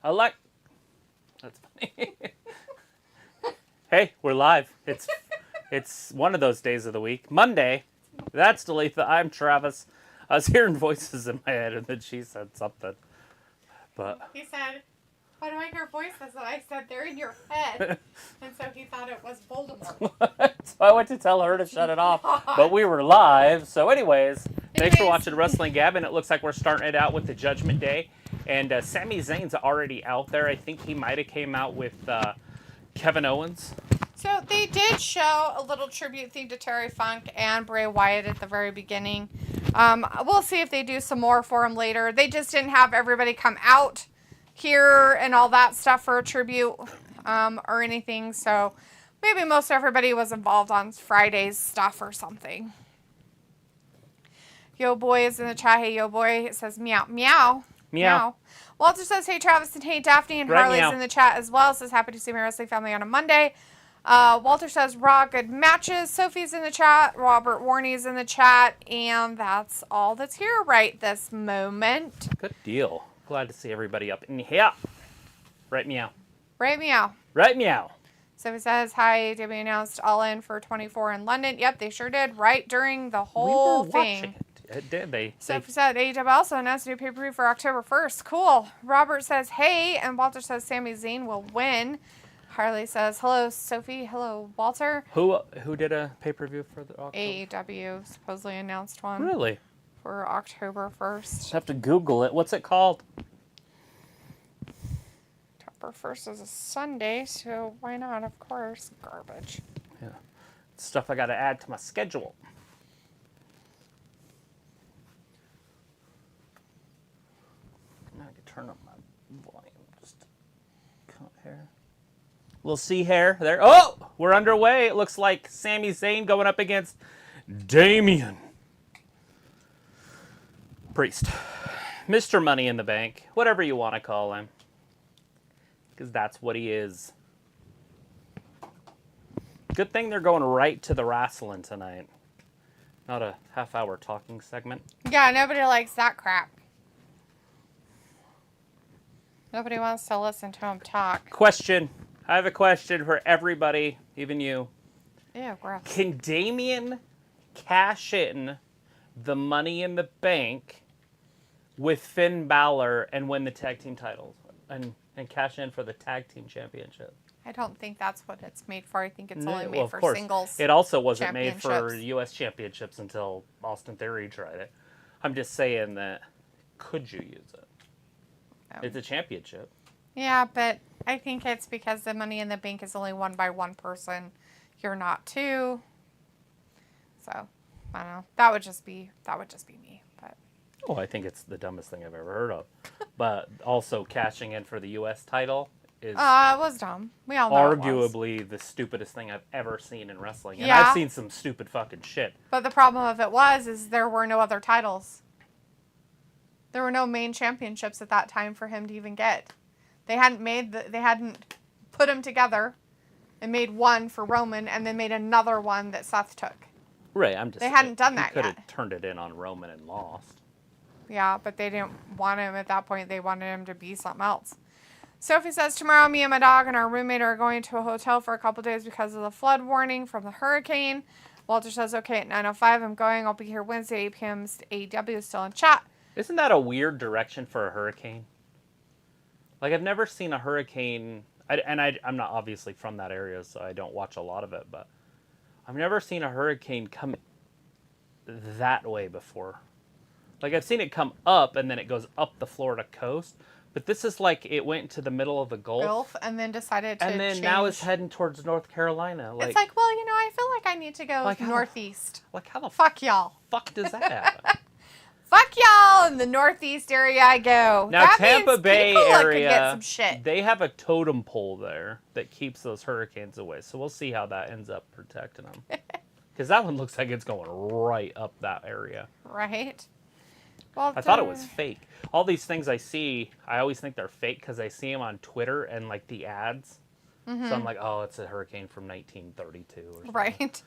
That's funny. Hey, we're live. It's one of those days of the week. Monday. That's Dalitha. I'm Travis. I was hearing voices in my head, and then she said something. But he said, "Why do I hear voices?" And I said, "They're in your head." And so he thought it was Voldemort. So I went to tell her to shut it off. But we were live. So anyways, thanks for watching Wrestling Gab. And it looks like we're starting it out with the Judgment Day. And Sami Zayn's already out there. I think he might have came out with Kevin Owens. So they did show a little tribute thing to Terry Funk and Bray Wyatt at the very beginning. We'll see if they do some more for him later. They just didn't have everybody come out here and all that stuff for a tribute or anything. So maybe most everybody was involved on Friday's stuff or something. Yo Boy is in the chat. Hey, Yo Boy. It says meow, meow. Meow. Walter says, hey, Travis, and hey, Daphne, and Right, Harley's meow. in the chat as well. Says, happy to see my wrestling family on a Monday. Walter says, Raw, good matches. Sophie's in the chat. Robert Warney's in the chat. And that's all that's here right this moment. Good deal. Glad to see everybody up in here. Right, meow. Right, meow. Right, meow. Sophie says, hi, Damian announced All In for 24 in London. Yep, they sure did. Right during the whole thing. Watching it. Did they? Sophie said, AEW also announced a new pay-per-view for October 1st. Cool. Robert says, hey. And Walter says, Sami Zayn will win. Harley says, hello, Sophie. Hello, Walter. Who did a pay-per-view for the October? AEW supposedly announced one. Really? For October 1st. Have to Google it. What's it called? October 1st is a Sunday, so why not? Of course. Garbage. Yeah. Stuff I got to add to my schedule. I can turn up my volume. Just cut hair. We'll see hair there. Oh, we're underway. It looks like Sami Zayn going up against Damian Priest, Mr. Money in the Bank, whatever you want to call him, because that's what he is. Good thing they're going right to the wrestling tonight, not a half-hour talking segment. Yeah, nobody likes that crap. Nobody wants to listen to him talk. Question. I have a question for everybody, even you. Ew, gross. Can Damian cash in the Money in the Bank with Finn Balor and win the tag team titles and cash in for the tag team championship? I don't think that's what it's made for. I think it's No, only made well, of for course. singles. It also wasn't made for championships. U.S. championships until Austin Theory tried it. I'm just saying that, could you use it? Oh. It's a championship. Yeah, but I think it's because the Money in the Bank is only won by one person. You're not two. So, I don't know. That would just be me. But Oh, I think it's the dumbest thing I've ever heard of. But also cashing in for the U.S. title is it was dumb. We all know it was. arguably the stupidest thing I've ever seen in wrestling. And Yeah. I've seen some stupid fucking shit. But the problem of it is there were no other titles. There were no main championships at that time for him to even get. They hadn't put them together and made one for Roman and then made another one that Seth took. Right, I'm just They hadn't done that could yet. have turned it in on Roman and lost. Yeah, but they didn't want him at that point. They wanted him to be something else. Sophie says, tomorrow me and my dog and our roommate are going to a hotel for a couple days because of the flood warning from the hurricane. Walter says, okay, at 9:05 I'm going. I'll be here Wednesday, 8 p.m. AEW is still in chat. Isn't that a weird direction for a hurricane? Like, I've never seen a hurricane, I'm not obviously from that area, so I don't watch a lot of it, but I've never seen a hurricane come that way before. Like, I've seen it come up, and then it goes up the Florida coast, but this is like it went to the middle of the Gulf. And then decided to And then change. now it's heading towards North Carolina. It's like, well, I feel like I need to go Like how- northeast. Like, how the Fuck y'all. fuck does that happen? Fuck y'all! In the northeast area I go. Now, That Tampa means Bay people could area, get some shit. they have a totem pole there that keeps those hurricanes away. So we'll see how that ends up protecting them. Because that one looks like it's going right up that area. Right? Well, I thought it was fake. All these things I see, I always think they're fake because I see them on Twitter and like the ads. So I'm like, oh, it's a hurricane from 1932 or something. Right.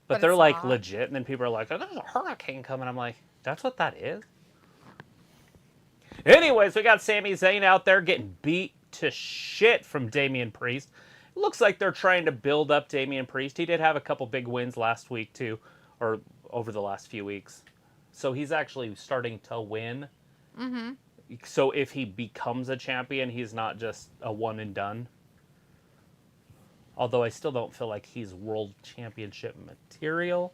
But they're it's like not. legit, and then people are like, oh, there's a hurricane coming. I'm like, that's what that is? Anyways, we got Sami Zayn out there getting beat to shit from Damian Priest. It looks like they're trying to build up Damian Priest. He did have a couple big wins last week too, or over the last few weeks. So he's actually starting to win. Mm-hmm. So if he becomes a champion, he's not just a one and done. Although I still don't feel like he's world championship material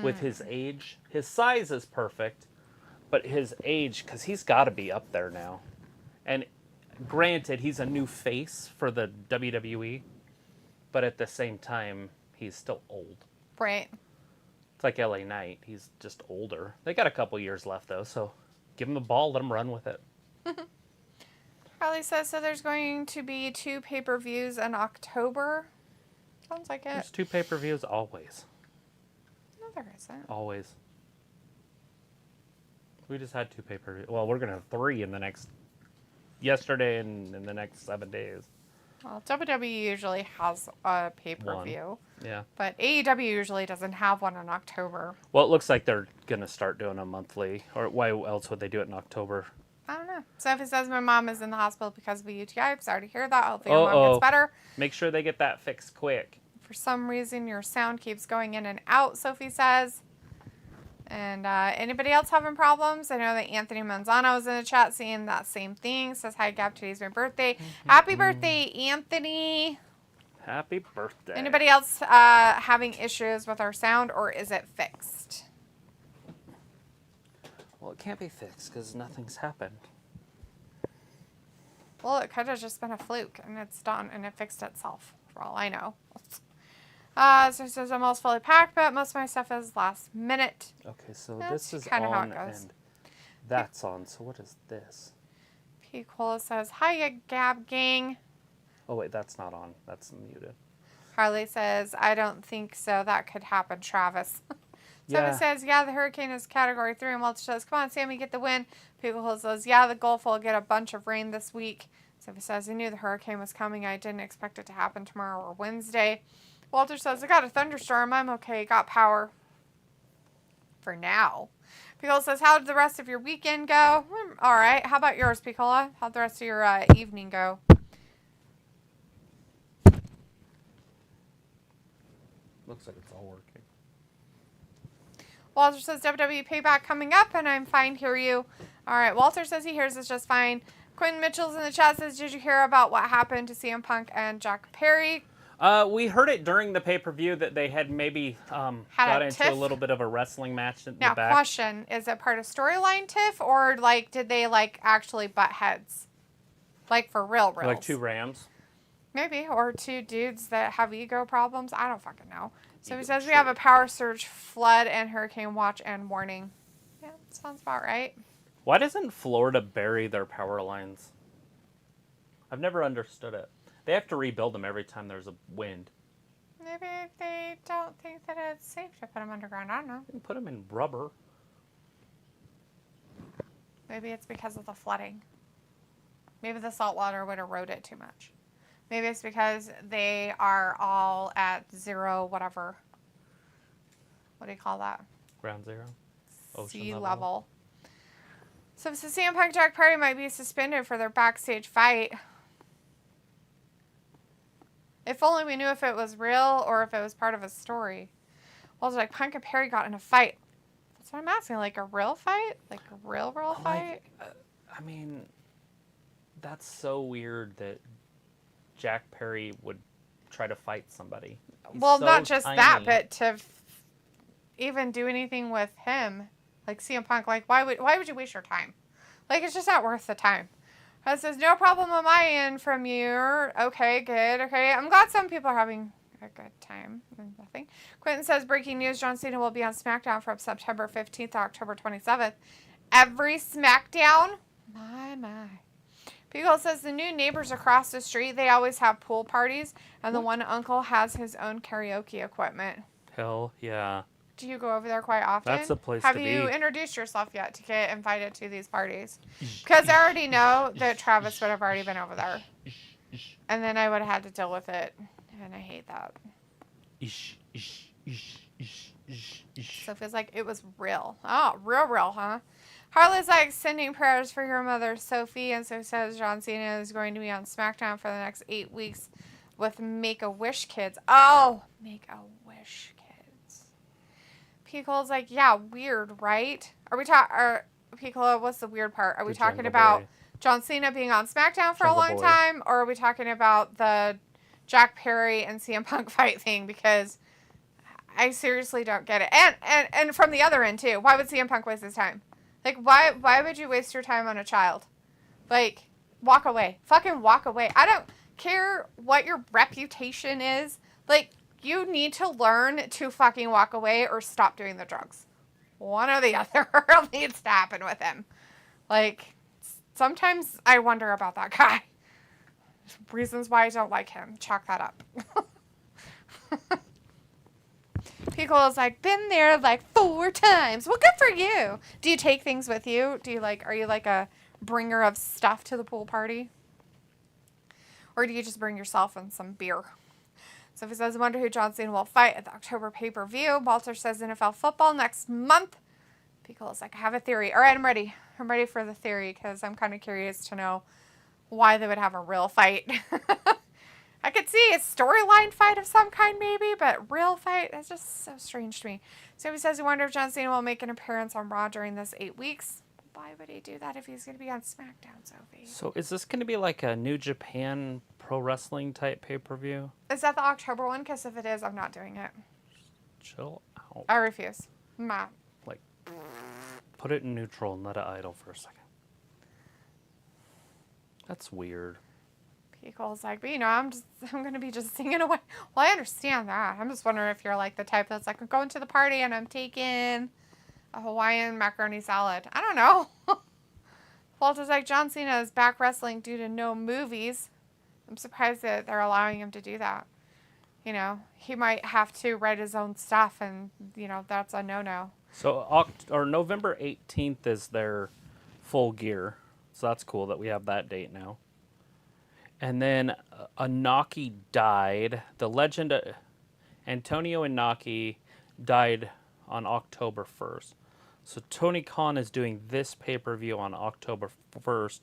with his age. His size is perfect, but his age, because he's got to be up there now. And granted, he's a new face for the WWE, but at the same time, he's still old. Right. It's like LA Knight. He's just older. They got a couple years left, though, so give him the ball, let him run with it. Carly says, so there's going to be 2 pay-per-views in October. Sounds like it. There's 2 pay-per-views always. No, there isn't. Always. We just had 2 pay-per-views. Well, we're going to have 3 in the next... Yesterday and in the next 7 days. Well, WWE usually has a pay-per-view. Yeah. But AEW usually doesn't have one in October. Well, it looks like they're going to start doing a monthly. Or why else would they do it in October? I don't know. Sophie says my mom is in the hospital because of a UTI. I'm sorry to hear that. Hopefully your mom gets better. Make sure they get that fixed quick. For some reason, your sound keeps going in and out, Sophie says. And anybody else having problems? I know that Anthony Manzano was in the chat saying that same thing. Says, hi, Gab, today's my birthday. Happy birthday, Anthony. Happy birthday. Anybody else having issues with our sound, or is it fixed? Well, it can't be fixed because nothing's happened. Well, it could have just been a fluke, and it's done, and it fixed itself, for all I know. So it says I'm almost fully packed, but most of my stuff is last minute. Okay, so That's this is kinda how on it goes. and that's on. So what is this? P. Cola says, hiya, Gab gang. Oh, wait, that's not on. That's muted. Harley says, I don't think so. That could happen, Travis. Yeah. Sophie says, yeah, the Hurricane is Category 3. And Walter says, come on, Sammy, get the win. People says, yeah, the Gulf will get a bunch of rain this week. Sophie says, I knew the hurricane was coming. I didn't expect it to happen tomorrow or Wednesday. Walter says, I got a thunderstorm. I'm okay. Got power. For now. Picola says, how did the rest of your weekend go? All right. How about yours, Picola? How'd the rest of your evening go? Looks like it's all working. Walter says, WWE Payback coming up, and I'm fine. Hear you. All right. Walter says he hears us just fine. Quinn Mitchell's in the chat says, did you hear about what happened to CM Punk and Jack Perry? We heard it during the pay-per-view that they had maybe got into a little bit of a wrestling match in the back. Now, question, is it part of storyline tiff, or, like, did they, like, actually butt heads? Like, for real? Like 2 Rams? Maybe, or 2 dudes that have ego problems. I don't fucking know. So he says we have a power surge, flood, and hurricane watch and warning. Yeah, sounds about right. Why doesn't Florida bury their power lines? I've never understood it. They have to rebuild them every time there's a wind. Maybe they don't think that it's safe to put them underground. I don't know. You can put them in rubber. Maybe it's because of the flooding. Maybe the salt water would erode it too much. Maybe it's because they are all at 0 whatever. What do you call that? Ground zero? Sea level. So CM Punk Jack Perry might be suspended for their backstage fight. If only we knew if it was real or if it was part of a story. Well, it's like Punk and Perry got in a fight. That's what I'm asking. Like a real fight? Like a real fight? I mean, that's so weird that Jack Perry would try to fight somebody. He's well, so not just tiny. that, but to even do anything with him. Like CM Punk, like why would you waste your time? Like it's just not worth the time. It says no problem on my end from you. Okay, good. Okay, I'm glad some people are having a good time. Nothing. Quentin says breaking news: John Cena will be on SmackDown from September 15th to October 27th. Every SmackDown. My. Pico says the new neighbors across the street, they always have pool parties, and the one uncle has his own karaoke equipment. Hell yeah. Do you go over there quite often? That's the place Have to you be. introduced yourself yet to get invited to these parties? Because I already know that Travis would have already been over there. And then I would have had to deal with it. And I hate that. So it feels like it was real. Oh, real, huh? Harley's like, sending prayers for your mother, Sophie. And so says John Cena is going to be on SmackDown for the next 8 weeks with Make-A-Wish kids. Oh, Make-A-Wish kids. Piccolo's like, yeah, weird, right? Are we talking... Piccolo, what's the weird part? Are we talking about John Cena being on SmackDown for a long time? Or are we talking about the Jack Perry and CM Punk fight thing? Because I seriously don't get it. And from the other end, too. Why would CM Punk waste his time? Like, why would you waste your time on a child? Like, walk away. Fucking walk away. I don't care what your reputation is. Like, you need to learn to fucking walk away or stop doing the drugs. One or the other needs to happen with him. Like, sometimes I wonder about that guy. Reasons why I don't like him. Chalk that up. Piccolo's like, been there like 4 times. Well, good for you. Do you take things with you? Are you like a bringer of stuff to the pool party? Or do you just bring yourself and some beer? So he says, I wonder who John Cena will fight at the October pay-per-view. Walter says NFL football next month. Piccolo's like, I have a theory. All right, I'm ready. I'm ready for the theory because I'm kind of curious to know why they would have a real fight. I could see a storyline fight of some kind maybe, but real fight, that's just so strange to me. So he says he wonders if John Cena will make an appearance on Raw during this 8 weeks. Why would he do that if he's going to be on SmackDown, Sophie? So is this going to be like a New Japan Pro Wrestling type pay-per-view? Is that the October one? Because if it is, I'm not doing it. Chill out. I refuse. I'm not. Like, put it in neutral and let it idle for a second. That's weird. Pickle's like, but I'm going to be just singing away. Well, I understand that. I'm just wondering if you're like the type that's like, I'm going to the party and I'm taking a Hawaiian macaroni salad. I don't know. Walter's like, John Cena is back wrestling due to no movies. I'm surprised that they're allowing him to do that. You know, he might have to write his own stuff and, you know, that's a no-no. So November 18th is their Full Gear. So that's cool that we have that date now. And then Inaki died. The legend Antonio Inaki died on October 1st. So Tony Khan is doing this pay-per-view on October 1st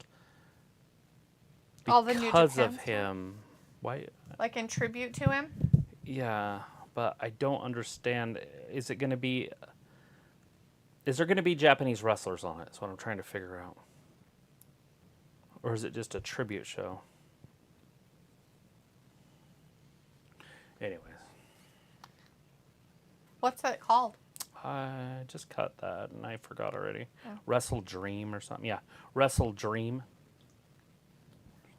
because of him. Why? Like in tribute to him? Yeah, but I don't understand. Is there going to be Japanese wrestlers on it? That's what I'm trying to figure out. Or is it just a tribute show? Anyways. What's it called? I just cut that and I forgot already. Oh. Wrestle Dream or something. Yeah, Wrestle Dream.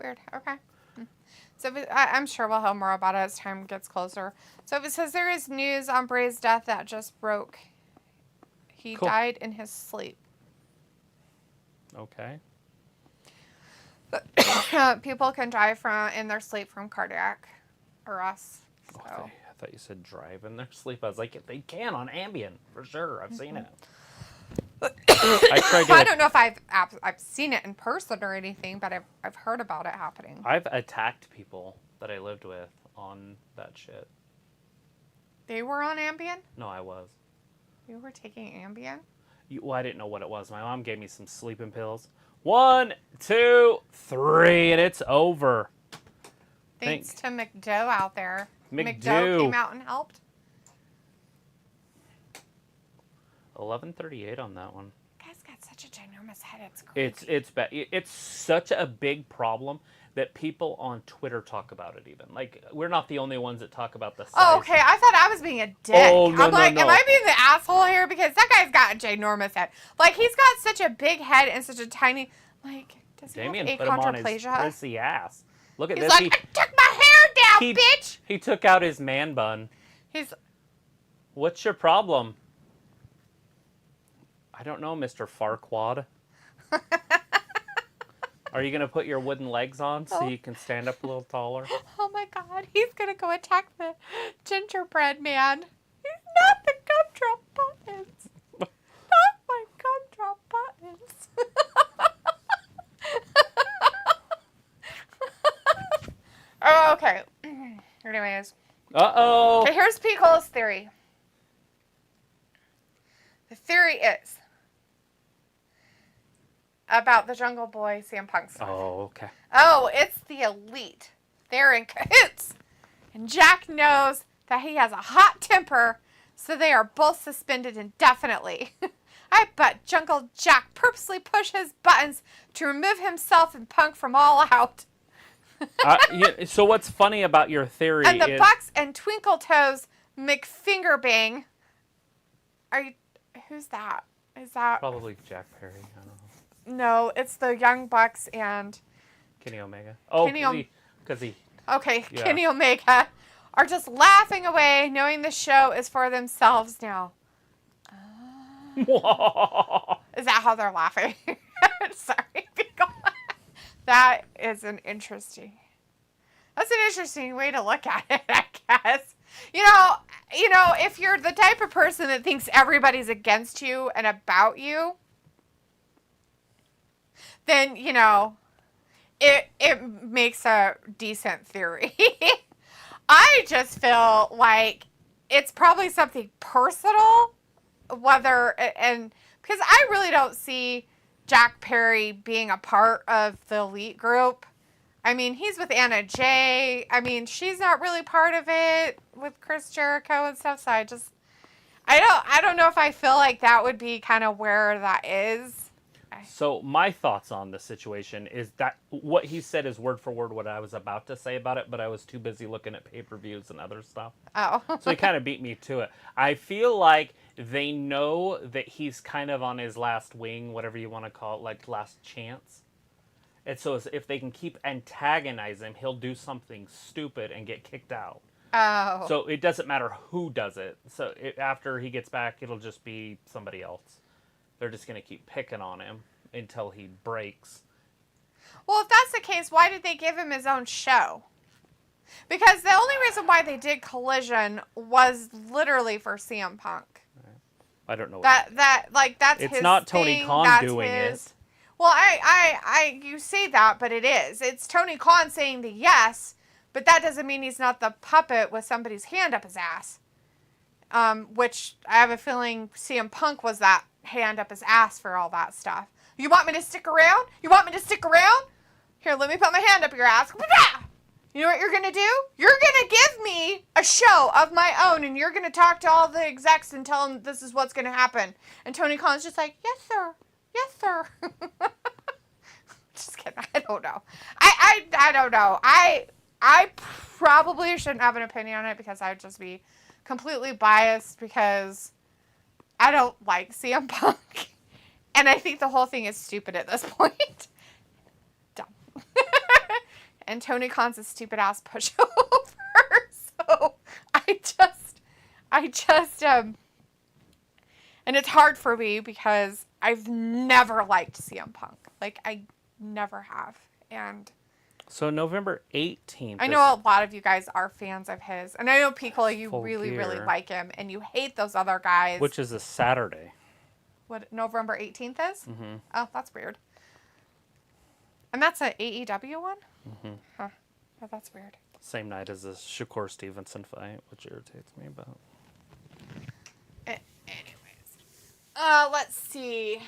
Weird. Okay. So I'm sure we'll have more about it as time gets closer. So it says there is news on Bray's death that just broke. He died in his sleep. Okay. People can die in their sleep from cardiac arrest. So. Oh, I thought you said drive in their sleep. I was like, they can on Ambien for sure. I've seen it. I don't know if I've seen it in person or anything, but I've heard about it happening. I've attacked people that I lived with on that shit. They were on Ambien? No, I was. You were taking Ambien? Well, I didn't know what it was. My mom gave me some sleeping pills. 1, 2, 3, and it's over. Thanks to McDo out there. McDo came out and helped. 11:38 on that one. Guy's got such a ginormous head. It's crazy. It's bad. It's such a big problem that people on Twitter talk about it. Even like we're not the only ones that talk about the size. Oh, okay. I thought I was being a dick. Oh, no, I'm like, no. Am I being the asshole here? Because that guy's got a ginormous head. Like he's got such a big head and such a tiny. Like, does he Damian have put him on his achondroplasia? prissy ass. Look at He's this. like, I took my hair down, bitch. He took out his man bun. What's your problem? I don't know, Mr. Farquaad. Are you going to put your wooden legs on so you can stand up a little taller? Oh my God, he's going to go attack the gingerbread man. He's not the gumdrop buttons. Not my gumdrop buttons. Oh, okay. Anyways. Uh-oh. Okay, here's Pete Cole's theory. The theory is about the Jungle Boy CM Punk stuff. Oh, okay. Oh, it's the Elite. They're in cahoots. And Jack knows that he has a hot temper, so they are both suspended indefinitely. I bet Jungle Jack purposely pushed his buttons to remove himself and Punk from All Out. So what's funny about your theory And the is... Bucks and Twinkle Toes McFingerbang. Who's that? Is that... Probably Jack Perry. I don't know. No, it's the Young Bucks and... Kenny Omega. Oh, because he... Okay, yeah. Kenny Omega are just laughing away, knowing the show is for themselves now. Is that how they're laughing? Sorry, people. That's an interesting way to look at it, I guess. You know, if you're the type of person that thinks everybody's against you and about you, then, it makes a decent theory. I just feel like it's probably something personal, because I really don't see Jack Perry being a part of the Elite group. I mean, he's with Anna Jay. I mean, she's not really part of it with Chris Jericho and stuff. So I don't know if I feel like that would be kind of where that is. So my thoughts on the situation is that what he said is word for word what I was about to say about it, but I was too busy looking at pay-per-views and other stuff. Oh. So he kind of beat me to it. I feel like they know that he's kind of on his last wing, whatever you want to call it, like last chance. And so if they can keep antagonizing him, he'll do something stupid and get kicked out. Oh. So it doesn't matter who does it. So after he gets back, it'll just be somebody else. They're just going to keep picking on him until he breaks. Well, if that's the case, why did they give him his own show? Because the only reason why they did Collision was literally for CM Punk. I don't know. That's it's his not Tony thing. Khan That's doing his... it. Well, you say that, but it is. It's Tony Khan saying the yes, but that doesn't mean he's not the puppet with somebody's hand up his ass. Which I have a feeling CM Punk was that hand up his ass for all that stuff. You want me to stick around? You want me to stick around? Here, let me put my hand up your ass. You know what you're going to do? You're going to give me a show of my own, and you're going to talk to all the execs and tell them this is what's going to happen. And Tony Khan's just like, yes, sir. Yes, sir. Just kidding. I don't know. I don't know. I probably shouldn't have an opinion on it because I would just be completely biased because I don't like CM Punk. And I think the whole thing is stupid at this point. Dumb. And Tony Khan's a stupid ass pushover. So I just and it's hard for me because I've never liked CM Punk. Like, I never have. And so November 18th. I know a lot of you guys are fans of his. And I know, Piccolo, you really, Gear. really like him. And you hate those other guys. Which is a Saturday. What November 18th is? Mm-hmm. Oh, that's weird. And that's an AEW one? Mm-hmm. Huh. Oh, that's weird. Same night as the Shakur Stevenson fight, which irritates me, but... Anyways. Let's see.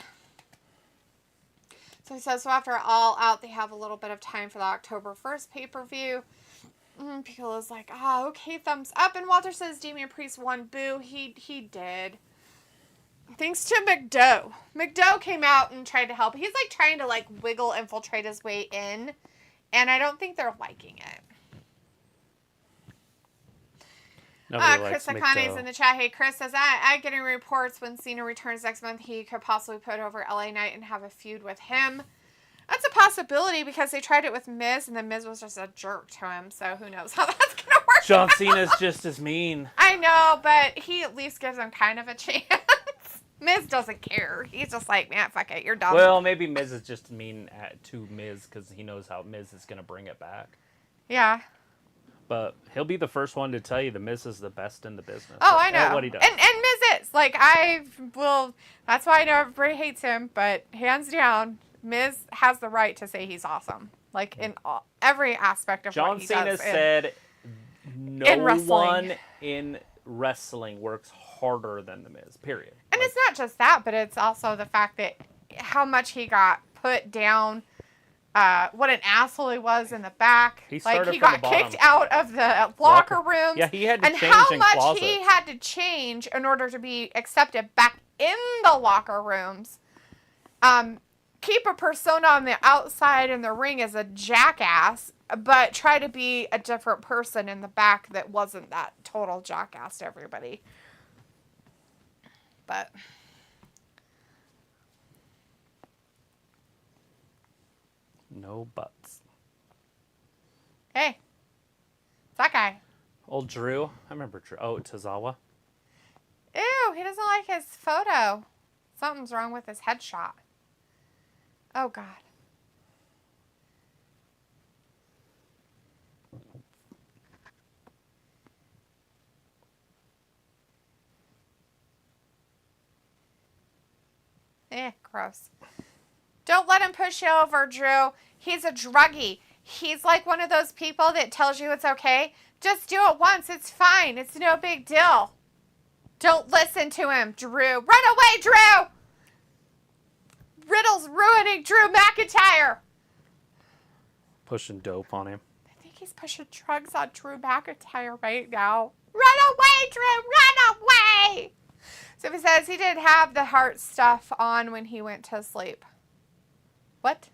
So he says, so after All Out, they have a little bit of time for the October 1st pay-per-view. Piccolo's like, okay, thumbs up. And Walter says Damian Priest won. Boo. He did. Thanks to McDowell. McDowell came out and tried to help. He's like trying to like wiggle, infiltrate his way in. And I don't think they're liking it. Chris Akane's in the chat. Hey, Chris says, I'm getting reports when Cena returns next month, he could possibly put over LA Knight and have a feud with him. That's a possibility because they tried it with Miz, and then Miz was just a jerk to him. So who knows how that's going to work. John Cena's just as mean. I know, but he at least gives him kind of a chance. Miz doesn't care. He's just like, man, fuck it, you're dumb. Well, maybe Miz is just mean to Miz because he knows how Miz is going to bring it back. Yeah. But he'll be the first one to tell you the Miz is the best in the business. Oh, I know. At what he does. And Miz is. Like, that's why I know everybody hates him, but hands down, Miz has the right to say he's awesome. Like, in every aspect of what he does. John Cena said no one in wrestling works harder than the Miz, period. And it's not just that, but it's also the fact that how much he got put down, what an asshole he was in the back. He like, started he from the got kicked bottom. out of the locker rooms. Yeah, he had to and change how in much closets. he had to change in order to be accepted back in the locker rooms. Keep a persona on the outside in the ring as a jackass, but try to be a different person in the back that wasn't that total jackass to everybody. But no buts. hey, it's that guy. Old Drew. I remember Drew. Oh, Tozawa. Ew, he doesn't like his photo. Something's wrong with his headshot. Oh, God. Gross. Don't let him push you over, Drew. He's a druggie. He's like one of those people that tells you it's okay. Just do it once. It's fine. It's no big deal. Don't listen to him, Drew. Run away, Drew! Riddle's ruining Drew McIntyre. Pushing dope on him. I think he's pushing drugs on Drew McIntyre right now. Run away, Drew! Run away! So he says he didn't have the heart stuff on when he went to sleep. What?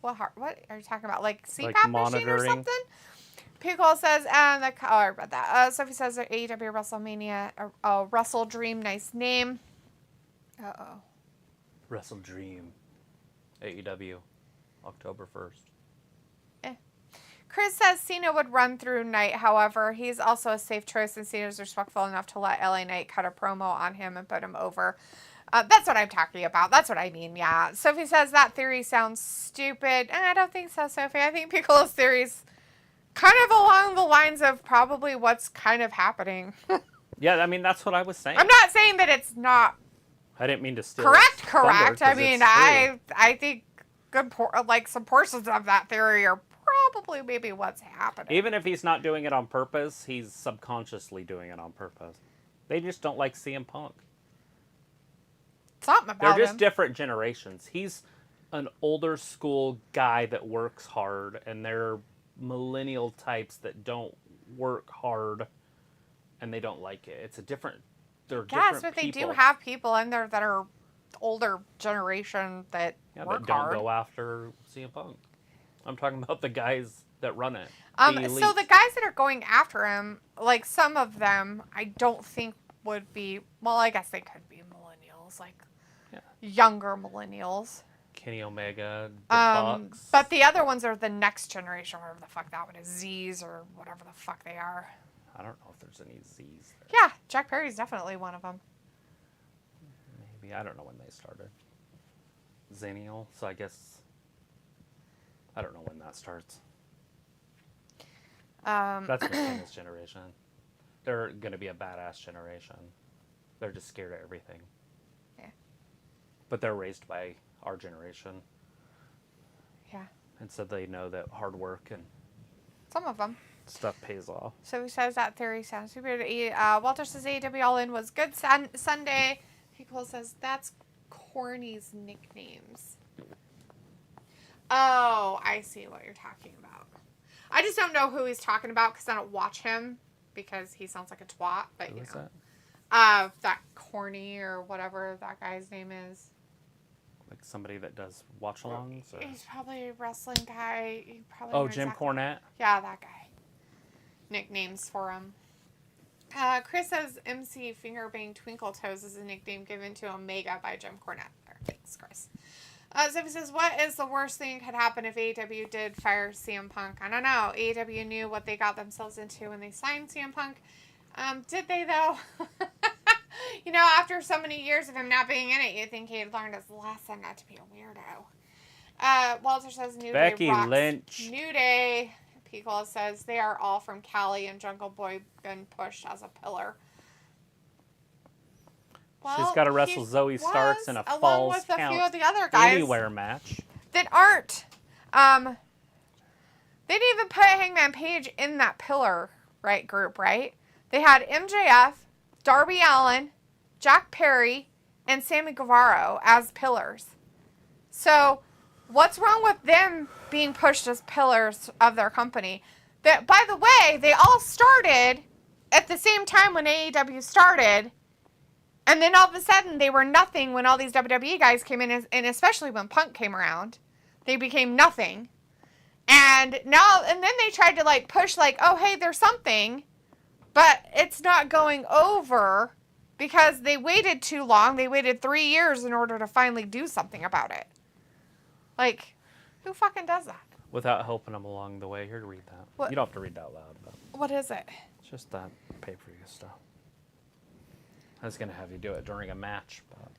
What heart? What are you talking about? Like CPAP Like machine or monitoring? something? Pickle says, I read that. Sophie says AEW WrestleMania, Russell Dream, nice name. Uh-oh. Wrestle Dream. AEW. October 1st. Chris says Cena would run through Knight. However, he's also a safe choice, and Cena's respectful enough to let LA Knight cut a promo on him and put him over. That's what I'm talking about. That's what I mean, yeah. Sophie says that theory sounds stupid. I don't think so, Sophie. I think Piccolo's theory's kind of along the lines of probably what's kind of happening. Yeah, I mean, that's what I was saying. I'm not saying that it's not I didn't mean to steal correct. his thunder, I 'cause mean, it's true. I think some portions of that theory are probably maybe what's happening. Even if he's not doing it on purpose, he's subconsciously doing it on purpose. They just don't like CM Punk. Something about They're just him. different generations. He's an older school guy that works hard, and they're millennial types that don't work hard, and they don't like it. It's a different. They're Yes, different but they people. do have people in there that are older generation that work that don't hard. go after CM Punk. I'm talking about the guys that run it. So the guys that are going after him, like some of them, I don't think would be. Well, I guess they could be millennials, like younger millennials. Kenny Omega, the Bucks. But the other ones are the next generation, whatever the fuck that one is, Z's or whatever the fuck they are. I don't know if there's any Z's there. Yeah, Jack Perry's definitely one of them. Maybe. I don't know when they started. Xennial, so I guess I don't know when that starts. That's McKenna's generation. They're gonna be a badass generation. They're just scared of everything. Yeah. But they're raised by our generation. Yeah. And so they know that hard work and Some of them. stuff pays off. So he says that theory sounds super. Walter says AEW All In was good Sunday. Pickle says that's Corny's nicknames. Oh, I see what you're talking about. I just don't know who he's talking about because I don't watch him because he sounds like a twat. But Who you is know, that? that Corny or whatever that guy's name is. Like somebody that does watch-alongs? Or? He's probably a wrestling guy. He probably knows Jim exactly. Cornette? Yeah, that guy. Nicknames for him. Chris says MC Fingerbang Twinkle Toes is a nickname given to Omega by Jim Cornette. Thanks, Chris. Zippy says, what is the worst thing could happen if AEW did fire CM Punk? I don't know. AEW knew what they got themselves into when they signed CM Punk. Did they, though? You know, after so many years of him not being in it, you'd think he'd learned his lesson not to be a weirdo. Walter says, New Becky Day rocks. Lynch. New Day. Pico says, they are all from Cali and Jungle Boy been pushed as a pillar. Well, She's got to wrestle Zoe Starks in a Falls with a Count few of the other guys Anywhere match. that aren't. They didn't even put Hangman Page in that pillar group, right? They had MJF, Darby Allin, Jack Perry, and Sammy Guevara as pillars. So, what's wrong with them being pushed as pillars of their company? That, by the way, they all started at the same time when AEW started, and then all of a sudden they were nothing when all these WWE guys came in, and especially when Punk came around, they became nothing. And then they tried to like push like, oh hey, there's something, but it's not going over because they waited too long. They waited 3 years in order to finally do something about it. Like, who fucking does that? Without helping them along the way. Here to read that. What? You don't have to read that loud, but What is it? it's just that pay-per-view stuff. I was gonna have you do it during a match, but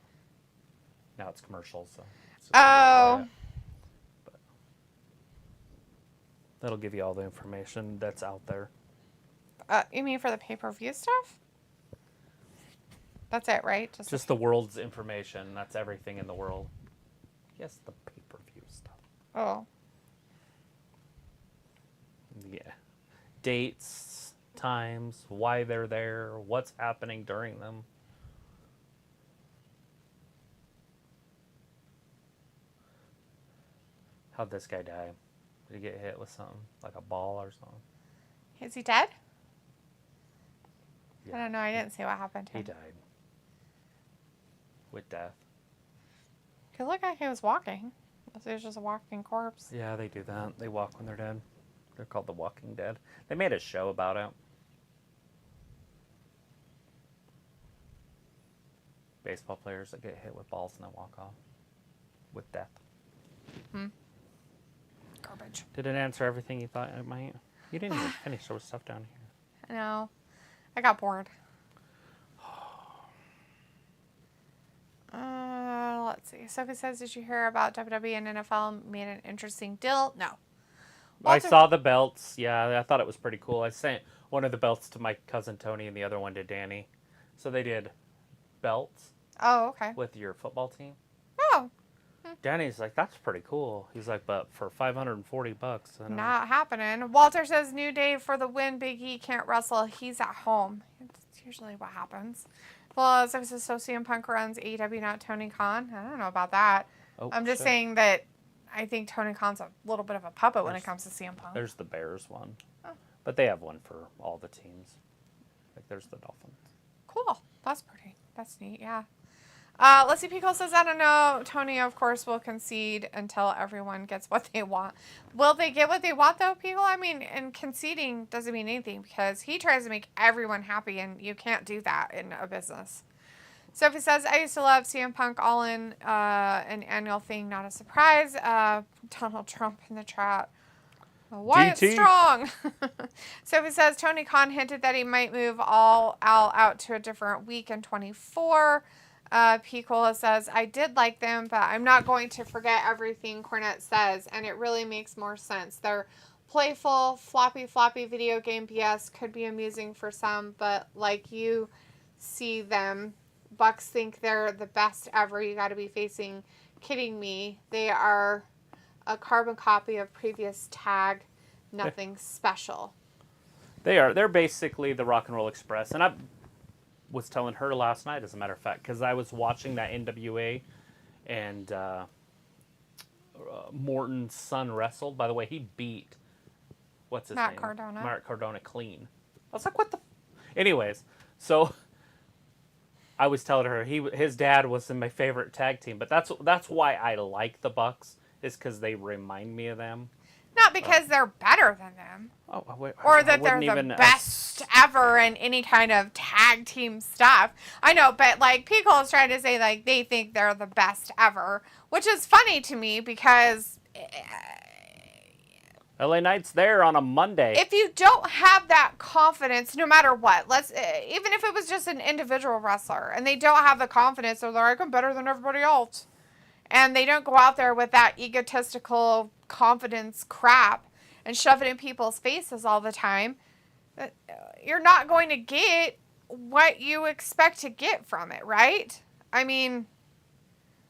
now it's commercials, so. It's just Oh. but that'll give you all the information that's out there. You mean for the pay-per-view stuff? That's it, right? Just the world's information. That's everything in the world. Yes, the pay-per-view stuff. Oh. Yeah. Dates, times, why they're there, what's happening during them. How'd this guy die? Did he get hit with something? Like a ball or something? Is he dead? Yeah. I don't know. I didn't see what happened to He him. died. With death. He looked like he was walking. He was just a walking corpse. Yeah, they do that. They walk when they're dead. They're called the Walking Dead. They made a show about it. Baseball players that get hit with balls and then walk off. With death. Garbage. Did it answer everything you thought it might? You didn't even finish. There was stuff down here. I know. I got bored. Let's see. Sophie says, did you hear about WWE and NFL made an interesting deal? No. I saw the belts. Yeah, I thought it was pretty cool. I sent one of the belts to my cousin Tony and the other one to Danny. So they did belts Oh, okay. with your football team. Oh, Danny's like, that's pretty cool. He's like, but for $540. And not happening. Walter says, New Day for the win. Big E can't wrestle. He's at home. It's usually what happens. Well, Sophie says, so CM Punk runs AEW, not Tony Khan. I don't know about that. Oh, I'm just shit. saying that I think Tony Khan's a little bit of a puppet when it comes to CM Punk. There's the Bears one. Oh. But they have one for all the teams. Like, there's the Dolphins. Cool. That's pretty. That's neat, yeah. Let's see, Pico says, I don't know. Tony, of course, will concede until everyone gets what they want. Will they get what they want, though, Pico? I mean, and conceding doesn't mean anything because he tries to make everyone happy, and you can't do that in a business. Sophie says, I used to love CM Punk all in an annual thing, not a surprise. Donald Trump in the chat. Wyatt DT. Strong. Sophie says, Tony Khan hinted that he might move all out to a different week in 24. P. Cola says, I did like them, but I'm not going to forget everything Cornette says, and it really makes more sense. They're playful, floppy video game BS could be amusing for some, but like you see them, Bucks think they're the best ever. You got to be kidding me. They are a carbon copy of previous tag, nothing special. They are. They're basically the Rock and Roll Express. And I was telling her last night, as a matter of fact, because I was watching that NWA and Morton's son wrestled. By the way, he beat, what's his name? Matt Cardona clean. I was like, what the? Anyways, so I was telling her his dad was in my favorite tag team, but that's why I like the Bucks, is because they remind me of them. Not because they're better than them. Or that they're the best ever in any kind of tag team stuff. I know, but like Pico is trying to say like they think they're the best ever, which is funny to me because LA Knight's there on a Monday. if you don't have that confidence, no matter what, even if it was just an individual wrestler and they don't have the confidence, they're like, I'm better than everybody else. And they don't go out there with that egotistical confidence crap and shove it in people's faces all the time, you're not going to get what you expect to get from it, right? I mean,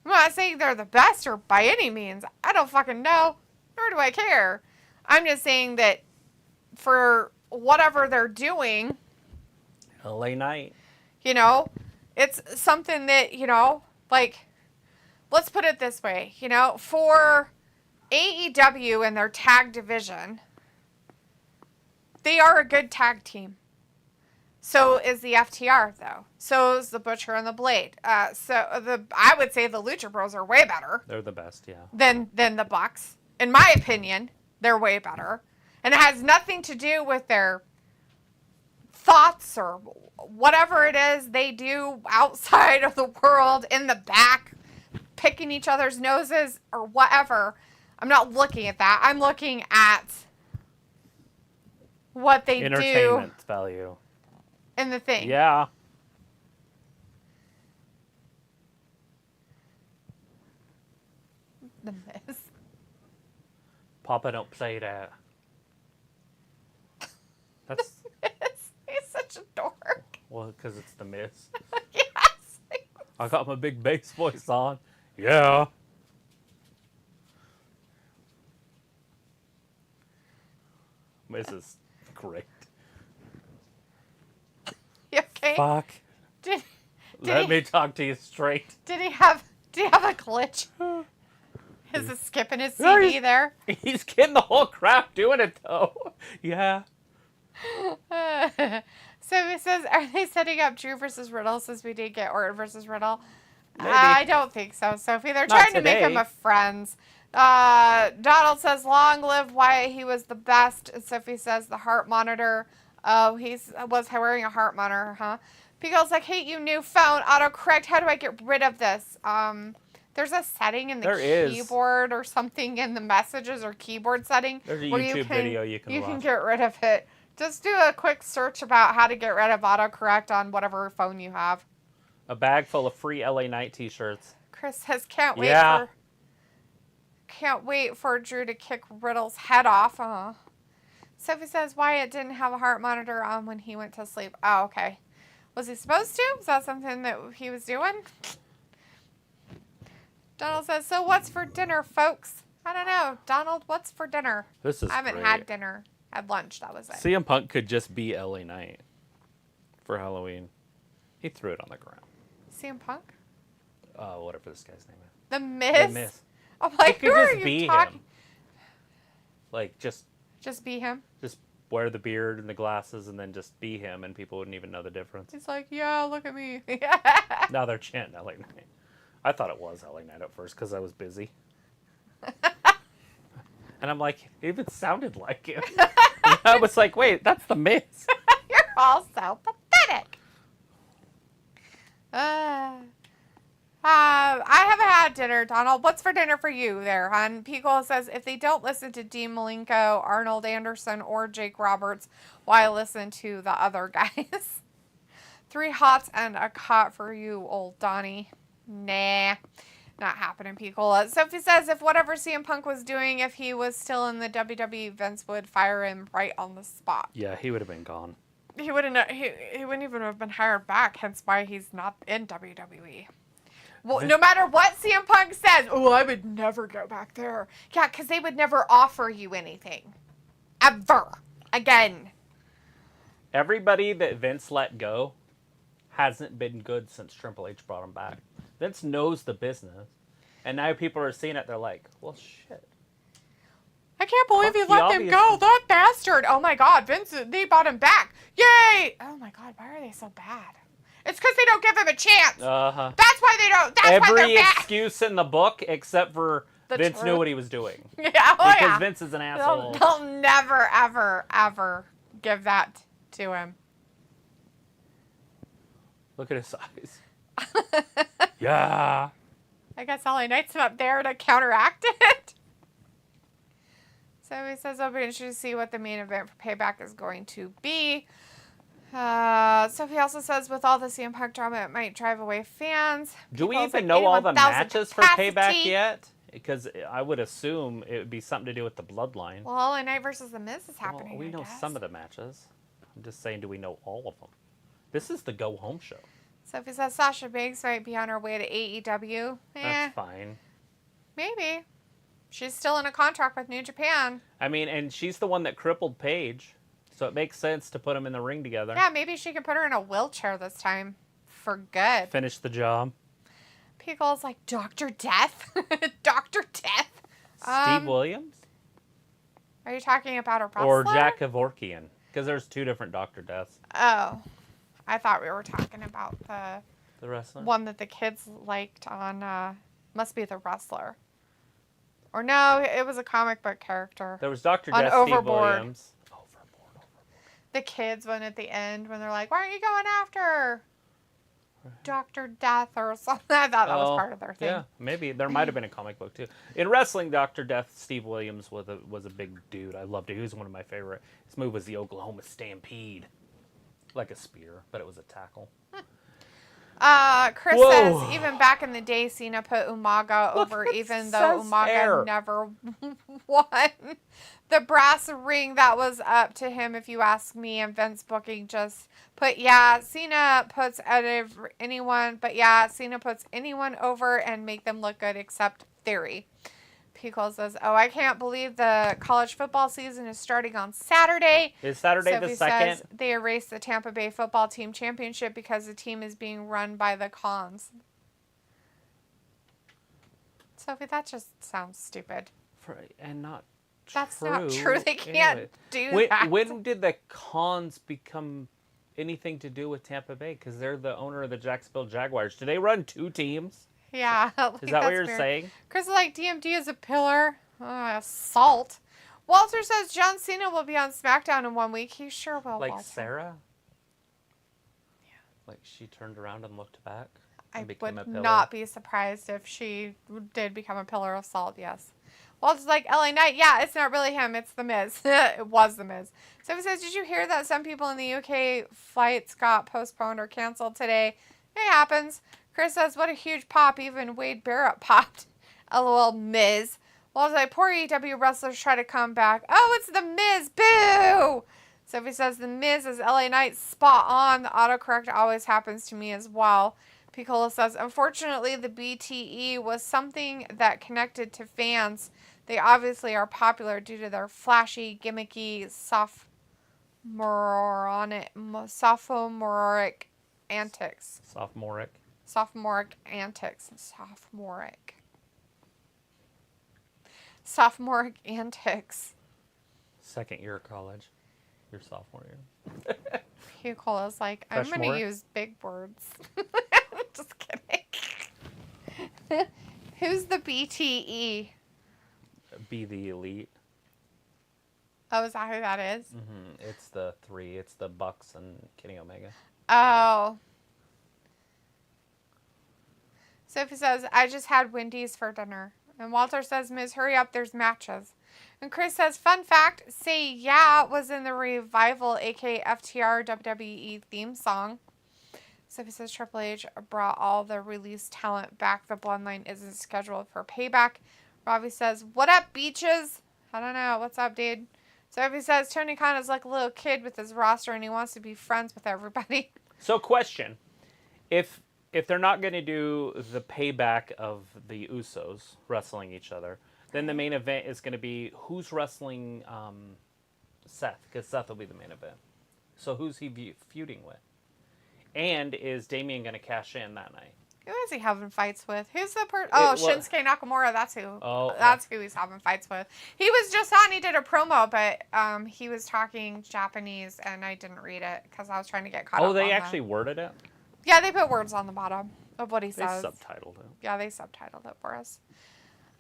I'm not saying they're the best or by any means. I don't fucking know, nor do I care. I'm just saying that for whatever they're doing, LA Knight. you know, It's something that, like, let's put it this way, for AEW and their tag division, they are a good tag team. So is the FTR, though. So is the Butcher and the Blade. I would say the Lucha Bros are way better. They're the best, yeah. Than the Bucks. In my opinion, they're way better. And it has nothing to do with their thoughts or whatever it is they do outside of the world, in the back, picking each other's noses or whatever. I'm not looking at that. I'm looking at what they do. Entertainment value. In the thing. Yeah. The Miz. Papa, don't say that. That's... He's such a dork. Well, because it's the Miz. Yes. I got my big bass voice on. Yeah. Miz is great. You okay? Fuck. Did Let he, me talk to you straight. Did he have a glitch? Is it skipping his No, CD there? He's getting the whole crowd doing it, though. Yeah. So he says, are they setting up Drew versus Riddle since we did get Orton versus Riddle? Maybe. I don't think so, Sophie. They're Not trying to make today. him a friends. Donald says, long live Wyatt. He was the best. And Sophie says, the heart monitor. Oh, he was wearing a heart monitor, huh? Pico's like, hey, you new phone. Autocorrect. How do I get rid of this? There's a setting in the keyboard or something in the messages or keyboard setting. There's a where YouTube video you can watch. You can get rid of it. Just do a quick search about how to get rid of autocorrect on whatever phone you have. A bag full of free LA Knight t-shirts. Chris says, can't wait for Drew to kick Riddle's head off. Sophie says Wyatt didn't have a heart monitor on when he went to sleep. Oh, okay. Was he supposed to? Was that something that he was doing? Donald says, so what's for dinner, folks? I don't know. Donald, what's for dinner? This is I haven't great. had dinner. Had lunch, that was it. CM Punk could just be LA Knight for Halloween. He threw it on the ground. CM Punk? Whatever this guy's name is. The Miz? The Miz. I'm like, He who could are just you be talking? him. Like, just Just be him? just wear the beard and the glasses and then just be him and people wouldn't even know the difference. He's like, yeah, look at me. Now they're chanting LA Knight. I thought it was LA Knight at first because I was busy. And I'm like, it even sounded like him. And I was like, wait, that's the Miz. You're all so pathetic. I haven't had dinner, Donald. What's for dinner for you there, hon? Pico says, if they don't listen to Dean Malenko, Arnold Anderson, or Jake Roberts, why listen to the other guys? 3 hots and a cot for you, old Donnie. Nah, not happening, Pico. Sophie says, if whatever CM Punk was doing, if he was still in the WWE, Vince would fire him right on the spot. Yeah, he would have been gone. He wouldn't even have been hired back, hence why he's not in WWE. Well, no matter what CM Punk says, oh, I would never go back there. Yeah, because they would never offer you anything. Ever. Again. Everybody that Vince let go hasn't been good since Triple H brought him back. Vince knows the business. And now people are seeing it, they're like, well, shit. I can't believe you He let them go. That bastard. Oh, my God. Vince, they brought him back. Yay. Oh, my God. Why are they so bad? It's because they don't give him a chance. Uh-huh. That's why they don't. That's why Every they're bad. excuse in the book except for The Vince truth. knew what he was doing. Yeah, oh, Because yeah. Vince is an asshole. They'll never, ever, ever give that to him. Look at his eyes. Yeah. I guess LA Knight's up there to counteract it. So he says, I'll be interested to see what the main event for Payback is going to be. Sophie also says, with all the CM Punk drama, it might drive away fans. Do we People's even like know all the 81,000 matches for capacity. Payback yet? Because I would assume it would be something to do with the bloodline. Well, LA Knight versus The Miz is happening. Well, we know I guess. some of the matches. I'm just saying, do we know all of them? This is the go-home show. Sophie says Sasha Banks might be on her way to AEW. That's fine. Maybe. She's still in a contract with New Japan. I mean, and she's the one that crippled Paige, so it makes sense to put them in the ring together. Yeah, maybe she can put her in a wheelchair this time. for good. Finish the job. Pickle's like, Dr. Death? Dr. Death? Steve Williams? Are you talking about a wrestler? Or Jack Kevorkian? Because there's two different Dr. Deaths. Oh. I thought we were talking about the wrestler? One that the kids liked on, must be the wrestler. Or no, it was a comic book character. There was Dr. On Death, Overboard. Steve Williams. Overboard. The kids one at the end when they're like, why aren't you going after Dr. Death or something? I thought that was part of their thing. Yeah, maybe. There might have been a comic book, too. In wrestling, Dr. Death, Steve Williams was a big dude. I loved it. He was one of my favorite. His move was the Oklahoma Stampede. Like a spear, but it was a tackle. Chris says, even back in the day, Cena put Umaga over, even though Umaga never won. The brass ring, that was up to him, if you ask me. And Vince booking just put, Cena puts anyone over and make them look good, except Theory. Pickle says, I can't believe the college football season is starting on Saturday. Is Saturday the 2nd? Says they erased the Tampa Bay football team championship because the team is being run by the Cons. Sophie, that just sounds stupid. And not That's true. not true. They can't do that. When did the Cons become anything to do with Tampa Bay? Because they're the owner of the Jacksonville Jaguars. Do they run two teams? Yeah. Is that what you're saying? Chris is like, DMD is a pillar. Assault. Walter says John Cena will be on SmackDown in 1 week. He sure will, Like Walter. Sarah? Yeah. Like she turned around and looked back? I would not be surprised if she did become a pillar of salt, yes. Walter's like, LA Knight, yeah, it's not really him, it's The Miz. It was The Miz. So he says, did you hear that some people in the UK flights got postponed or canceled today? It happens. Chris says, what a huge pop. Even Wade Barrett popped. LOL, Miz. Walter's like, poor EW wrestlers try to come back. Oh, it's The Miz. Boo! Sophie says, The Miz is LA Knight. Spot on. The autocorrect always happens to me as well. Piccolo says, unfortunately, the BTE was something that connected to fans. They obviously are popular due to their flashy, gimmicky, sophomoric antics. Sophomoric antics. Second year of college. Your sophomore year. Picolo's like, I'm going to use big words. Just kidding. Who's the BTE? Be the Elite. Oh, is that who that is? Mm-hmm. It's the three. It's the Bucks and Kenny Omega. Oh. Sophie says, I just had Wendy's for dinner. And Walter says, Miz, hurry up, there's matches. And Chris says, fun fact, Say Yeah was in the Revival, aka FTR WWE theme song. Sophie says, Triple H brought all the released talent back. The Bloodline isn't scheduled for Payback. Robbie says, what up, beaches? I don't know. What's up, dude? Sophie says, Tony Khan is like a little kid with his roster and he wants to be friends with everybody. So question. If they're not going to do the payback of the Usos wrestling each other, then the main event is going to be who's wrestling Seth, because Seth will be the main event. So who's he feuding with? And is Damian going to cash in that night? Who is he having fights with? Who's the person? Shinsuke Nakamura. That's who. That's who he's having fights with. He was just on. He did a promo, but he was talking Japanese, and I didn't read it because I was trying to get caught up. Oh, they actually worded it? Yeah, they put words on the bottom of what he says. They subtitled it. Yeah, they subtitled it for us.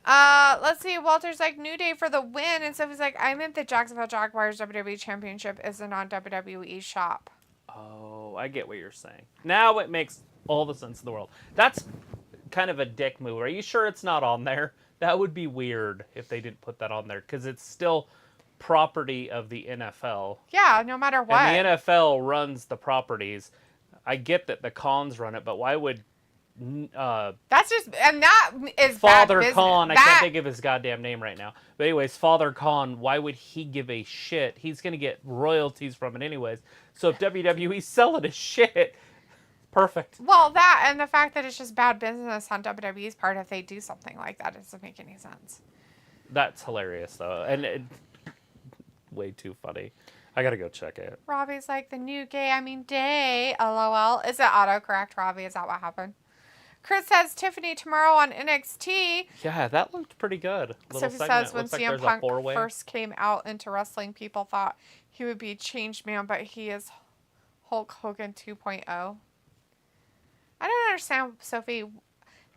Let's see. Walter's like, New Day for the win. And Sophie's like, I meant the Jacksonville Jaguars WWE Championship isn't on WWE Shop. Oh, I get what you're saying. Now it makes all the sense in the world. That's kind of a dick move. Are you sure it's not on there? That would be weird if they didn't put that on there, because it's still property of the NFL. Yeah, no matter what. And the NFL runs the properties. I get that the Khans run it, but why would... that's just... And that is Father bad Khan, I can't think of his goddamn name right now. But anyways, Father Khan, why would he give a shit? He's going to get royalties from it anyways. So if WWE's selling his shit, perfect. Well, that and the fact that it's just bad business on WWE's part if they do something like that doesn't make any sense. That's hilarious, though. And way too funny. I gotta go check it. Robbie's like, the new gay, I mean day, LOL. Is it autocorrect, Robbie? Is that what happened? Chris says Tiffany tomorrow on NXT. Yeah, that looked pretty good. Little Sophie segment. says when Looks like CM there's a Punk four-way. first came out into wrestling, people thought he would be a changed man, but he is Hulk Hogan 2.0. I don't understand, Sophie.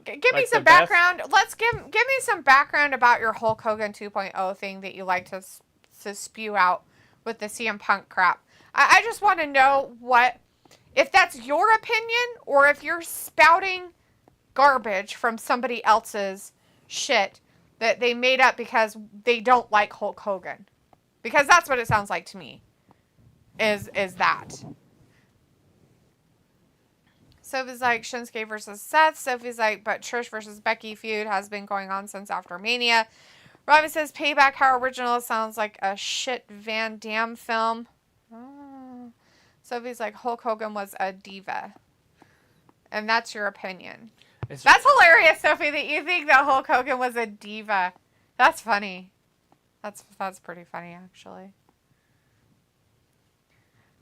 Give me some background. Let's give me some background about your Hulk Hogan 2.0 thing that you like to spew out with the CM Punk crap. I just want to know if that's your opinion or if you're spouting garbage from somebody else's shit that they made up because they don't like Hulk Hogan. Because that's what it sounds like to me. Is that. Sophie's like, Shinsuke versus Seth. Sophie's like, but Trish versus Becky feud has been going on since after Mania. Robbie says, Payback, how original. Sounds like a shit Van Damme film. Oh. Sophie's like, Hulk Hogan was a diva. And that's your opinion. That's hilarious, Sophie, that you think that Hulk Hogan was a diva. That's funny. That's pretty funny, actually.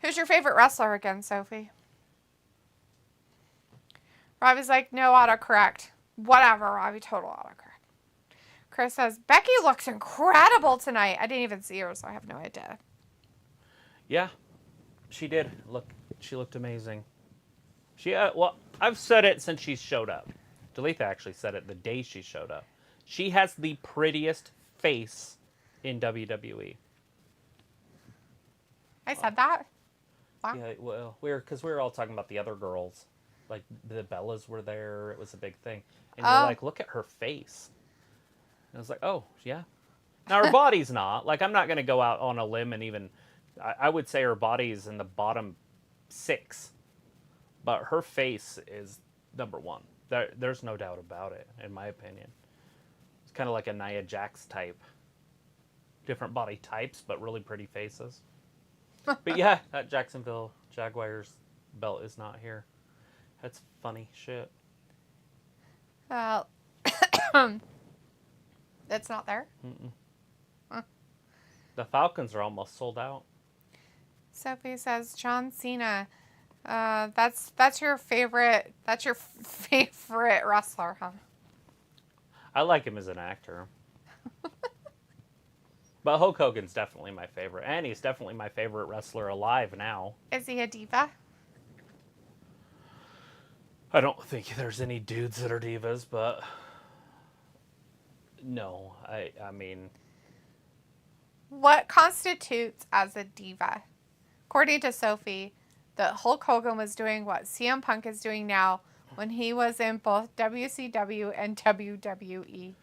Who's your favorite wrestler again, Sophie? Robbie's like, no autocorrect. Whatever, Robbie, total autocorrect. Chris says, Becky looks incredible tonight. I didn't even see her, so I have no idea. Yeah, she did. She looked amazing. Well, I've said it since she showed up. Dalitha actually said it the day she showed up. She has the prettiest face in WWE. I said that? Wow. Yeah, well, we were all talking about the other girls. Like, the Bellas were there. It was a big thing. And you're like, look at her face. And I was like, oh, yeah. Now, her body's not. Like, I'm not going to go out on a limb and even... I would say her body's in the bottom 6. But her face is number 1. There's no doubt about it, in my opinion. It's kind of like a Nia Jax type. Different body types, but really pretty faces. But yeah, that Jacksonville Jaguars belt is not here. That's funny shit. It's not there? Mm-mm. Huh. The Falcons are almost sold out. Sophie says John Cena. That's your favorite. That's your favorite wrestler, huh? I like him as an actor. But Hulk Hogan's definitely my favorite. And he's definitely my favorite wrestler alive now. Is he a diva? I don't think there's any dudes that are divas, but... No, I mean... What constitutes as a diva? According to Sophie, that Hulk Hogan was doing what CM Punk is doing now when he was in both WCW and WWE.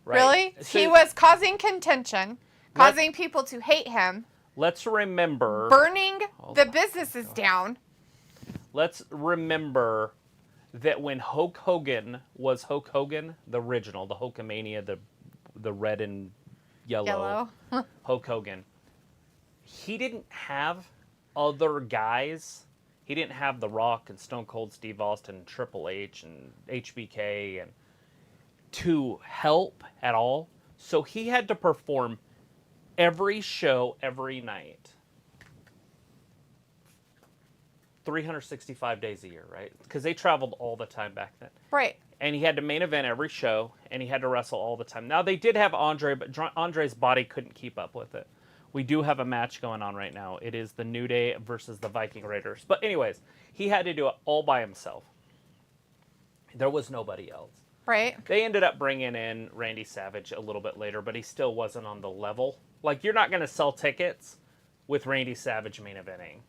Right. Really? So, he was causing contention, causing people to hate him. Let's remember... Burning the businesses down. Let's remember that when Hulk Hogan was Hulk Hogan, the original, the Hulkamania, the red and yellow. Hulk Hogan, he didn't have other guys. He didn't have The Rock and Stone Cold Steve Austin and Triple H and HBK and to help at all. So he had to perform every show every night. 365 days a year, right? Because they traveled all the time back then. Right. And he had to main event every show, and he had to wrestle all the time. Now, they did have Andre, but Andre's body couldn't keep up with it. We do have a match going on right now. It is the New Day versus the Viking Raiders. But anyways, he had to do it all by himself. There was nobody else. Right. They ended up bringing in Randy Savage a little bit later, but he still wasn't on the level. Like, you're not going to sell tickets with Randy Savage main eventing.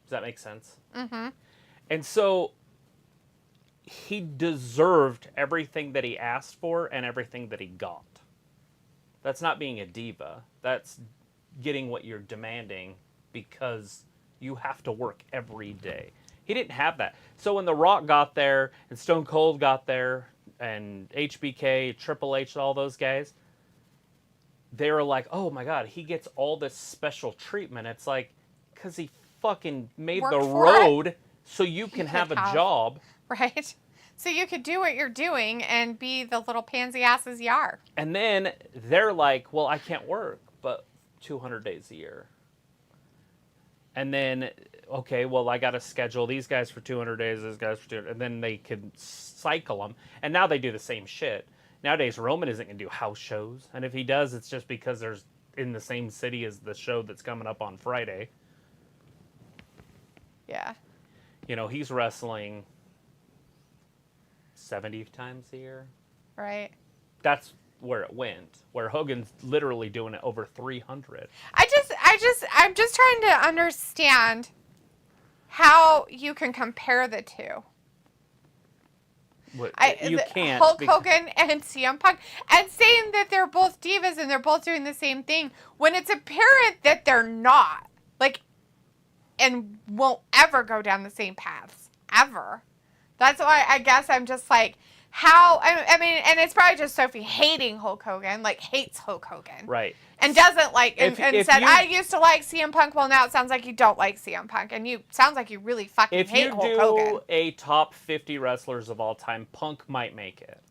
Does that make sense? Mm-hmm. And so he deserved everything that he asked for and everything that he got. That's not being a diva. That's getting what you're demanding because you have to work every day. He didn't have that. So when The Rock got there and Stone Cold got there and HBK, Triple H, all those guys, they were like, oh my God, he gets all this special treatment. It's like, because he fucking made the road so you can have a job. Right. So you could do what you're doing and be the little pansy asses you are. And then they're like, well, I can't work, but 200 days a year. And then, okay, well, I got to schedule these guys for 200 days, these guys for 200, and then they could cycle them. And now they do the same shit. Nowadays, Roman isn't going to do house shows. And if he does, it's just because there's in the same city as the show that's coming up on Friday. Yeah. You know, he's wrestling 70 times a year. Right. That's where it went. Where Hogan's literally doing it over 300. I'm just trying to understand how you can compare the two. You can't. Hulk Hogan and CM Punk, and saying that they're both divas and they're both doing the same thing when it's apparent that they're not, like, and won't ever go down the same paths ever. That's why I guess I'm just like, how? I mean, and it's probably just Sophie hating Hulk Hogan, like hates Hulk Hogan, right? And doesn't like, and if said, you, I used to like CM Punk. Well, now it sounds like you don't like CM Punk, and you sounds like you really fucking hate Hulk Hogan. If you do a top 50 wrestlers of all time, Punk might make it.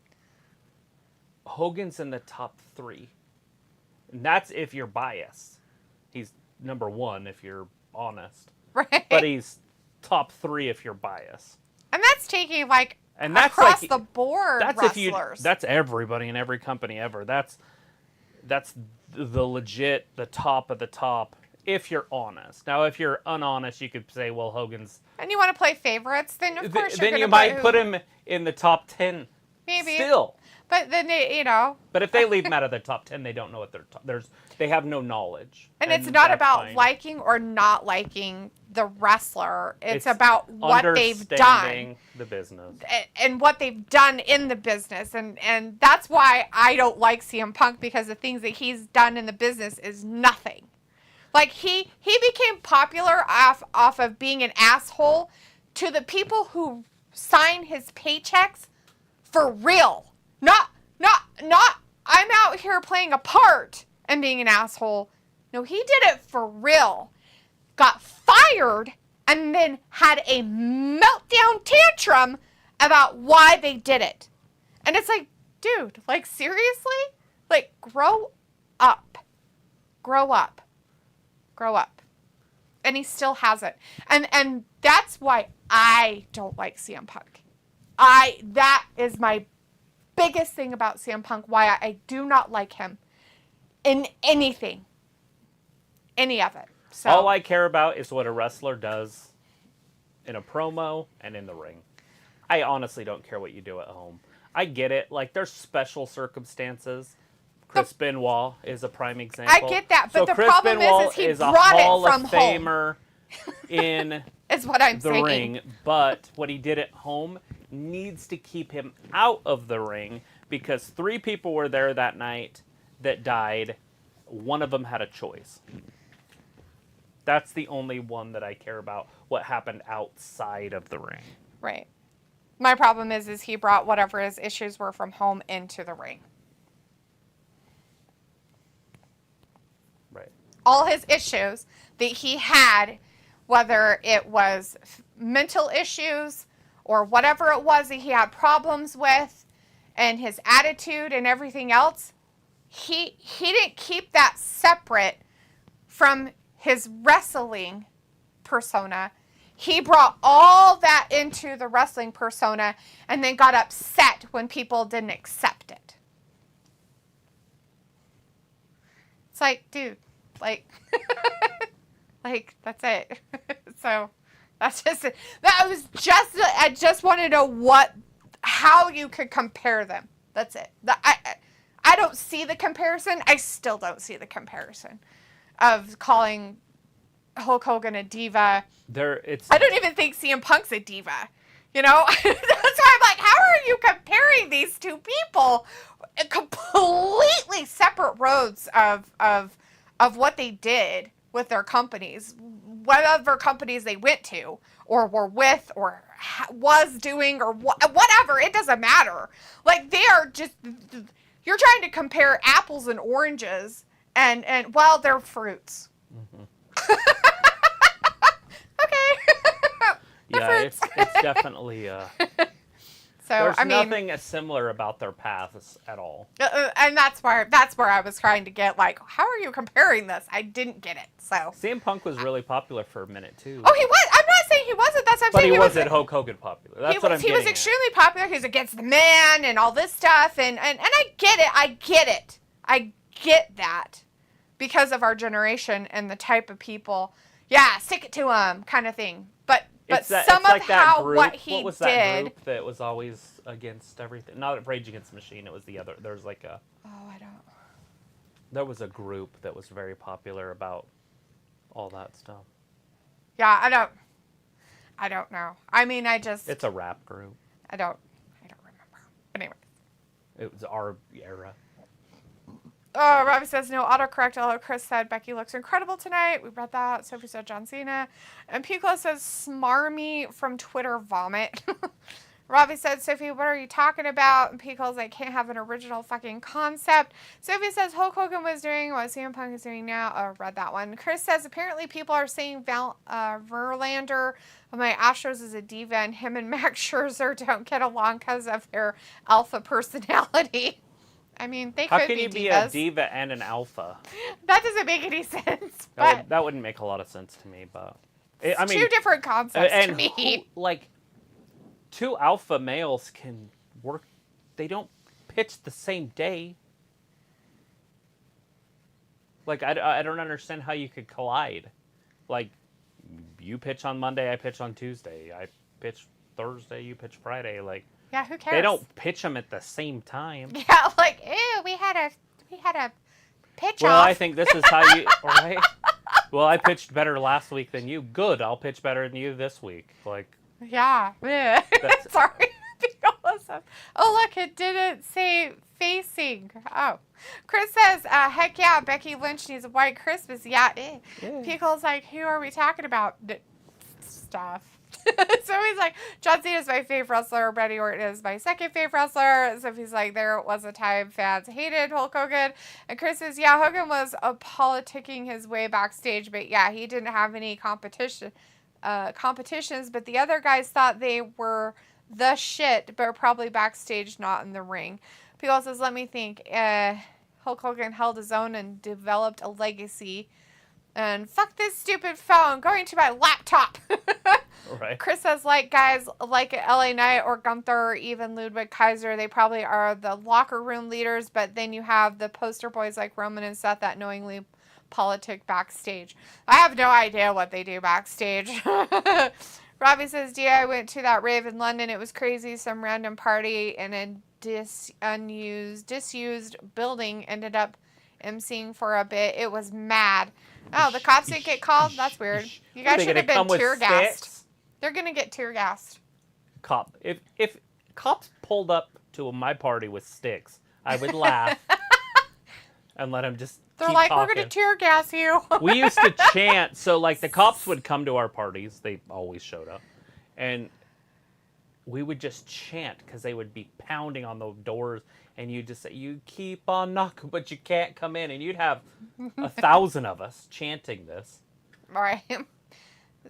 Hogan's in the top 3. And that's if you're biased. He's number 1 if you're honest. Right. But he's top 3 if you're biased. And that's taking like and that's across like, the board that's wrestlers. That's everybody in every company ever. That's the legit, the top of the top, if you're honest. Now, if you're unhonest, you could say, well, Hogan's... And you want to play favorites, then of course you're then going to you might put him in the top 10. Maybe. Still. But then, you know... But if they leave them out of the top 10, they don't know what they have no knowledge. And it's not about liking or not liking the wrestler. It's about what they've done. The business. And what they've done in the business. And that's why I don't like CM Punk, because the things that he's done in the business is nothing. Like, he became popular off of being an asshole to the people who sign his paychecks for real. Not, I'm out here playing a part and being an asshole. No, he did it for real. Got fired and then had a meltdown tantrum about why they did it. And it's like, dude, like, seriously? Like, grow up. Grow up. Grow up. And he still hasn't. And that's why I don't like CM Punk. That is my biggest thing about CM Punk, why I do not like him in anything. Any of it. So all I care about is what a wrestler does in a promo and in the ring. I honestly don't care what you do at home. I get it. Like, there's special circumstances. Chris Benoit is a prime example. I get that, but so the Chris problem Benoit is he is brought a it Hall from of Famer in is what I'm the saying. ring, but what he did at home needs to keep him out of the ring, because 3 people were there that night that died. One of them had a choice. That's the only one that I care about, what happened outside of the ring. Right. My problem is he brought whatever his issues were from home into the ring. Right. All his issues that he had, whether it was mental issues or whatever it was that he had problems with, and his attitude and everything else, he didn't keep that separate from his wrestling persona. He brought all that into the wrestling persona and then got upset when people didn't accept it. It's like, dude, like, like, that's it. So that's just it. I just want to know how you could compare them. That's it. I don't see the comparison. I still don't see the comparison of calling Hulk Hogan a diva. I don't even think CM Punk's a diva. You know? That's why I'm like, how are you comparing these two people? Completely separate roads of what they did with their companies. Whatever companies they went to or were with or was doing or whatever. It doesn't matter. Like, they are just... You're trying to compare apples and oranges, and well, they're fruits. Mm-hmm. Okay. Yeah, it's definitely. So There's I mean, nothing similar about their paths at all. and that's where I was trying to get, like, how are you comparing this? I didn't get it. So CM Punk was really popular for a minute too. oh, he was. I'm not saying he wasn't. That's what I'm But saying. he wasn't Hulk Hogan popular. That's what I'm getting He was extremely popular. He was against the man and all this stuff. And I get it. I get that because of our generation and the type of people. Yeah, stick it to him kind of thing. But some of how what he did. What was that group that was always against everything? Not Rage Against the Machine. It was the other. There was like a. Oh, I don't. There was a group that was very popular about all that stuff. Yeah, I don't know. I mean, It's a rap group. I don't remember. But anyway. It was our era. Oh, Robbie says no autocorrect. Although Chris said Becky looks incredible tonight. We read that. Sophie said John Cena. And Pico says smarmy from Twitter vomit. Robbie said, Sophie, what are you talking about? And Pico's like, can't have an original fucking concept. Sophie says Hulk Hogan was doing what CM Punk is doing now. Oh, read that one. Chris says, apparently people are saying Verlander of my Astros is a diva and him and Max Scherzer don't get along because of their alpha personality. I mean, they could be divas. How can you be a diva and an alpha? That doesn't make any sense. But That wouldn't make a lot of sense to me, but... I mean, two different concepts to me. Two alpha males can work. They don't pitch the same day. Like, I don't understand how you could collide. Like, you pitch on Monday, I pitch on Tuesday. I pitch Thursday, you pitch Friday. Like, yeah, who cares? They don't pitch them at the same time. Yeah, like, ew, we had a pitch well, off. I think this is how you, right? Well, I pitched better last week than you. Good, I'll pitch better than you this week. Like, yeah. Sorry. Oh, look, it didn't say facing. Oh. Chris says, heck yeah, Becky Lynch needs a white Christmas. Yeah. Pickle's like, who are we talking about? Stuff. So he's like, John Cena is my favorite wrestler. Randy Orton is my second favorite wrestler. So he's like, there was a time fans hated Hulk Hogan. And Chris says, yeah, Hogan was politicking his way backstage, but yeah, he didn't have any competitions, but the other guys thought they were the shit, but probably backstage, not in the ring. People says, let me think. Hulk Hogan held his own and developed a legacy. And fuck this stupid phone, going to my laptop. right. Chris says, like guys like LA Knight or Gunther or even Ludwig Kaiser, they probably are the locker room leaders, but then you have the poster boys like Roman and Seth that knowingly politic backstage. I have no idea what they do backstage. Robbie says, I went to that rave in London. It was crazy. Some random party in a disused building ended up emceeing for a bit. It was mad. Oh, the cops didn't get called? That's weird. You guys should have been tear gassed. They're going to get tear gassed. Cop. If cops pulled up to my party with sticks, I would laugh and let them just They're keep like, talking. we're going to tear gas you. We used to chant. So, like, the cops would come to our parties. They always showed up. And we would just chant because they would be pounding on the doors. And you'd just say, you keep on knocking, but you can't come in. And you'd have 1,000 of us chanting this. All right.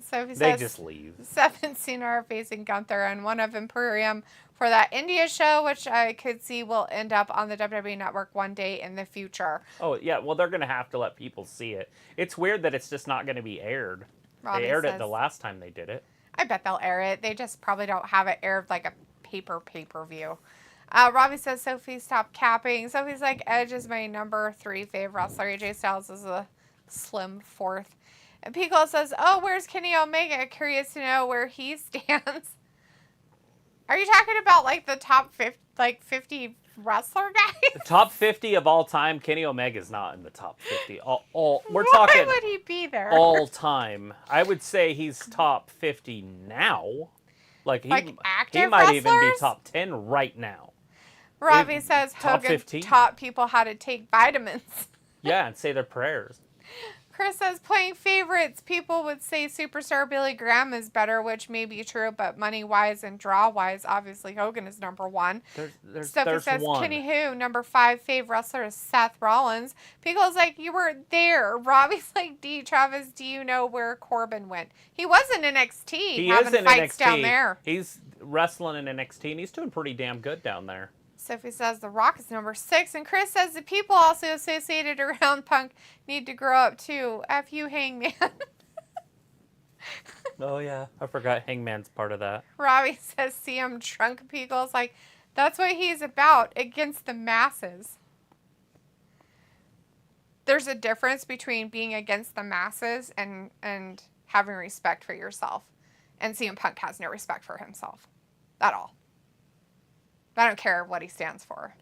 So they just leave. Seth and Cena are facing Gunther and one of Imperium for that India show, which I could see will end up on the WWE Network one day in the future. Oh, yeah. Well, they're going to have to let people see it. It's weird that it's just not going to be aired. Robbie they aired says, it the last time they did it. I bet they'll air it. They just probably don't have it aired like a pay-per-view. Robbie says, Sophie, stop capping. Sophie's like, Edge is my number 3 favorite wrestler. AJ Styles is a slim 4th. And Pico says, oh, where's Kenny Omega? Curious to know where he stands. Are you talking about, like, the top 50 wrestler guys? The top 50 of all time, Kenny Omega's not in the top 50. We're talking. Why would he be there? All time. I would say he's top 50 now. Like active he might even be wrestlers? top 10 right now. Robbie says Hogan taught people how to take vitamins. Yeah, and say their prayers. Chris says, playing favorites, people would say Superstar Billy Graham is better, which may be true, but money-wise and draw-wise, obviously Hogan is number 1. Sophie says, one. Kenny who? Number 5 fave wrestler is Seth Rollins. Pickle's like, you were there. Robbie's like, Travis, do you know where Corbin went? He was in NXT. He having is in fights NXT. down there. He's wrestling in NXT, and he's doing pretty damn good down there. Sophie says The Rock is number 6. And Chris says the people also associated around Punk need to grow up too. F you, Hangman. Oh, yeah. I forgot Hangman's part of that. Robbie says CM Drunk Pickles. Like, that's what he's about, against the masses. There's a difference between being against the masses and having respect for yourself. And CM Punk has no respect for himself. At all. I don't care what he stands for.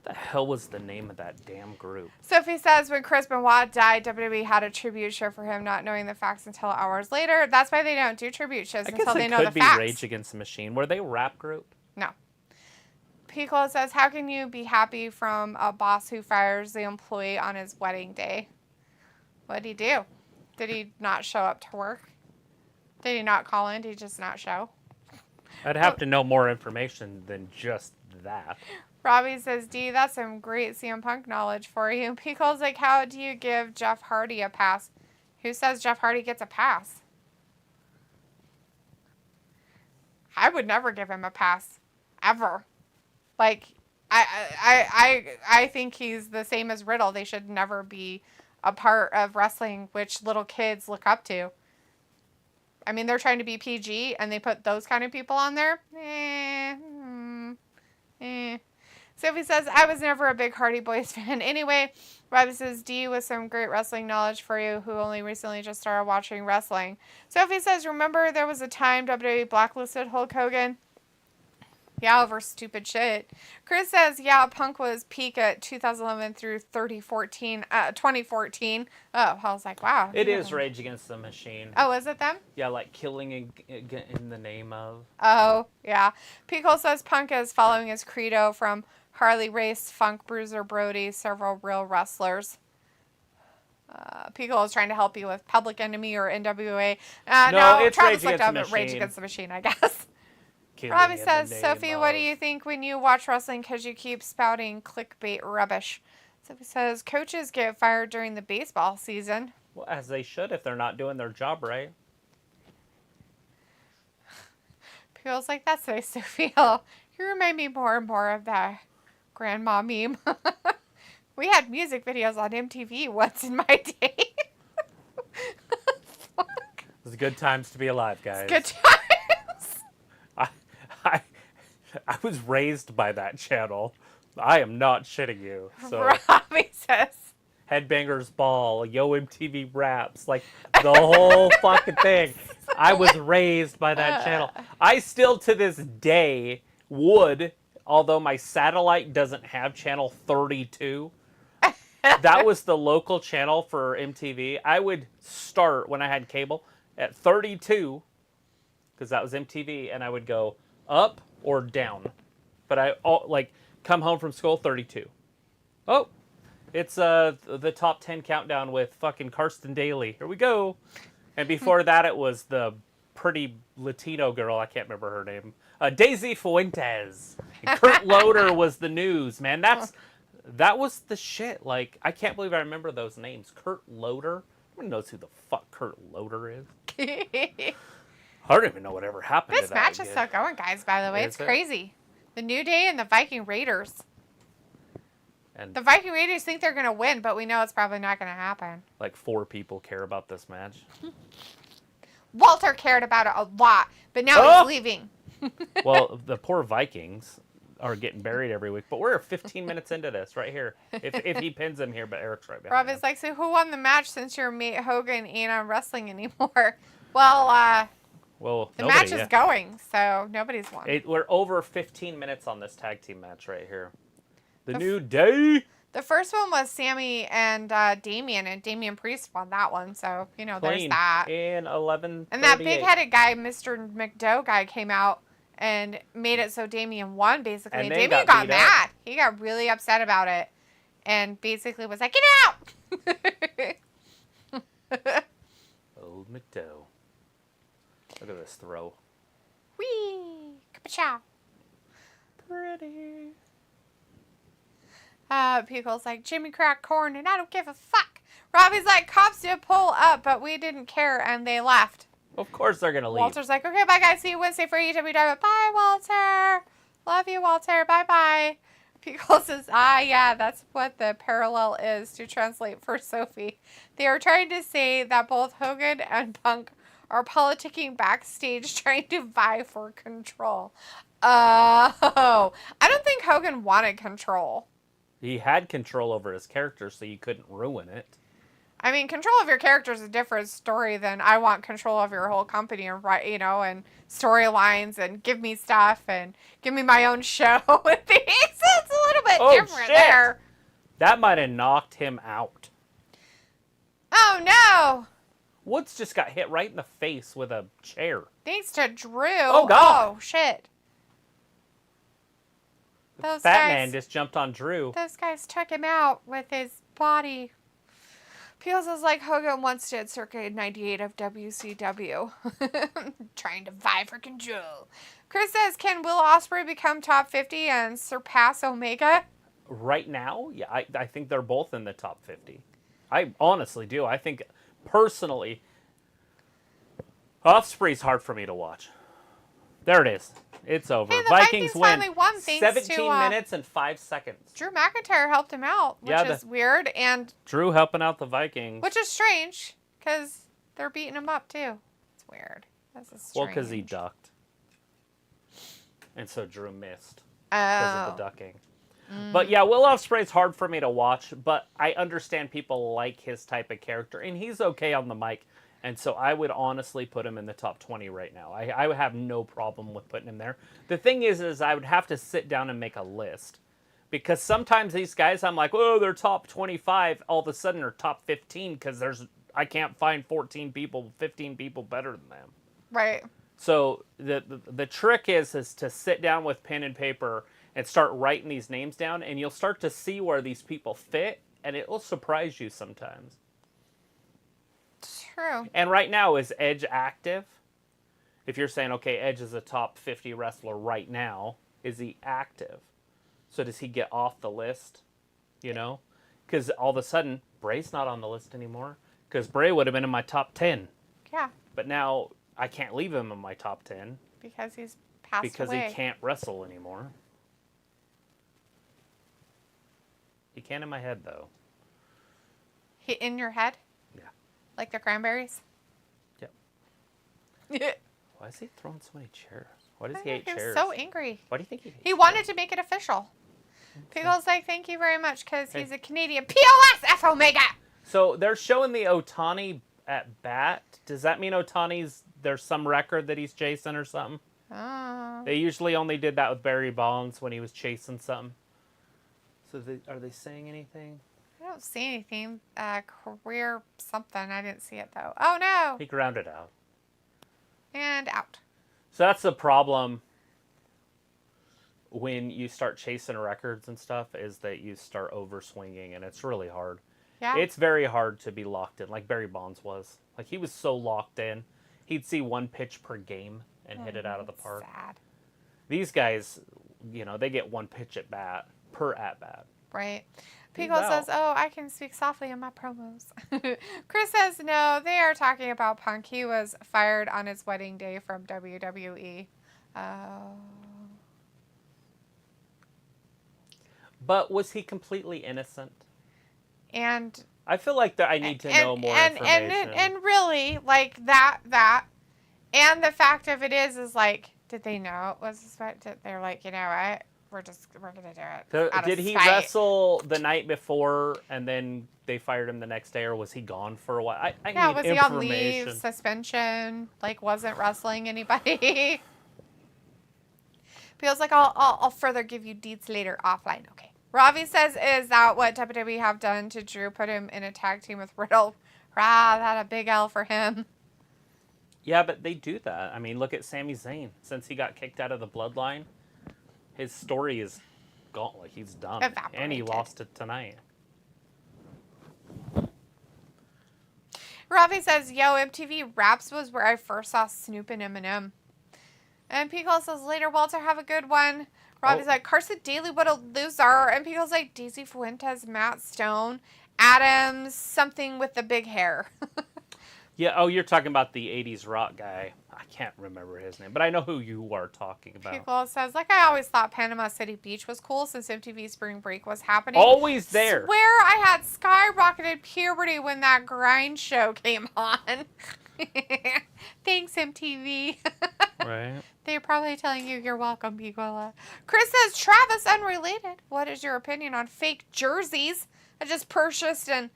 The hell was the name of that damn group? Sophie says when Chris Benoit died, WWE had a tribute show for him, not knowing the facts until hours later. That's why they don't do tribute shows until they know the facts. I guess it could be Rage Against the Machine. Were they a rap group? No. Piccolo says, how can you be happy from a boss who fires the employee on his wedding day? What did he do? Did he not show up to work? Did he not call in? Did he just not show? I'd have to know more information than just that. Robbie says, D, that's some great CM Punk knowledge for you. Pickle's like, how do you give Jeff Hardy a pass? Who says Jeff Hardy gets a pass? I would never give him a pass. Ever. Like, I think he's the same as Riddle. They should never be a part of wrestling which little kids look up to. I mean, they're trying to be PG, and they put those kind of people on there. Sophie says, I was never a big Hardy Boys fan. Anyway, Robbie says, D with some great wrestling knowledge for you who only recently just started watching wrestling. Sophie says, remember there was a time WWE blacklisted Hulk Hogan? Yeah, over stupid shit. Chris says, yeah, Punk was peak at 2011 through 2014. Oh, I was like, wow. It is Rage Against the Machine. Oh, is it them? Yeah, like killing in the name of. Oh, yeah. Pickle says Punk is following his credo from Harley Race, Funk, Bruiser, Brody, several real wrestlers. Pickle is trying to help you with Public Enemy or NWA. No, it's Travis Rage looked up Against at the Rage Machine. Against the Machine, I guess. Killing Robbie in says, the name Sophie, what do of. you think when you watch wrestling because you keep spouting clickbait rubbish? Sophie says, coaches get fired during the baseball season. Well, as they should if they're not doing their job right. Pickle's like, that's nice, Sophie. You remind me more and more of that grandma meme. We had music videos on MTV once in my day. It was good times to be alive, guys. Good times. I was raised by that channel. I am not shitting you. So Robbie says. Headbangers Ball, Yo MTV Raps, like the whole fucking thing. I was raised by that channel. I still to this day would, although my satellite doesn't have channel 32. That was the local channel for MTV. I would start when I had cable at 32 because that was MTV, and I would go up or down. But I come home from school 32. Oh, it's the top 10 countdown with fucking Karsten Daly. Here we go. And before that, it was the pretty Latino girl. I can't remember her name. Daisy Fuentes. And Kurt Loder was the news, man. That was the shit. Like, I can't believe I remember those names. Kurt Loder. Everyone knows who the fuck Kurt Loder is. I don't even know whatever happened to that. This match is still going, guys, by the way. It's crazy. The New Day and the Viking Raiders. And the Viking Raiders think they're going to win, but we know it's probably not going to happen. Like 4 people care about this match. Walter cared about it a lot, but now he's leaving. Well, the poor Vikings are getting buried every week, but we're 15 minutes into this right here. If he pins him here, but Eric's right behind Rob is like, so who won the match since your mate Hogan ain't on wrestling anymore? Well, the match is going, so nobody's won. We're over 15 minutes on this tag team match right here. The New Day. The first one was Sami and Damian, and Damian Priest won that one, so, there's that. In 11. And that big-headed guy, Mr. McDough guy, came out and made it so Damian won, basically. And Damian got mad. He got really upset about it. And basically was like, get out! Old McDowell. Look at this throw. Whee! Ka-chow. Pretty. Pickle's like, Jimmy cracked corn and I don't give a fuck. Robbie's like, cops did pull up, but we didn't care and they left. Of course they're going to leave. Walter's like, okay, bye, guys. See you Wednesday for AEW Diamond. Bye, Walter. Love you, Walter. Bye-bye. Pico says, yeah, that's what the parallel is to translate for Sophie. They are trying to say that both Hogan and Punk are politicking backstage trying to vie for control. Oh, I don't think Hogan wanted control. He had control over his character, so you couldn't ruin it. I mean, control of your character is a different story than I want control of your whole company and, and storylines and give me stuff and give me my own show and things. It's a little bit different there. That might have knocked him out. Oh, no. Woods just got hit right in the face with a chair. Thanks to Drew. Oh, God. Oh, shit. Those Fat man just jumped on Drew. Those guys took him out with his body. Feels as like Hogan once did circa 98 of WCW. Trying to vie for control. Chris says, can Will Ospreay become top 50 and surpass Omega? Right now? Yeah, I think they're both in the top 50. I honestly do. I think, personally, Ospreay's hard for me to watch. There it is. It's over. Hey, the Vikings win. finally won 17 minutes and 5 seconds. Drew McIntyre helped him out, which is weird. And Drew helping out the Vikings. Which is strange, because they're beating him up, too. It's weird. This is strange. Well, because he ducked. And so Drew missed. Because of the ducking. But yeah, Will Ospreay's hard for me to watch, but I understand people like his type of character, and he's okay on the mic. And so I would honestly put him in the top 20 right now. I would have no problem with putting him there. The thing is I would have to sit down and make a list. Because sometimes these guys, I'm like, oh, they're top 25. All of a sudden they're top 15 because I can't find 15 people better than them. Right. So the trick is to sit down with pen and paper and start writing these names down. And you'll start to see where these people fit. And it will surprise you sometimes. True. And right now, is Edge active? If you're saying, okay, Edge is a top 50 wrestler right now, is he active? So does he get off the list? You know? Because all of a sudden, Bray's not on the list anymore. Because Bray would have been in my top 10. Yeah. But now, I can't leave him in my top 10. Because he's passed away. Because he can't wrestle anymore. He can in my head, though. In your head? Like the cranberries? Yep. Yeah. Why is he throwing so many chairs? Why does he hate chairs? He was so angry. Why do you think he hates He wanted to make it official. Pickle's like, thank you very much, because he's a Canadian. POS F Omega! So they're showing the Otani at bat. Does that mean there's some record that he's chasing or something? Oh. They usually only did that with Barry Bonds when he was chasing something. So are they saying anything? I don't see anything. Career something. I didn't see it, though. Oh, no. He grounded out. And out. So that's the problem when you start chasing records and stuff, is that you start overswinging, and it's really hard. Yeah. It's very hard to be locked in, like Barry Bonds was. Like, he was so locked in. He'd see one pitch per game and hit it out of the park. Sad. These guys, they get one pitch at bat, per at bat. Right. Pico says, oh, I can speak softly in my promos. Chris says, no, they are talking about Punk. He was fired on his wedding day from WWE. But was he completely innocent? And I feel like that I need to know more information. And really, like, that. And the fact of it is like, did they know it was, they're like, you know what? We're going to do it. So did he wrestle the night before and then they fired him the next day, or was he gone for a while? I need information. Was he on leave, suspension, like wasn't wrestling anybody? Feels like I'll further give you deets later offline. Okay. Ravi says, is that what WWE have done to Drew? Put him in a tag team with Riddle. That a big L for him. Yeah, but they do that. I mean, look at Sami Zayn. Since he got kicked out of the bloodline, his story is gone. Like, he's done. Evaporated. And he lost it tonight. Ravi says, yo, MTV Raps was where I first saw Snoop and Eminem. And Pickle says, later, Walter, have a good one. Ravi's like, Carson Daly, what a loser. And Pickle's like, Daisy Fuentes, Matt Stone, Adams, something with the big hair. Yeah, oh, you're talking about the 80s rock guy. I can't remember his name, but I know who you are talking about. People says, like, I always thought Panama City Beach was cool since MTV Spring Break was happening. Always there. Swear I had skyrocketed puberty when that grind show came on. Thanks, MTV. Right. They're probably telling you you're welcome, Picola. Chris says, Travis, unrelated. What is your opinion on fake jerseys? I just purchased an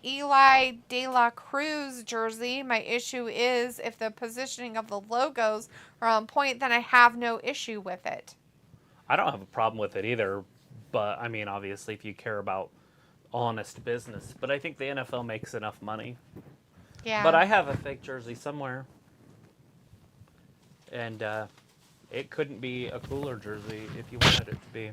Eli De La Cruz jersey. My issue is if the positioning of the logos are on point, then I have no issue with it. I don't have a problem with it either, but I mean, obviously, if you care about honest business. But I think the NFL makes enough money. Yeah. But I have a fake jersey somewhere. And it couldn't be a cooler jersey if you wanted it to be.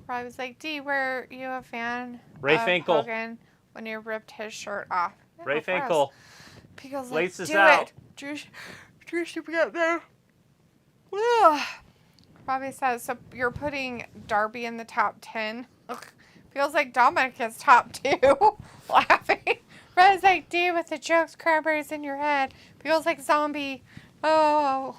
I was like, D, were you a fan Ray of Finkel. Hogan when he ripped his shirt off? Ray Finkel. Pico's Laces like, do out. it. Drew should be up there. Robbie says, so you're putting Darby in the top 10? Ugh. Feels like Dominic is top 2. Laughing. Red's like, D, with the jokes, cranberries in your head. Feels like zombie. Oh.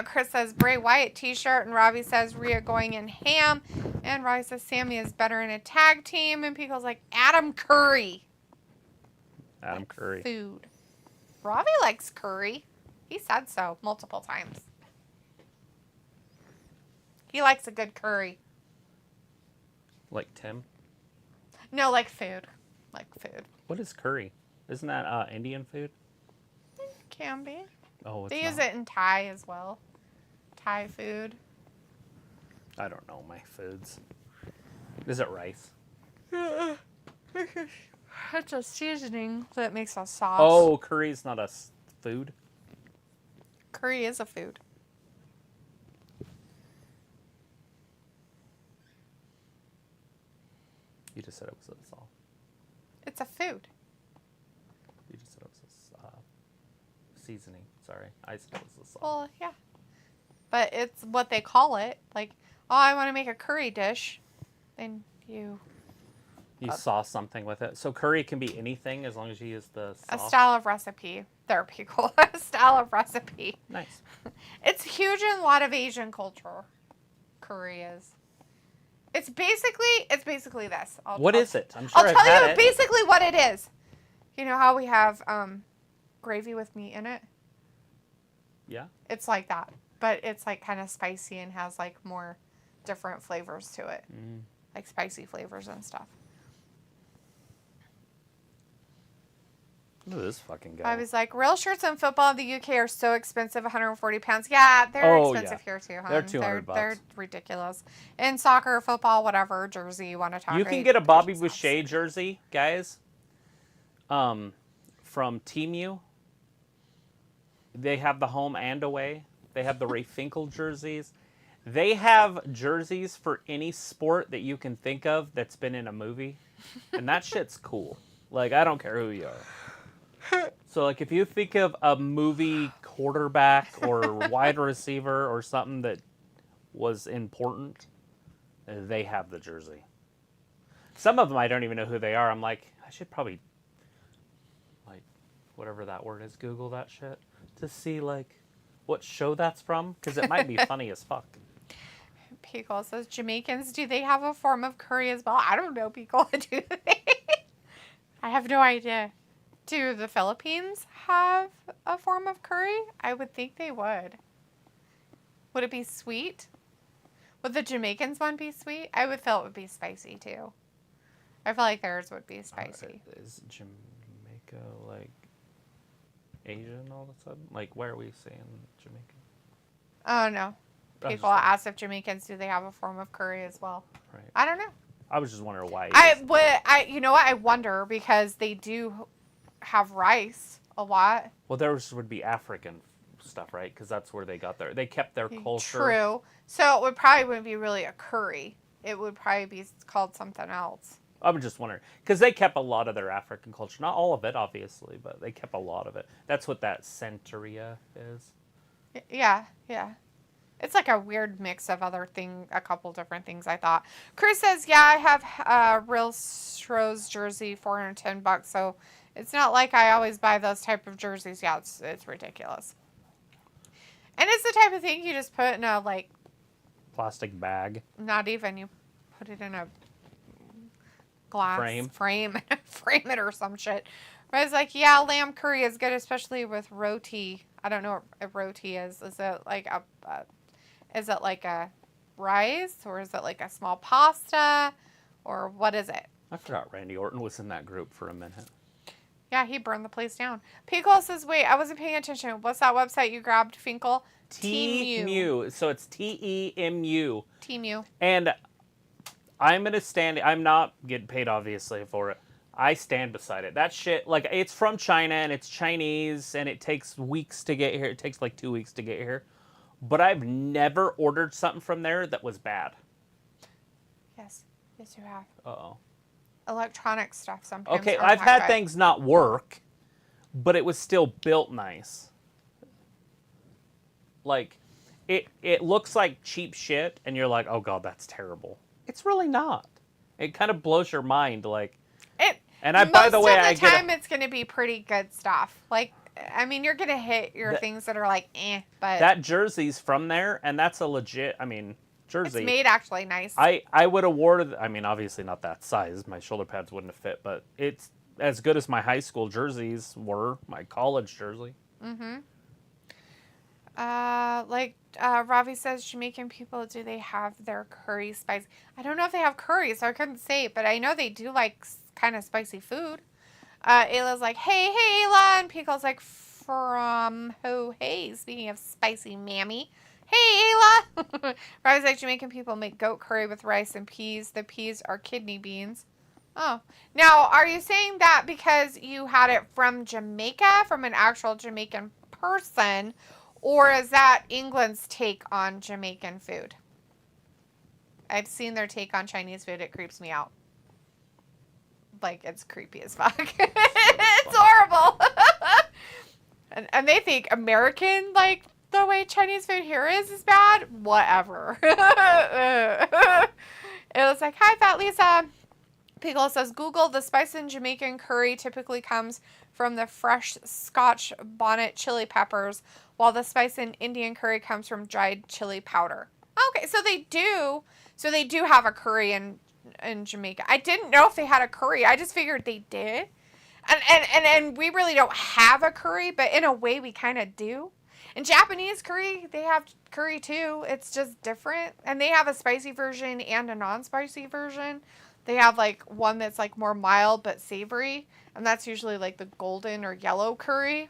Chris says Bray Wyatt t-shirt, and Robbie says Rhea going in ham, and Robbie says Sami is better in a tag team, and Pico's like Adam Curry. Adam Curry. Food. Robbie likes curry. He said so multiple times. He likes a good curry. Like Tim? No, like food. Like food. What is curry? Isn't that Indian food? Can be. Oh, it's They not. use it in Thai as well. Thai food. I don't know my foods. Is it rice? It's a seasoning that makes a sauce. Oh, curry's not a food? Curry is a food. You just said it was a sauce. It's a food. You just said it was a seasoning. Sorry. I said it was a sauce. Well, yeah. But it's what they call it. Like, oh, I want to make a curry dish. Then you... You sauce something with it. So curry can be anything as long as you use the sauce. A style of recipe. There, people. A style of recipe. Nice. It's huge in a lot of Asian culture. Curry is. It's basically this. What is it? I'm sure I'll I've tell had you it. basically what it is. You know how we have gravy with meat in it? Yeah. It's like that. But it's like kind of spicy and has like more different flavors to it. Mm. Like spicy flavors and stuff. Look at this fucking guy. I was like, real shirts in football in the UK are so expensive, 140 pounds. Yeah, they're expensive here too, huh? They're $200. They're ridiculous. In soccer, football, whatever jersey you want to talk. You can get a Bobby Boucher jersey, guys, from Temu. They have the home and away. They have the Ray Finkel jerseys. They have jerseys for any sport that you can think of that's been in a movie. And that shit's cool. Like, I don't care who you are. So, like, if you think of a movie quarterback or wide receiver or something that was important, they have the jersey. Some of them I don't even know who they are. I'm like, I should probably, like, whatever that word is, Google that shit to see, like, what show that's from. Because it might be funny as fuck. Pico says, Jamaicans, do they have a form of curry as well? I don't know, Pico. Do they? I have no idea. Do the Philippines have a form of curry? I would think they would. Would it be sweet? Would the Jamaicans one be sweet? I would feel it would be spicy too. I feel like theirs would be spicy. Is Jamaica, like, Asian all of a sudden? Like, why are we saying Jamaica? Oh, no. People ask if Jamaicans, do they have a form of curry as well? Right. I don't know. I was just wondering why. You know what? I wonder because they do have rice a lot. Well, theirs would be African stuff, right? Because that's where they got they kept their culture. True. So it wouldn't be really a curry. It would probably be called something else. I'm just wondering because they kept a lot of their African culture, not all of it, obviously, but they kept a lot of it. That's what that centuria is. Yeah, yeah. It's like a weird mix of a couple different things I thought. Chris says, yeah, I have Real Stroh's jersey, $410. So it's not like I always buy those type of jerseys. Yeah, it's ridiculous. And it's the type of thing you just put in a, like... Plastic bag. Not even. You put it in a glass frame. Frame it or some shit. But I was like, yeah, lamb curry is good, especially with roti. I don't know what roti is. Is it like a rice, or is it like a small pasta, or what is it? I forgot Randy Orton was in that group for a minute. Yeah, he burned the place down. Pickle says, wait, I wasn't paying attention. What's that website you grabbed, Finkel? Temu. So it's TEMU. Temu. And I'm going to stand... I'm not getting paid, obviously, for it. I stand beside it. That shit, like, it's from China, and it's Chinese, and it takes weeks to get here. It takes, like, 2 weeks to get here. But I've never ordered something from there that was bad. Yes. Yes, you have. Uh-oh. Electronic stuff sometimes. Okay, I've had things not work, but it was still built nice. Like, it looks like cheap shit, and you're like, oh, God, that's terrible. It's really not. It kind of blows your mind, like... And by the way, most of the time, it's going to be pretty good stuff. Like, I mean, you're going to hit your things that are like, but... That jersey's from there, and that's a legit, jersey. It's made actually nice. I would award, obviously not that size. My shoulder pads wouldn't have fit, but it's as good as my high school jerseys were, my college jersey. Mm-hmm. Ravi says, Jamaican people, do they have their curry spice? I don't know if they have curry, so I couldn't say, but I know they do like kind of spicy food. Ayla's like, hey, Ayla, and Pickle's like, from who? Hey, speaking of spicy mammy. Hey, Ayla! Ravi's like, Jamaican people make goat curry with rice and peas. The peas are kidney beans. Oh. Now, are you saying that because you had it from Jamaica, from an actual Jamaican person, or is that England's take on Jamaican food? I've seen their take on Chinese food. It creeps me out. Like, it's creepy as fuck. It's horrible. and they think American, like, the way Chinese food here is bad. Whatever. It was like, hi, Fat Lisa. Pickle says, Google, the spice in Jamaican curry typically comes from the fresh Scotch bonnet chili peppers, while the spice in Indian curry comes from dried chili powder. Okay, so they do. So they do have a curry in Jamaica. I didn't know if they had a curry. I just figured they did. And we really don't have a curry, but in a way we kind of do. In Japanese curry, they have curry too. It's just different. And they have a spicy version and a non-spicy version. They have like one that's like more mild but savory. And that's usually like the golden or yellow curry.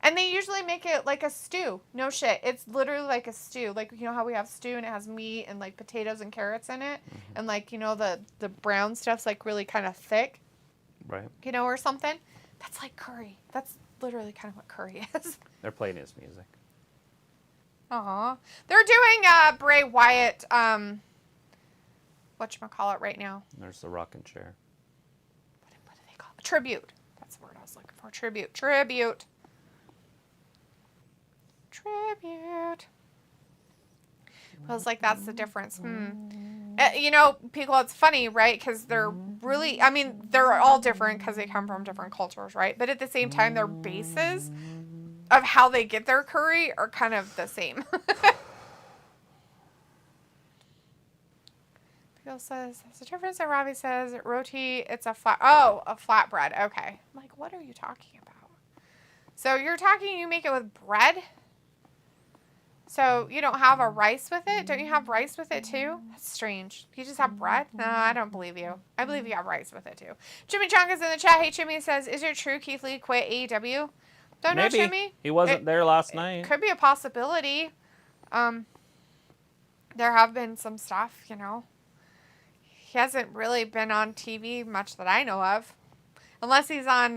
And they usually make it like a stew. No shit. It's literally like a stew. Like, you know how we have stew and it has meat and like potatoes and carrots in it? Mm-hmm. And like, you know, the brown stuff's like really kind of thick. Right. You know, or something. That's like curry. That's literally kind of what curry is. They're playing his music. Aw. They're doing Bray Wyatt, whatchamacallit right now. There's the rocking chair. What do they call it? Tribute. That's the word I was looking for. Tribute. Tribute. I was like, that's the difference. You know, people, it's funny, right? Because they're really, they're all different because they come from different cultures, right? But at the same time, their bases of how they get their curry are kind of the same. People says, there's a difference. And Robbie says, roti, it's a flatbread. Okay. I'm like, what are you talking about? So you make it with bread? So you don't have a rice with it? Don't you have rice with it too? That's strange. You just have bread? No, I don't believe you. I believe you have rice with it too. Jimmy Chong is in the chat. Hey, Jimmy says, is it true Keith Lee quit AEW? Don't know, Jimmy. He wasn't there last night. Could be a possibility. There have been some stuff, you know. He hasn't really been on TV much that I know of. Unless he's on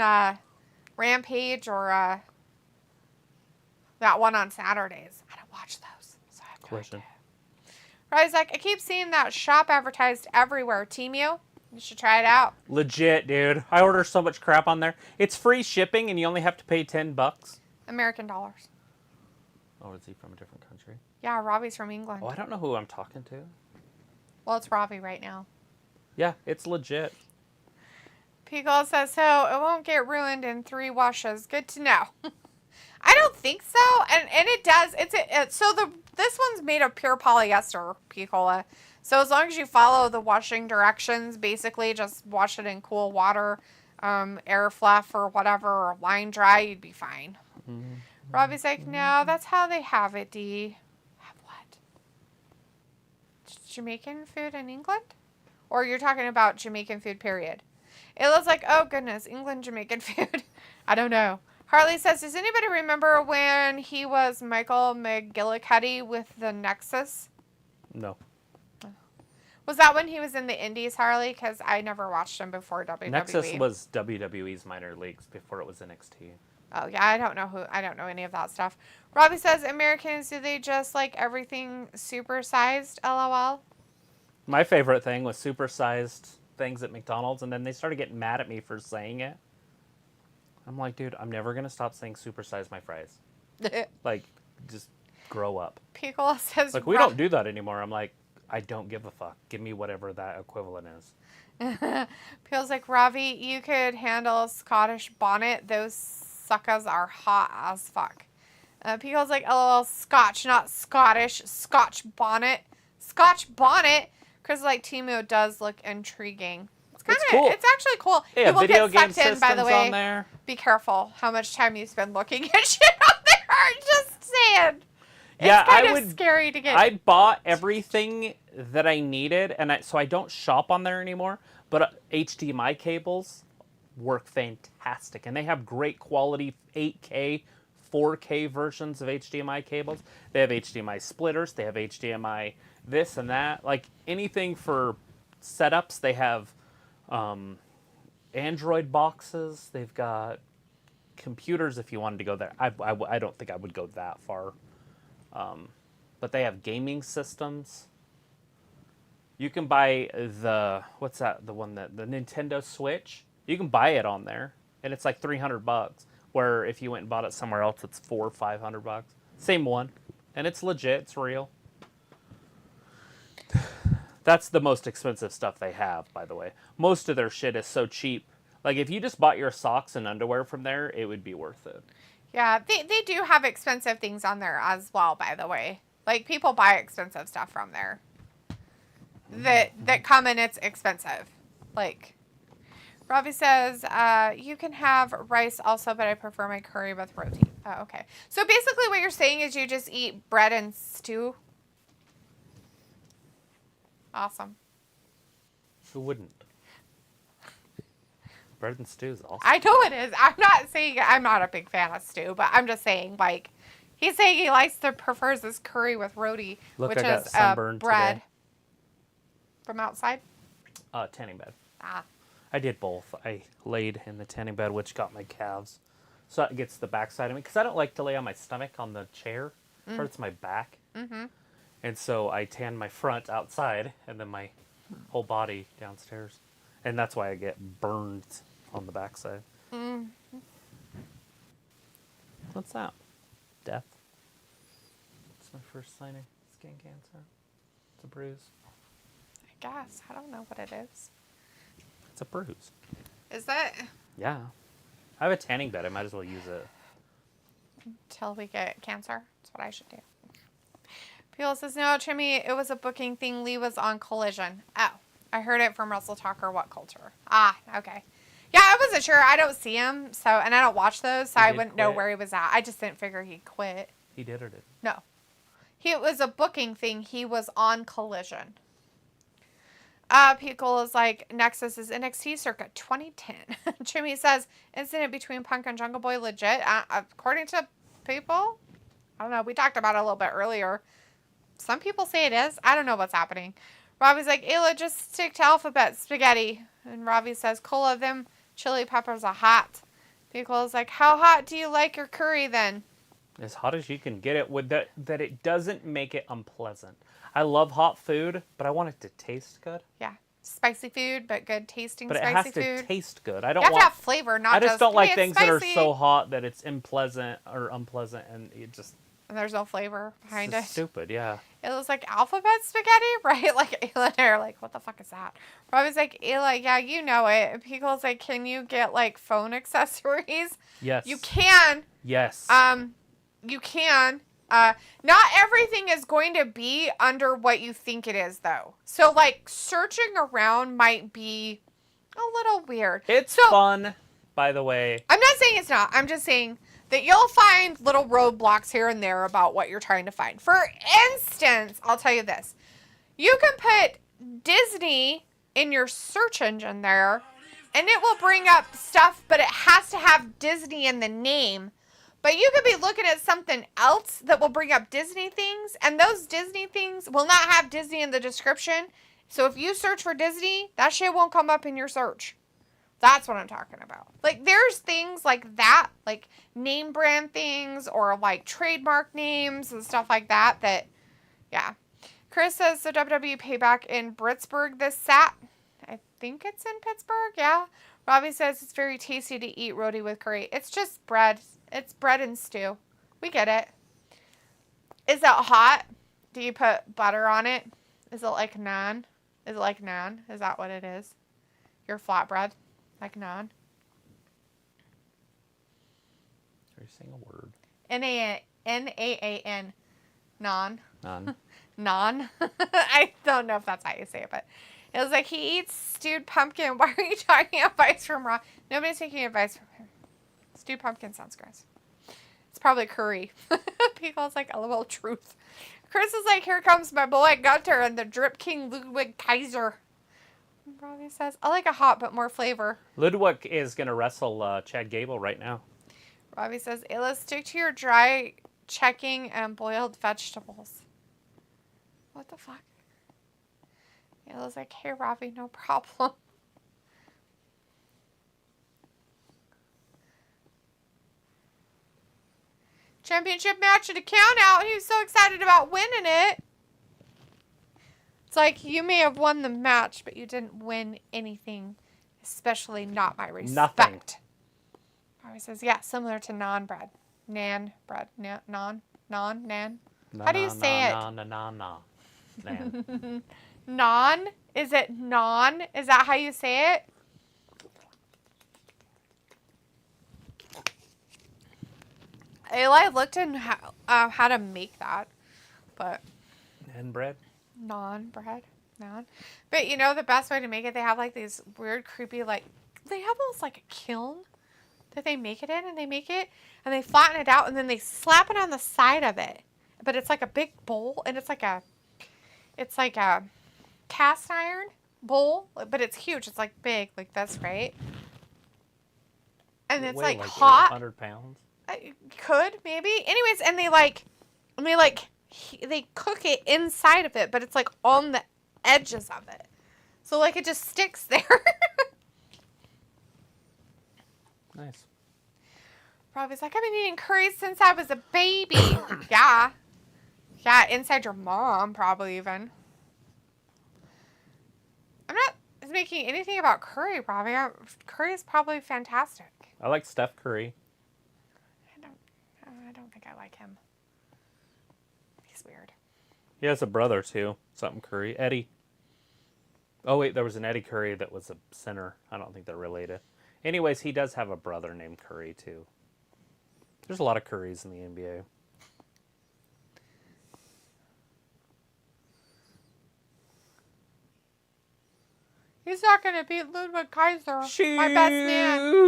Rampage or that one on Saturdays. I don't watch those. So I have no Question. Riley's like, I keep seeing that shop advertised everywhere. Temu, you should try it out. Legit, dude. I order so much crap on there. It's free shipping and you only have to pay $10. American dollars. Oh, is he from a different country? Yeah, Robbie's from England. Oh, I don't know who I'm talking to. Well, it's Robbie right now. Yeah, it's legit. Pickle says, so it won't get ruined in 3 washes. Good to know. I don't think so. And it does. This one's made of pure polyester, Piccola. So as long as you follow the washing directions, basically just wash it in cool water, air fluff or whatever, or line dry, you'd be fine. Mm-hmm. Robbie's like, no, that's how they have it, Dee. Have what? Jamaican food in England? Or you're talking about Jamaican food, period? It looks like, oh goodness, England Jamaican food. I don't know. Harley says, does anybody remember when he was Michael McGillicuddy with the Nexus? No. Was that when he was in the Indies, Harley? Because I never watched him before WWE. Nexus was WWE's minor leagues before it was NXT. Oh yeah, I don't know any of that stuff. Robbie says, Americans, do they just like everything supersized? LOL. My favorite thing was supersized things at McDonald's, and then they started getting mad at me for saying it. I'm like, dude, I'm never gonna stop saying supersize my fries. Like, just grow up. Pickle says, like, we don't do that anymore. I'm like, I don't give a fuck. Give me whatever that equivalent is. Pickle's like, Ravi, you could handle a Scottish bonnet. Those suckers are hot as fuck. Pickle's like, LOL, Scotch, not Scottish. Scotch bonnet. Scotch bonnet. Chris like, Timo does look intriguing. It's cool. It's actually cool. Yeah, you will video get game sucked in, systems by the way. on there. Be careful how much time you spend looking at shit on there. Just saying. Yeah, it's kind of scary to get. I bought everything that I needed, and so I don't shop on there anymore. But HDMI cables work fantastic, and they have great quality 8K, 4K versions of HDMI cables. They have HDMI splitters. They have HDMI this and that. Like anything for setups, they have Android boxes. They've got computers if you wanted to go there. I don't think I would go that far. But they have gaming systems. You can buy the the Nintendo Switch. You can buy it on there, and it's like $300. Where if you went and bought it somewhere else, it's $400 or $500. Same one, and it's legit. It's real. That's the most expensive stuff they have, by the way. Most of their shit is so cheap. Like if you just bought your socks and underwear from there, it would be worth it. Yeah, they do have expensive things on there as well, by the way. Like, people buy expensive stuff from there. That come in, it's expensive. Like, Robbie says, you can have rice also, but I prefer my curry with roti. Oh, okay. So basically what you're saying is you just eat bread and stew? Awesome. Who wouldn't? Bread and stew is awesome. I know it is. I'm not saying I'm not a big fan of stew, but I'm just saying, like, he's saying he prefers this curry with roti, which is bread today. From outside. Tanning bed. Ah. I did both. I laid in the tanning bed, which got my calves, so it gets the backside of me because I don't like to lay on my stomach on the chair. It hurts my back. Mm-hmm. And so I tan my front outside and then my whole body downstairs. And that's why I get burned on the backside. Mm-hmm. What's that? Death? It's my first sign of skin cancer. It's a bruise. I guess. I don't know what it is. It's a bruise. Is that? Yeah. I have a tanning bed. I might as well use it. Until we get cancer. That's what I should do. Peel says, no, Timmy, it was a booking thing. Lee was on Collision. Oh, I heard it from Russell Talker. What culture? Ah, okay. Yeah, I wasn't sure. I don't see him, and I don't watch those, so I wouldn't know where he was at. I just didn't figure he quit. He did or did? No. It was a booking thing. He was on Collision. Pickle is like, Nexus is NXT circa 2010. Jimmy says, incident between Punk and Jungle Boy legit? According to people? I don't know. We talked about it a little bit earlier. Some people say it is. I don't know what's happening. Robbie's like, Ayla, just stick to alphabet spaghetti. And Robbie says, Cola, them chili peppers are hot. Pickle is like, how hot do you like your curry then? As hot as you can get it with that it doesn't make it unpleasant. I love hot food, but I want it to taste good. Yeah. Spicy food, but good tasting spicy food. But it has to taste good. I don't you have to have flavor, not just, I just don't like things spicy. that are so hot that it's unpleasant, and it just... And there's no flavor behind it. Stupid, yeah. It was like alphabet spaghetti, right? Like, Ayla and I are like, what the fuck is that? Robbie's like, Ayla, yeah, you know it. And Pickle's like, can you get, like, phone accessories? Yes. You can. Yes. You can. Not everything is going to be under what you think it is, though. So, like, searching around might be a little weird. It's fun, by the way. I'm not saying it's not. I'm just saying that you'll find little roadblocks here and there about what you're trying to find. For instance, I'll tell you this. You can put Disney in your search engine there, and it will bring up stuff, but it has to have Disney in the name. But you could be looking at something else that will bring up Disney things, and those Disney things will not have Disney in the description. So if you search for Disney, that shit won't come up in your search. That's what I'm talking about. Like, there's things like that, like name brand things or like trademark names and stuff like that, yeah. Chris says, so WWE Payback in Britsburg this Sat. I think it's in Pittsburgh, yeah. Robbie says it's very tasty to eat roti with curry. It's just bread. It's bread and stew. We get it. Is it hot? Do you put butter on it? Is it like naan? Is it like naan? Is that what it is? Your flatbread? Like naan? Are you saying a word? N-A-A-N. Naan. None. Naan. I don't know if that's how you say it, but it was like, he eats stewed pumpkin. Why are you taking advice from Raw? Nobody's taking advice from him. Stewed pumpkin sounds gross. It's probably curry. Pickle's like, a little truth. Chris is like, here comes my boy Gunter and the Drip King Ludwig Kaiser. Robbie says, I like a hot but more flavor. Ludwig is going to wrestle Chad Gable right now. Robbie says, hey, let's stick to your dry checking and boiled vegetables. What the fuck? Ayla's like, hey, Robbie, no problem. Championship match at a count out. He was so excited about winning it. It's like, you may have won the match, but you didn't win anything, especially not my respect. Nothing. Robbie says, yeah, similar to naan bread. Nan bread. Nan? Nan? How do you say it? Nan. Non? Is it non? Is that how you say it? Eli looked in how to make that, but Nan bread? non bread, non. But you know the best way to make it, they have like these weird, creepy, like they have almost like a kiln that they make it in, and they make it and they flatten it out, and then they slap it on the side of it. But it's like a big bowl, and it's like a cast iron bowl, but it's huge. It's like big, like this, right? And it's like hot. 800 pounds. Could maybe. Anyways, and they cook it inside of it, but it's like on the edges of it, so like it just sticks there. Nice. Robbie's like, I've been eating curry since I was a baby. Yeah, inside your mom, probably even. I'm not making anything about curry, Robbie. Curry is probably fantastic. I like Steph Curry. I don't think I like him. He's weird. He has a brother, too. Something Curry. Eddie. Oh, wait, there was an Eddie Curry that was a center. I don't think they're related. Anyways, he does have a brother named Curry, too. There's a lot of Currys in the NBA. He's not going to beat Ludwig Kaiser, my best man.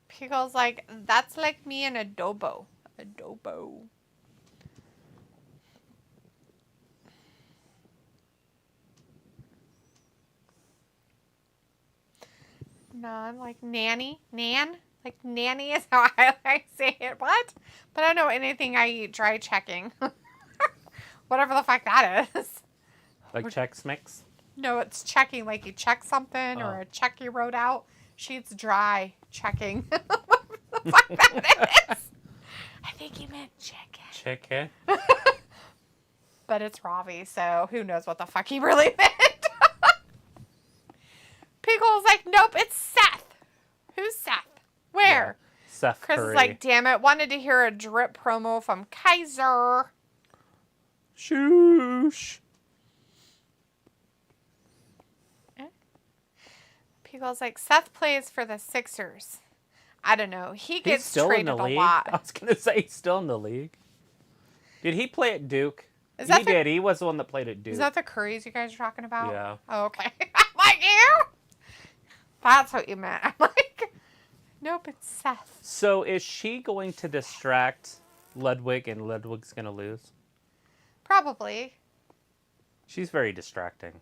Pickle's like, that's like me and adobo. Adobo. Nan, like nanny? Nan? Like nanny is how I say it. What? But I don't know anything I eat dry checking. Whatever the fuck that is. Like Chex Mix? No, it's checking. Like you check something or a check you wrote out. She's dry checking. What the fuck that is? I think he meant chicken. Chicken? But it's Ravi, so who knows what the fuck he really meant. Pickle's like, nope, it's Seth. Who's Seth? Where? Yeah. Seth Chris Curry. is like, damn it, wanted to hear a drip promo from Kaiser. Shoosh. People's like, Seth plays for the Sixers. I don't know. He He's gets still in traded the a league. lot. I was going to say he's still in the league. Did he play at Duke? Is that He did. He was the one that played at Duke. Is that the Currys you guys are talking about? Yeah. Oh, okay. I'm like, you? That's what you meant. I'm like, nope, it's Seth. So is she going to distract Ludwig and Ludwig's going to lose? Probably. She's very distracting.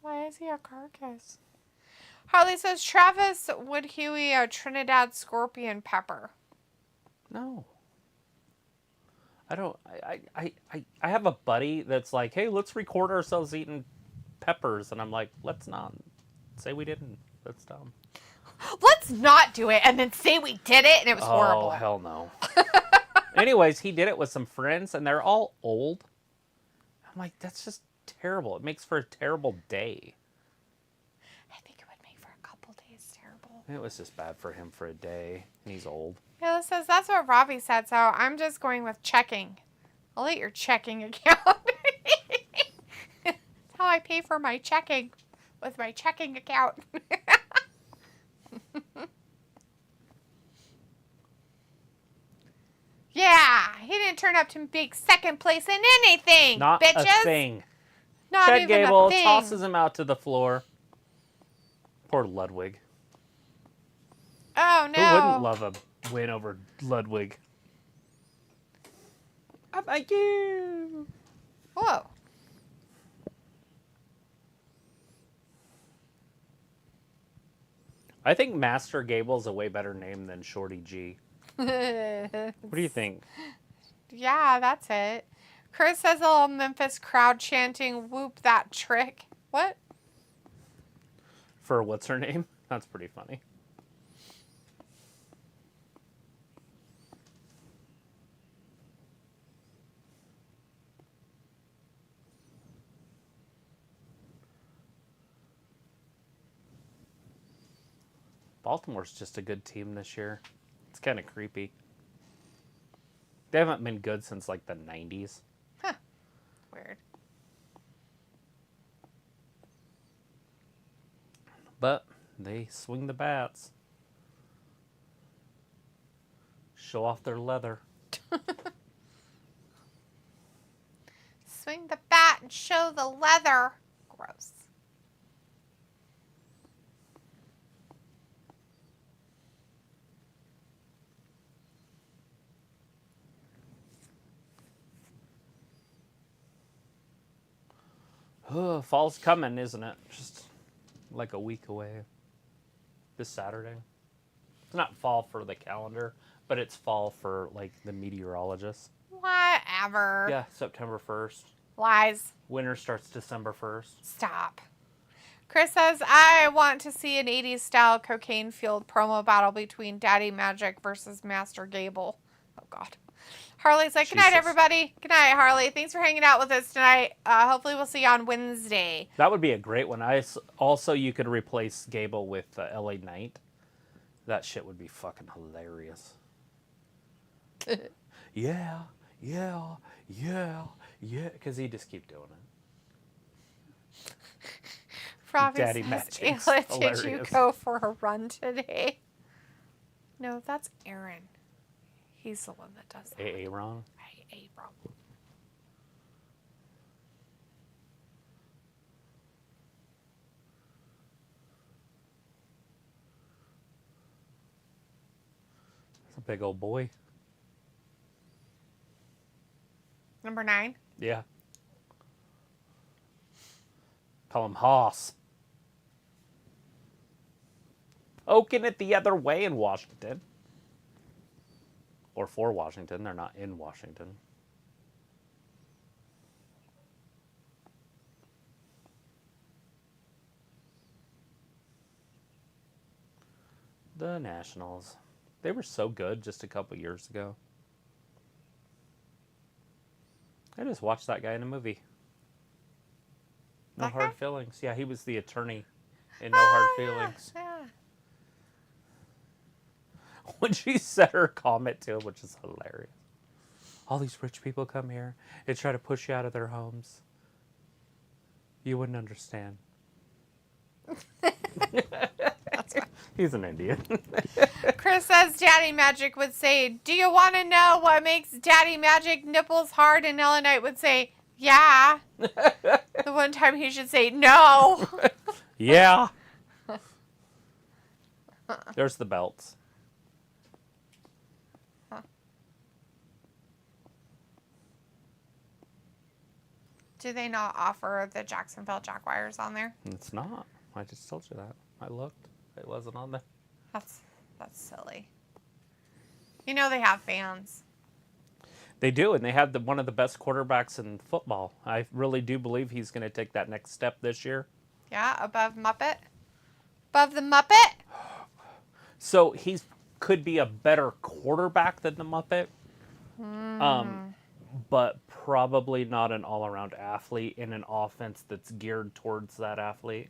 Why is he a carcass? Harley says, Travis would Huey a Trinidad scorpion pepper. No. I don't. I have a buddy that's like, hey, let's record ourselves eating peppers. And I'm like, let's not. Say we didn't. That's dumb. Let's not do it and then say we did it and it was horrible. Oh, hell no. Anyways, he did it with some friends and they're all old. I'm like, that's just terrible. It makes for a terrible day. I think it would make for a couple days terrible. It was just bad for him for a day. And he's old. Hila says, that's what Robbie said, so I'm just going with checking. I'll eat your checking account. That's how I pay for my checking. With my checking account. Yeah, he didn't turn up to make second place in anything, Not bitches. a thing. Not Chad even Gable a thing. tosses him out to the floor. Poor Ludwig. Oh, no. Who wouldn't love a win over Ludwig? I'm like you. Whoa. I think Master Gable's a way better name than Shorty G. What do you think? Yeah, that's it. Chris says a little Memphis crowd chanting, whoop that trick. What? For what's her name? That's pretty funny. Baltimore's just a good team this year. It's kind of creepy. They haven't been good since like the 90s. Huh. Weird. But they swing the bats. Show off their leather. Swing the bat and show the leather. Gross. Fall's coming, isn't it? Just like a week away. This Saturday. It's not fall for the calendar, but it's fall for like the meteorologists. Whatever. Yeah, September 1st. Lies. Winter starts December 1st. Stop. Chris says, I want to see an 80s style cocaine fueled promo battle between Daddy Magic versus Master Gable. Oh, God. Harley's like, good night, Jesus. everybody. Good night, Harley. Thanks for hanging out with us tonight. Hopefully we'll see you on Wednesday. That would be a great one. Also, you could replace Gable with LA Knight. That shit would be fucking hilarious. Yeah. Because he just keep doing it. Robbie Daddy says, Magic's Ayla, did you hilarious. go for a run today? No, that's Aaron. He's the one that does that. Aaron. Aaron. That's a big old boy. Number 9. Yeah. Call him Hoss. Oaking it the other way in Washington. Or for Washington. They're not in Washington. The Nationals. They were so good just a couple years ago. I just watched that guy in a movie. No That Hard guy? Feelings. Yeah, he was the attorney in No Hard yeah, Feelings. Yeah. when she said her comment to him, which is hilarious. All these rich people come here. They try to push you out of their homes. You wouldn't understand. He's an Indian. Chris says Daddy Magic would say, do you want to know what makes Daddy Magic nipples hard? And Ellen Knight would say, yeah. The one time he should say, no. Yeah. There's the belts. Do they not offer the Jacksonville Jaguars on there? It's not. I just told you that. I looked. It wasn't on there. That's silly. You know they have fans. They do, and they have one of the best quarterbacks in football. I really do believe he's going to take that next step this year. Yeah, above Muppet? Above the Muppet? So he could be a better quarterback than the Muppet, but probably not an all-around athlete in an offense that's geared towards that athlete,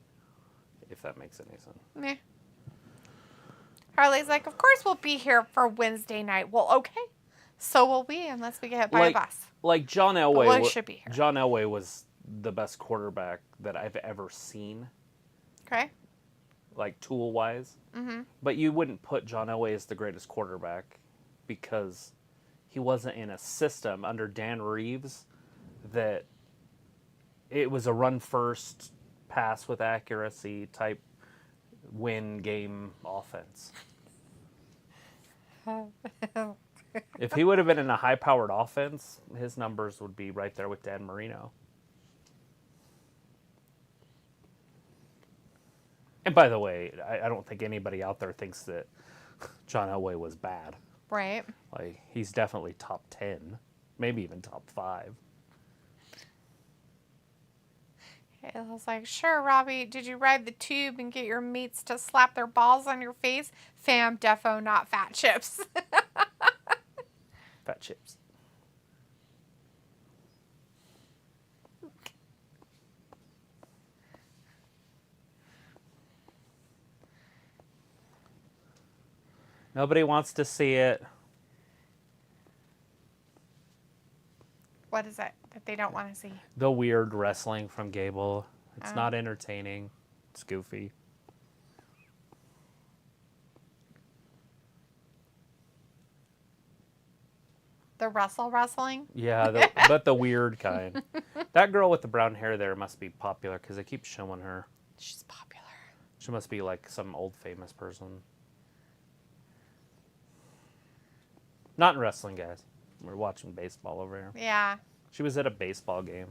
if that makes any sense. Meh. Harley's like, of course we'll be here for Wednesday night. Well, okay. So will we, unless we get hit by a bus. Like John Elway. We should be here. John Elway was the best quarterback that I've ever seen. Okay. Like tool-wise. Mm-hmm. But you wouldn't put John Elway as the greatest quarterback because he wasn't in a system under Dan Reeves that it was a run-first, pass with accuracy type win game offense. If he would have been in a high-powered offense, his numbers would be right there with Dan Marino. And by the way, I don't think anybody out there thinks that John Elway was bad. Right. Like, he's definitely top 10, maybe even top 5. I was like, sure, Robbie, did you ride the tube and get your mates to slap their balls on your face? Fam, defo, not fat chips. Fat chips. Nobody wants to see it. What is it that they don't want to see? The weird wrestling from Gable. It's not entertaining. It's goofy. The wrestling? Yeah, but the weird kind. That girl with the brown hair there must be popular because they keep showing her. She's popular. She must be like some old famous person. Not in wrestling, guys. We're watching baseball over here. Yeah. She was at a baseball game.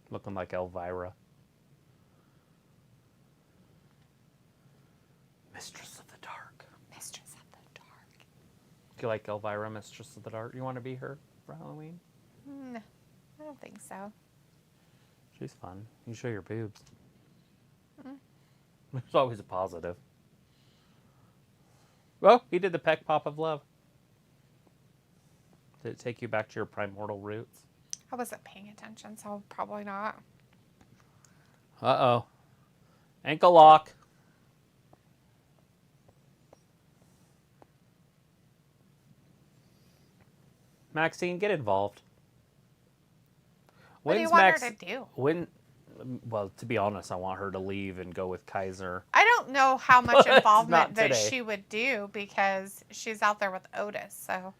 Looking like Elvira. Mistress of the Dark. Mistress of the Dark. Do you like Elvira, Mistress of the Dark? You want to be her for Halloween? No, I don't think so. She's fun. You show your boobs. It's always a positive. Well, he did the peck pop of love. Did it take you back to your primordial roots? I wasn't paying attention, so probably not. Uh-oh. Ankle lock. Maxine, get involved. What do you want her to do? Well, to be honest, I want her to leave and go with Kaiser. I don't know how much But involvement not that today. she would do because she's out there with Otis, so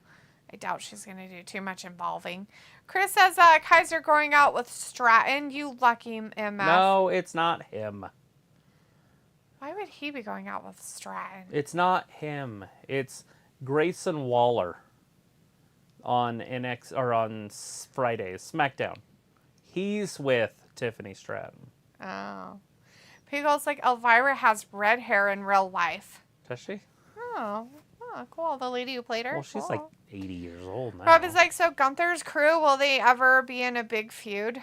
I doubt she's going to do too much involving. Chris says Kaiser going out with Stratton. You lucky MF. No, it's not him. Why would he be going out with Stratton? It's not him. It's Grayson Waller on NX or on Fridays, SmackDown. He's with Tiffany Stratton. Oh. Piggle's like, Elvira has red hair in real life. Does she? Oh, cool. The lady who played her. Well, she's cool. like 80 years old now. Rob is like, so Gunther's crew, will they ever be in a big feud?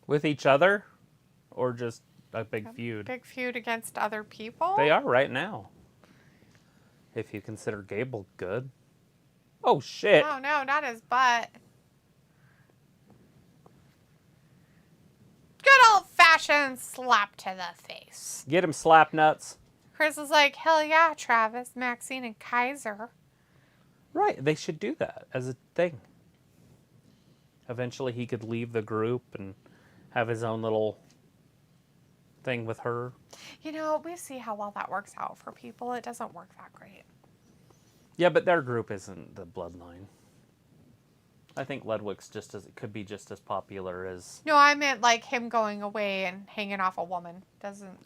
With each other? Or just a big feud? Big feud against other people? They are right now. If you consider Gable good. Oh, shit. Oh, no, not his butt. Good old-fashioned slap to the face. Get him, slap nuts. Chris is like, hell yeah, Travis, Maxine, and Kaiser. Right, they should do that as a thing. Eventually he could leave the group and have his own little thing with her. You know, we see how well that works out for people. It doesn't work that great. Yeah, but their group isn't the bloodline. I think Ludwig's could be just as popular as... No, I meant like him going away and hanging off a woman. Doesn't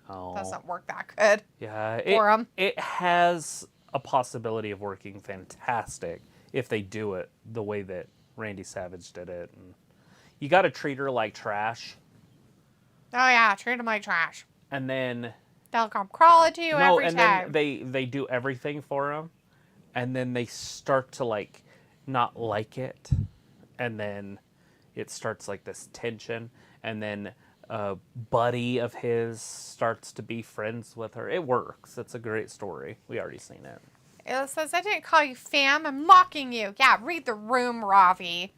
work that good. Yeah, for him. It has a possibility of working fantastic if they do it the way that Randy Savage did it. And you got to treat her like trash. Oh yeah, treat him like trash. And then... They'll come crawling to you every time. And then they do everything for him. And then they start to, like, not like it. And then it starts, like, this tension. And then a buddy of his starts to be friends with her. It works. It's a great story. We already seen it. It says, I didn't call you fam. I'm mocking you. Yeah, read the room, Ravi.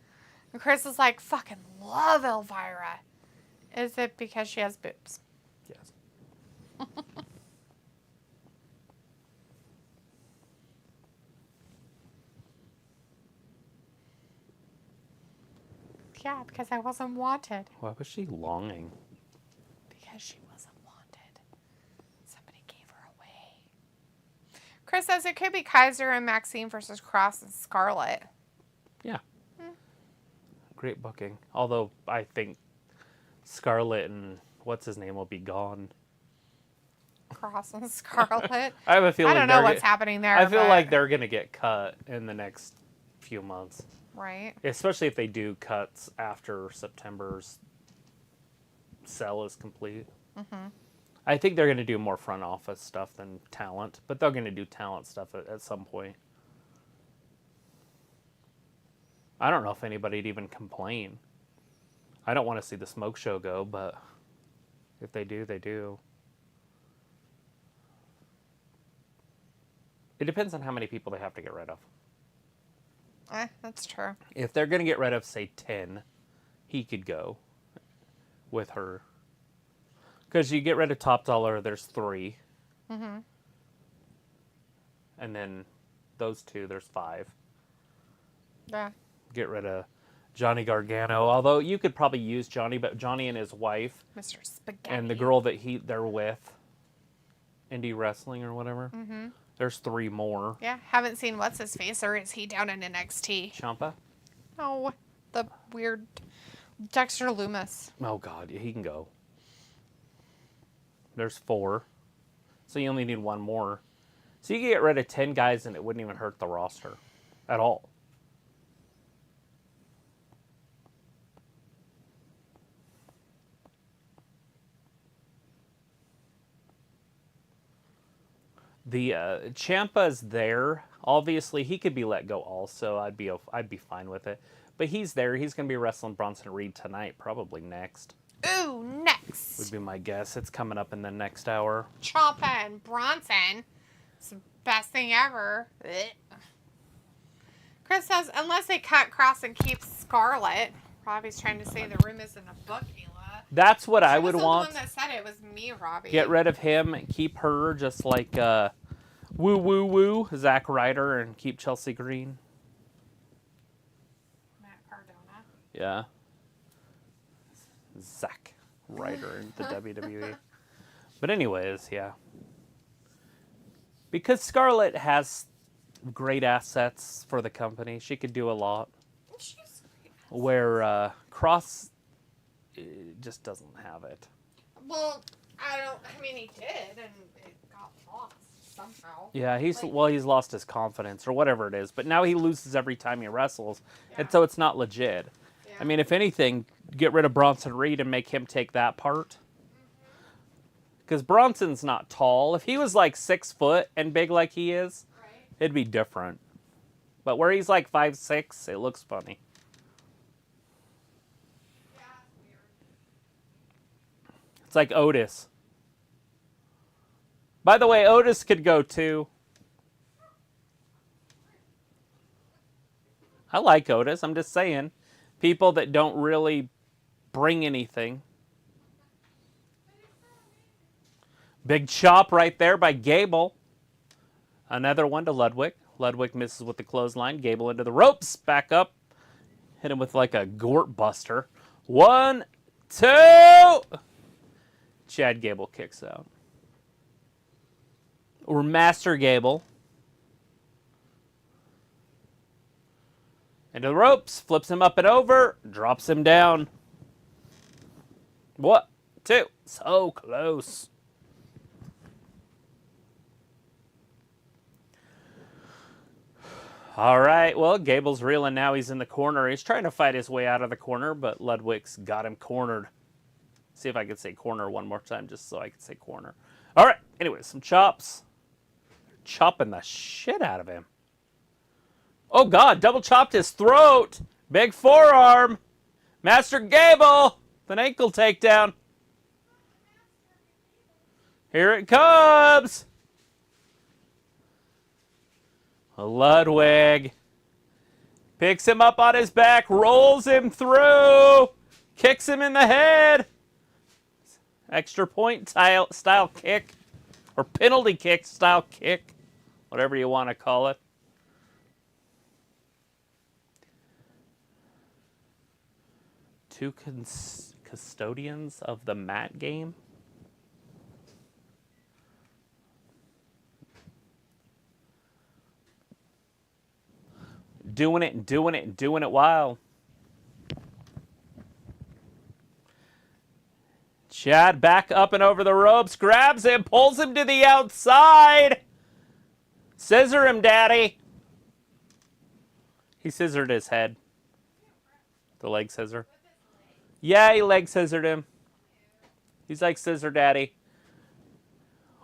And Chris is like, fucking love Elvira. Is it because she has boobs? Yes. Yeah, because I wasn't wanted. Why was she longing? Because she wasn't wanted. Somebody gave her away. Chris says it could be Kaiser and Maxine versus Cross and Scarlett. Yeah. Great booking. Although I think Scarlett and what's his name will be gone. Cross and Scarlett. I have a feeling. I don't know what's happening there. I feel like they're gonna get cut in the next few months. Right. Especially if they do cuts after September's sell is complete. Mm-hmm. I think they're going to do more front office stuff than talent, but they're going to do talent stuff at some point. I don't know if anybody'd even complain. I don't want to see the smoke show go, but if they do, they do. It depends on how many people they have to get rid of. That's true. If they're going to get rid of, say, 10, he could go with her. Because you get rid of Top Dollar, there's 3. Mm-hmm. And then those 2, there's 5. Yeah. Get rid of Johnny Gargano. Although you could probably use Johnny, but Johnny and his wife. Mr. Spaghetti. And the girl that they're with. Indie Wrestling or whatever. Mm-hmm. There's 3 more. Yeah, haven't seen what's his face, or is he down in NXT? Champa? Oh, the weird Dexter Loomis. Oh God, he can go. There's 4, so you only need 1 more. So you can get rid of 10 guys, and it wouldn't even hurt the roster at all. The Ciampa's there. Obviously, he could be let go also. I'd be fine with it. But he's there. He's going to be wrestling Bronson Reed tonight, probably next. Ooh, next. Would be my guess. It's coming up in the next hour. Champa and Bronson. It's the best thing ever. Chris says, unless they cut Cross and keep Scarlett. Robbie's trying to say the room isn't a book, Hila. That's what I would want. The one that said it was me, Robbie. Get rid of him and keep her, just like woo woo woo Zack Ryder, and keep Chelsea Green. Matt Cardona. Yeah. Zack Ryder in the WWE. But anyways, yeah. Because Scarlett has great assets for the company, she could do a lot. She's great. Where Cross just doesn't have it. Well, I mean, he did, and it got lost somehow. Yeah, he's lost his confidence or whatever it is. But now he loses every time he wrestles, and so it's not legit. Yeah. I mean, if anything, get rid of Bronson Reed and make him take that part. Because Bronson's not tall. If he was like 6 foot and big like he is, it'd be different. But where he's like 5'6", it looks funny. It's like Otis. By the way, Otis could go too. I like Otis. I'm just saying. People that don't really bring anything. Big chop right there by Gable. Another one to Ludwig. Ludwig misses with the clothesline. Gable into the ropes. Back up. Hit him with like a Gort buster. 1, 2. Chad Gable kicks out. Or Master Gable. Into the ropes. Flips him up and over. Drops him down. 1, 2. So close. All right, well, Gable's reeling now. He's in the corner. He's trying to fight his way out of the corner, but Ludwig's got him cornered. See if I can say corner one more time just so I can say corner. All right, anyway, some chops. Chopping the shit out of him. Oh, God, double chopped his throat. Big forearm. Master Gable with an ankle takedown. Here it comes. Ludwig picks him up on his back, rolls him through, kicks him in the head. Extra point style kick, or penalty kick style kick, whatever you want to call it. Two custodians of the mat game. Doing it wild. Chad back up and over the ropes, grabs him, pulls him to the outside. Scissor him, daddy. He scissored his head. The leg scissor. Yeah, he leg scissored him. He's like scissor daddy.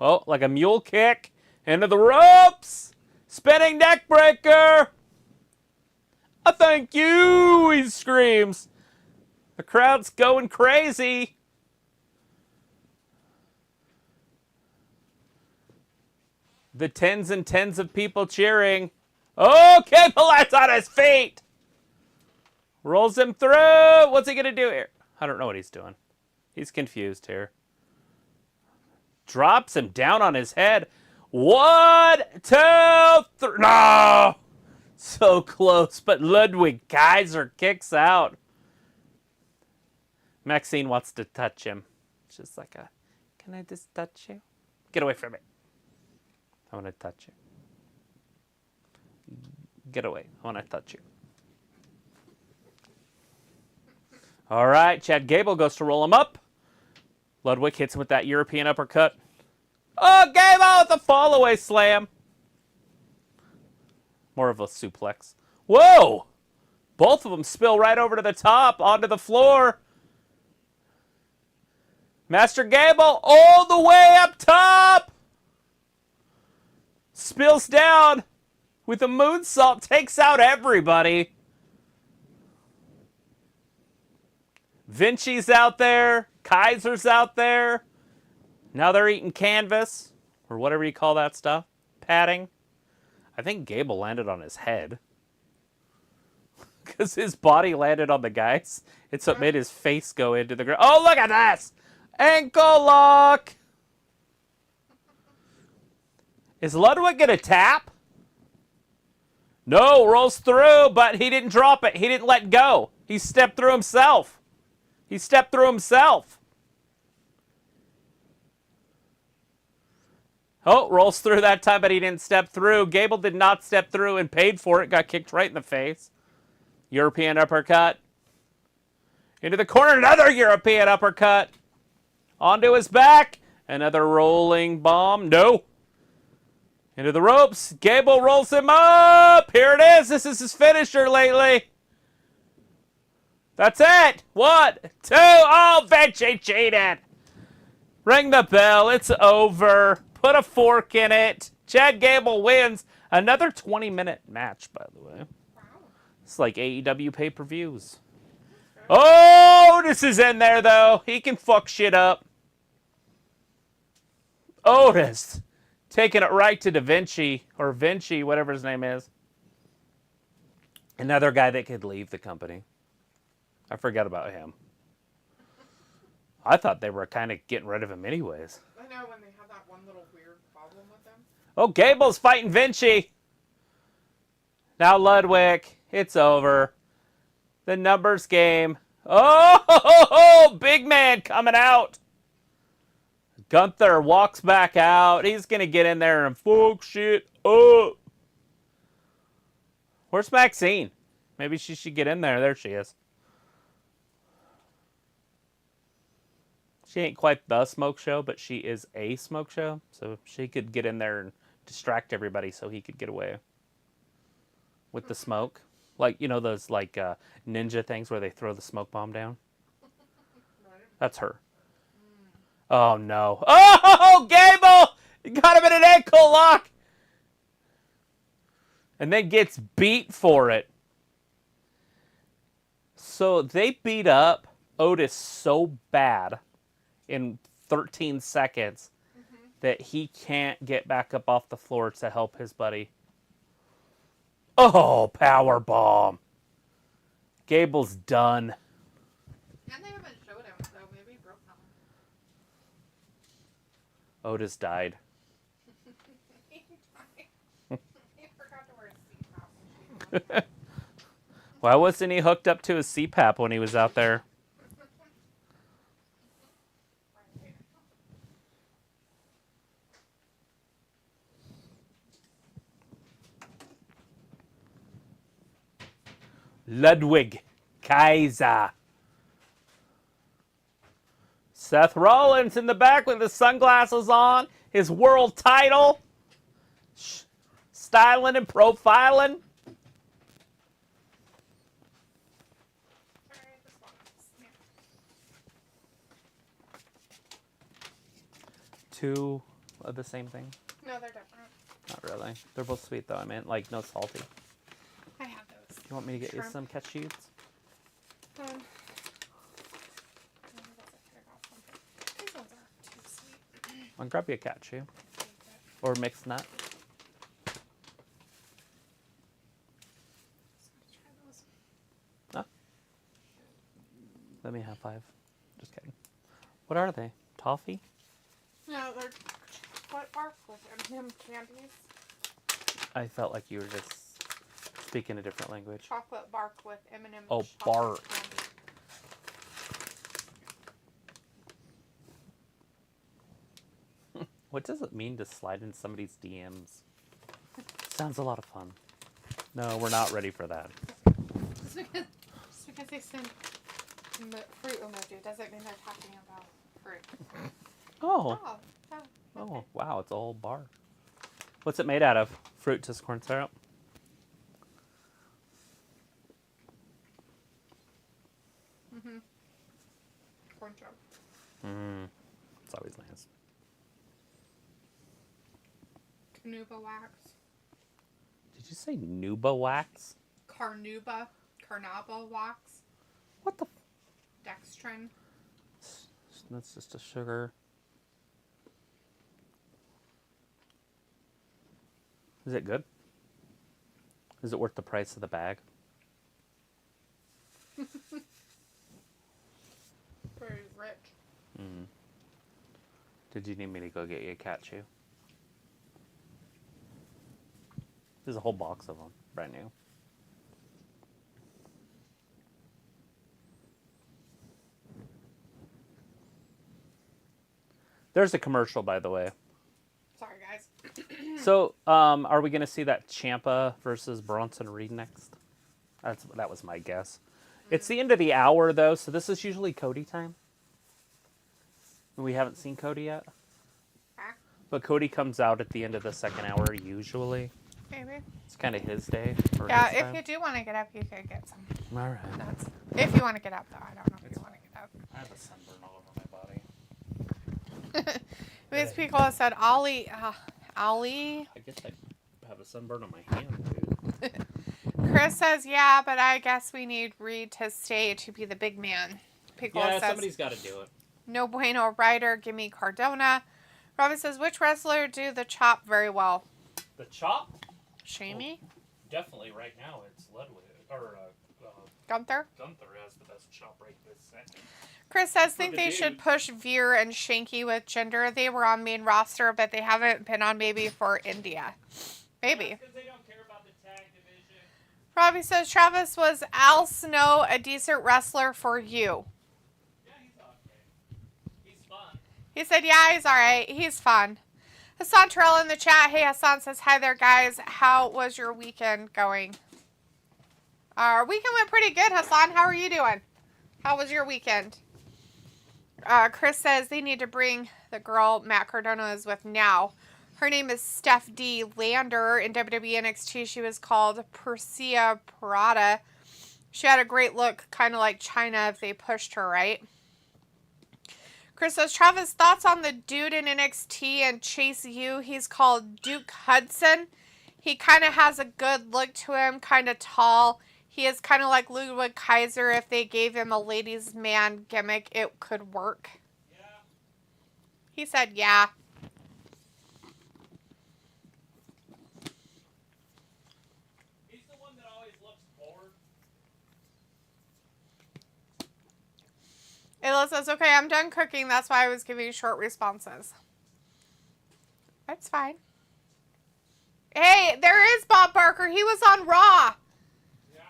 Oh, like a mule kick. Into the ropes. Spinning neck breaker. I thank you, he screams. The crowd's going crazy. The tens and tens of people cheering. Oh, Gable lands on his feet. Rolls him through. What's he going to do here? I don't know what he's doing. He's confused here. Drops him down on his head. 1, 2, 3. No! So close, but Ludwig Kaiser kicks out. Maxine wants to touch him. It's just like a, can I just touch you? Get away from me. I want to touch you. Get away. I want to touch you. All right, Chad Gable goes to roll him up. Ludwig hits him with that European uppercut. Oh, Gable with a fall-away slam. More of a suplex. Whoa! Both of them spill right over to the top, onto the floor. Master Gable all the way up top. Spills down with a moonsault, takes out everybody. Vinci's out there. Kaiser's out there. Now they're eating canvas, or whatever you call that stuff. Padding. I think Gable landed on his head. Because his body landed on the guys. It's what made his face go into the ground. Oh, look at this! Ankle lock! Is Ludwig going to tap? No, rolls through, but he didn't drop it. He didn't let go. He stepped through himself. He stepped through himself. Oh, rolls through that time, but he didn't step through. Gable did not step through and paid for it. Got kicked right in the face. European uppercut. Into the corner, another European uppercut. Onto his back. Another rolling bomb. No. Into the ropes. Gable rolls him up. Here it is. This is his finisher lately. That's it. 1, 2. Oh, Vinci cheated. Ring the bell. It's over. Put a fork in it. Chad Gable wins. Another 20-minute match, by the way. It's like AEW pay-per-views. Oh, this is in there, though. He can fuck shit up. Otis taking it right to Da Vinci, or Vinci, whatever his name is. Another guy that could leave the company. I forgot about him. I thought they were kind of getting rid of him anyways. I know when they have that one little weird problem with them. Oh, Gable's fighting Vinci. Now Ludwig. It's over. The numbers game. Oh, big man coming out. Gunther walks back out. He's going to get in there and fuck shit up. Where's Maxine? Maybe she should get in there. There she is. She ain't quite the smoke show, but she is a smoke show. So she could get in there and distract everybody so he could get away with the smoke. Like, you know, those like ninja things where they throw the smoke bomb down? That's her. Oh, no. Oh, Gable! You got him in an ankle lock! And then gets beat for it. So they beat up Otis so bad in 13 seconds that he can't get back up off the floor to help his buddy. Oh, power bomb. Gable's done. And they haven't showed him, so maybe he broke something. Otis died. He forgot to wear a seatbelt. Why wasn't he hooked up to his CPAP when he was out there? Ludwig, Kaiser. Seth Rollins in the back with his sunglasses on, his world title, styling and profiling. Two of the same thing? No, they're different. Not really. They're both sweet though. I meant like no salty. I have those. You want me to get Shrimp. you some cashews? These ones are too sweet. I'll grab you a cashew. Or mixed nut. Huh? Let me have 5. Just kidding. What are they? Toffee? No, they're chocolate bark with M&M candies. I felt like you were just speaking a different language. Chocolate bark with M&M. Oh, chocolate bark. candy. What does it mean to slide in somebody's DMs? Sounds a lot of fun. No, we're not ready for that. Just because they send fruit emoji doesn't mean they're talking about fruit. Oh. Oh, Oh, wow, it's a whole bar. What's it made out of? Fruit to corn syrup? corn syrup. It's always nice. Carnauba wax. Did you say Nuba wax? Carnauba wax. What the? Dextrin. That's just a sugar. Is it good? Is it worth the price of the bag? Very rich. Did you need me to go get you a cat chew? There's a whole box of them, brand new. There's a commercial, by the way. Sorry, guys. So, are we going to see that Champa versus Bronson Reed next? That was my guess. It's the end of the hour, though, so this is usually Cody time. We haven't seen Cody yet. But Cody comes out at the end of the second hour, usually. Maybe. It's kind of his day. Yeah, if you do want to get up, you could get some. All right. Nuts. If you want to get up, though. I don't know if you want to get up. I have a sunburn all over my body. These people have said, Ollie. I guess I have a sunburn on my hand, dude. Chris says, yeah, but I guess we need Reed to stay to be the big man. Pickle says, somebody's got to do it. no bueno Ryder, give me Cardona. Robin says, which wrestler do the chop very well? The chop? Shamey? Definitely right now it's Ludwig. Or Gunther? Gunther has the best shop right this second. Chris says, For think the they dudes. should push Veer and Shanky with Jinder. They were on main roster, but they haven't been on maybe for India. Maybe. Because they don't care about the tag division. Robbie says, Travis, was Al Snow a decent wrestler for you? Yeah, he's okay. He's fun. He said, yeah, he's alright. He's fun. Hassan Terrell in the chat. Hey, Hassan says, hi there, guys. How was your weekend going? Our weekend went pretty good, Hassan. How are you doing? How was your weekend? Chris says they need to bring the girl Matt Cardona is with now. Her name is Steph D. Lander. In WWE NXT, she was called Persia Parada. She had a great look, kind of like China if they pushed her, right? Chris says, Travis, thoughts on the dude in NXT and Chase U? He's called Duke Hudson. He kind of has a good look to him, kind of tall. He is kind of like Ludwig Kaiser. If they gave him a ladies' man gimmick, it could work. Yeah. He said, yeah. He's the one that always looks bored. Ayla says, okay, I'm done cooking. That's why I was giving short responses. That's fine. Hey, there is Bob Barker. He was on Raw. Yeah.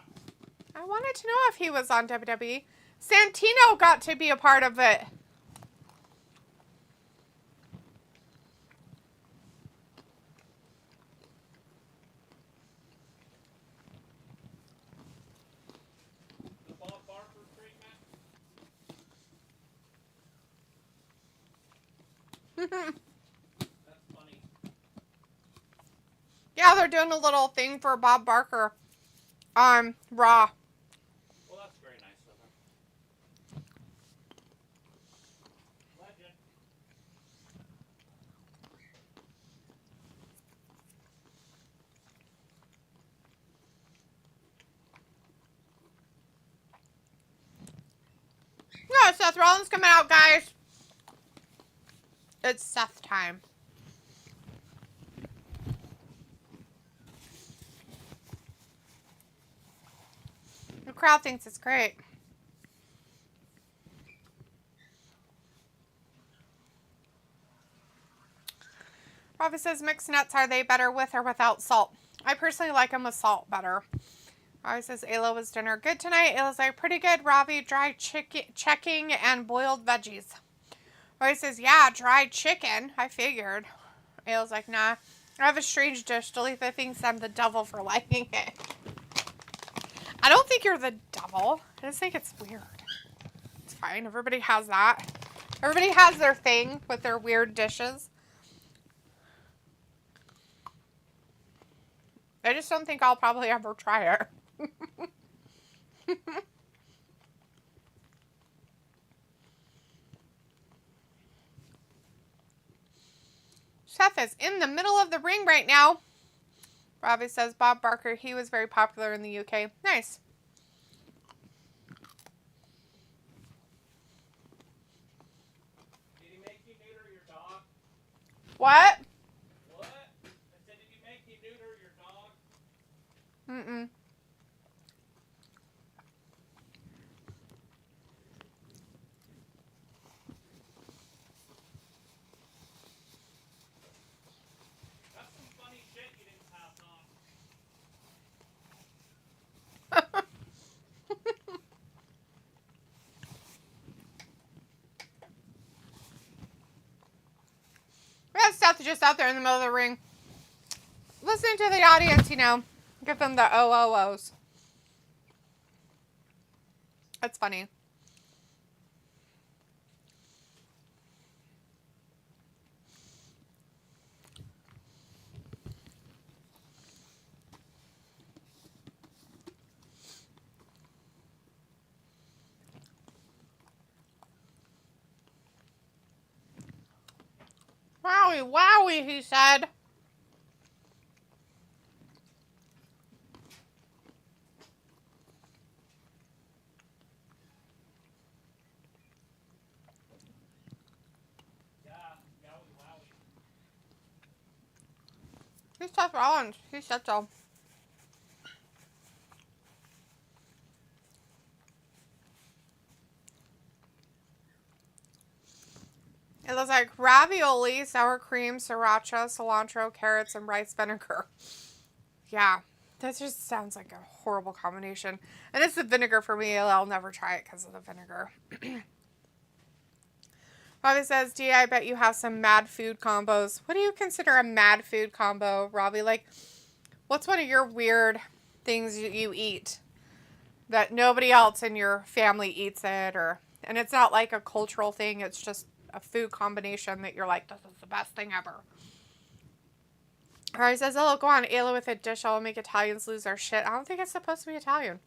I wanted to know if he was on WWE. Santino got to be a part of it. The Bob Barker treatment. That's funny. Yeah, they're doing a little thing for Bob Barker on Raw. Well, that's very nice of him. Legend. Yeah, Seth Rollins coming out, guys. It's Seth time. The crowd thinks it's great. Ravi says, mixed nuts, are they better with or without salt? I personally like them with salt better. Ravi says, Ayla, was dinner good tonight? Ayla's like, pretty good, Ravi. Dry chicken, checking, and boiled veggies. Ravi says, yeah, dried chicken. I figured. Ayla's like, nah. I have a strange dish. Dalitha thinks I'm the devil for liking it. I don't think you're the devil. I just think it's weird. It's fine. Everybody has that. Everybody has their thing with their weird dishes. I just don't think I'll probably ever try it. Seth is in the middle of the ring right now. Robbie says, Bob Barker, he was very popular in the UK. Nice. Did he make you neuter your dog? What? What? I said, did you make you neuter your dog? Mm-mm. That's some funny shit you didn't pass on. We have Seth just out there in the middle of the ring. Listening to the audience, you know. Give them the OOOs. That's funny. Wowie, wowie, he said. Yeah, yowie wowie. He's Seth Rollins. He said so. ravioli, sour cream, sriracha, cilantro, carrots, and rice vinegar. Yeah, that just sounds like a horrible combination. And it's the vinegar for me. I'll never try it because of the vinegar. Robbie says, D, I bet you have some mad food combos. What do you consider a mad food combo, Robbie? Like, what's one of your weird things you eat that nobody else in your family eats it? And it's not like a cultural thing. It's just a food combination that you're like, this is the best thing ever. Robbie says, oh, go on, Ayla with a dish. I'll make Italians lose their shit. I don't think it's supposed to be Italian.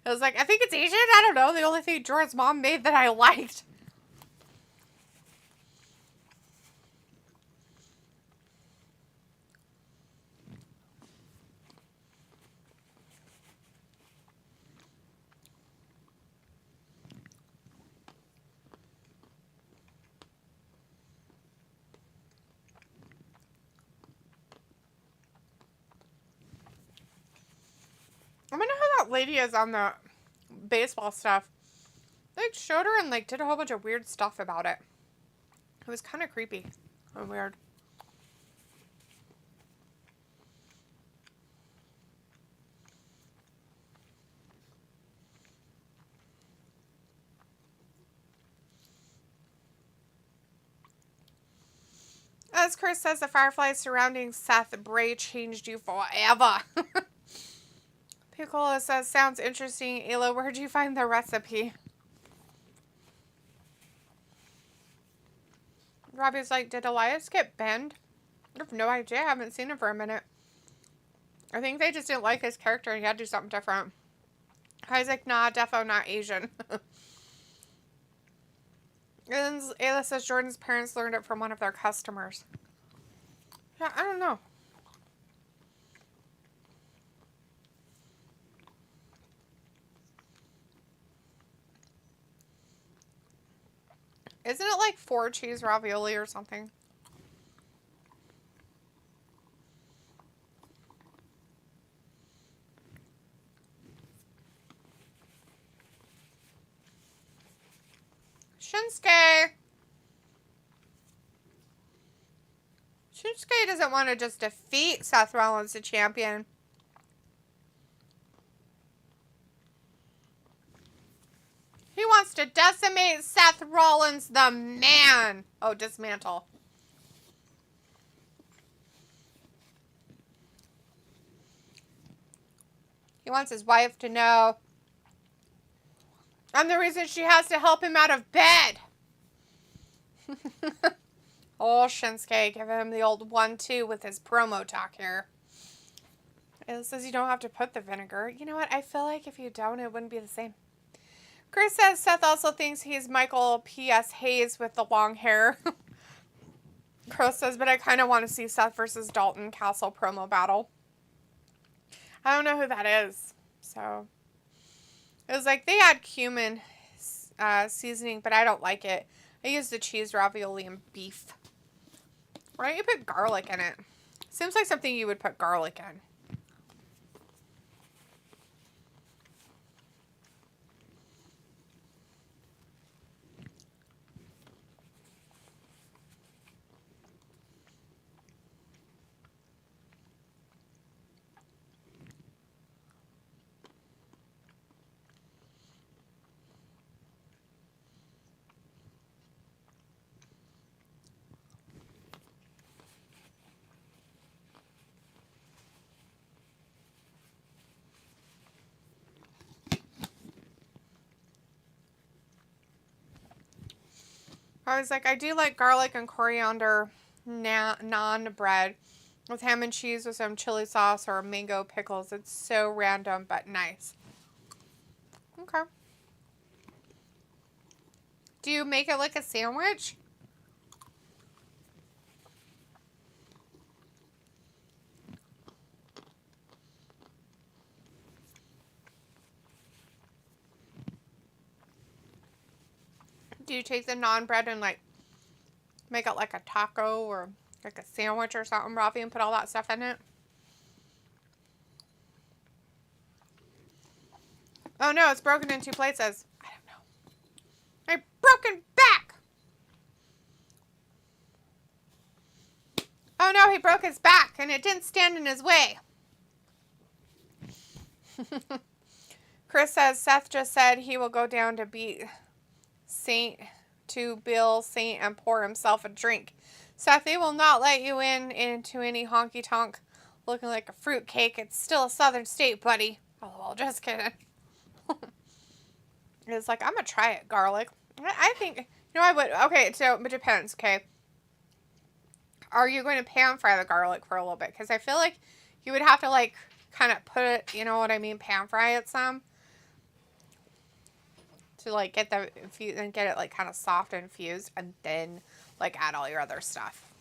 It was like, I think it's Asian. I don't know. The only thing Jordan's mom made that I liked. I wonder who that lady is on the baseball stuff. Like, showed her and, like, did a whole bunch of weird stuff about it. It was kind of creepy and weird. As Chris says, the fireflies surrounding Seth Bray changed you forever. Piccola says, sounds interesting. Ayla, where'd you find the recipe? Robbie's like, did Elias get banned? I have no idea. I haven't seen him for a minute. I think they just didn't like his character and he had to do something different. Isaac, nah, defo not Asian. And Ayla says Jordan's parents learned it from one of their customers. Yeah, I don't know. Isn't it like 4 cheese ravioli or something? Shinsuke! Shinsuke doesn't want to just defeat Seth Rollins, the champion. He wants to decimate Seth Rollins, the man. Oh, dismantle. He wants his wife to know I'm the reason she has to help him out of bed. Oh, Shinsuke, give him the old 1-2 with his promo talk here. It says you don't have to put the vinegar. You know what? I feel like if you don't, it wouldn't be the same. Chris says Seth also thinks he's Michael P.S. Hayes with the long hair. Chris says, but I kind of want to see Seth versus Dalton Castle promo battle. I don't know who that is. So, it was like they had cumin seasoning, but I don't like it. I use the cheese ravioli and beef. Why don't you put garlic in it? Seems like something you would put garlic in. I was like, I do like garlic and coriander naan bread with ham and cheese with some chili sauce or mango pickles. It's so random, but nice. Okay. Do you make it like a sandwich? Do you take the naan bread and like make it like a taco or like a sandwich or something, Ravi, and put all that stuff in it? Oh no, it's broken in 2 places. I don't know. My broken back! no, he broke his back and it didn't stand in his way. Chris says Seth just said he will go down to beat Bill Saint and pour himself a drink. Seth, they will not let you into any honky tonk looking like a fruitcake. It's still a southern state, buddy. Oh, well, just kidding. It's like, I'm going to try it, garlic. I think, I would. Okay, so it depends, okay? Are you going to pan fry the garlic for a little bit? Because I feel like you would have to, like, kind of put it, you know what I mean, pan fry it some. To, like, get it, like, kind of soft and infused. And then, like, add all your other stuff.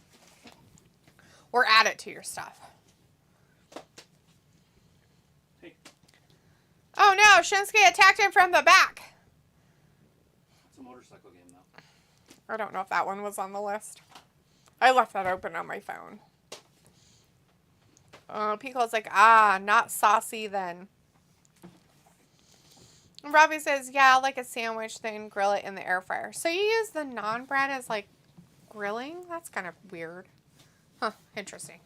Or add it to your stuff. Hey. Oh, no. Shinsuke attacked him from the back. It's a motorcycle game, though. I don't know if that one was on the list. I left that open on my phone. Pico's like, not saucy then. And Robbie says, yeah, like a sandwich, then grill it in the air fryer. So you use the naan bread as, like, grilling? That's kind of weird. Huh, interesting.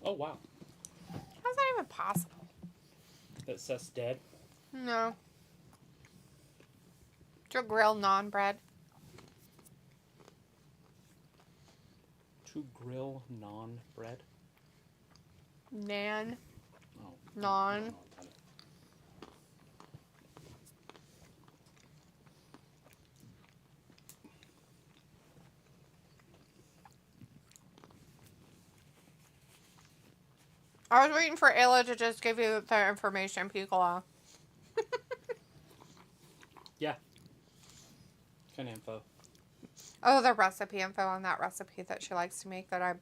Oh, wow. How's that even possible? That Seth's dead? No. To grill naan bread. To grill naan bread? Nan. Oh. Naan. I was waiting for Ayla to just give you the information, Piccolo. Yeah. Kind of info. Oh, the recipe info on that recipe that she likes to make that I'm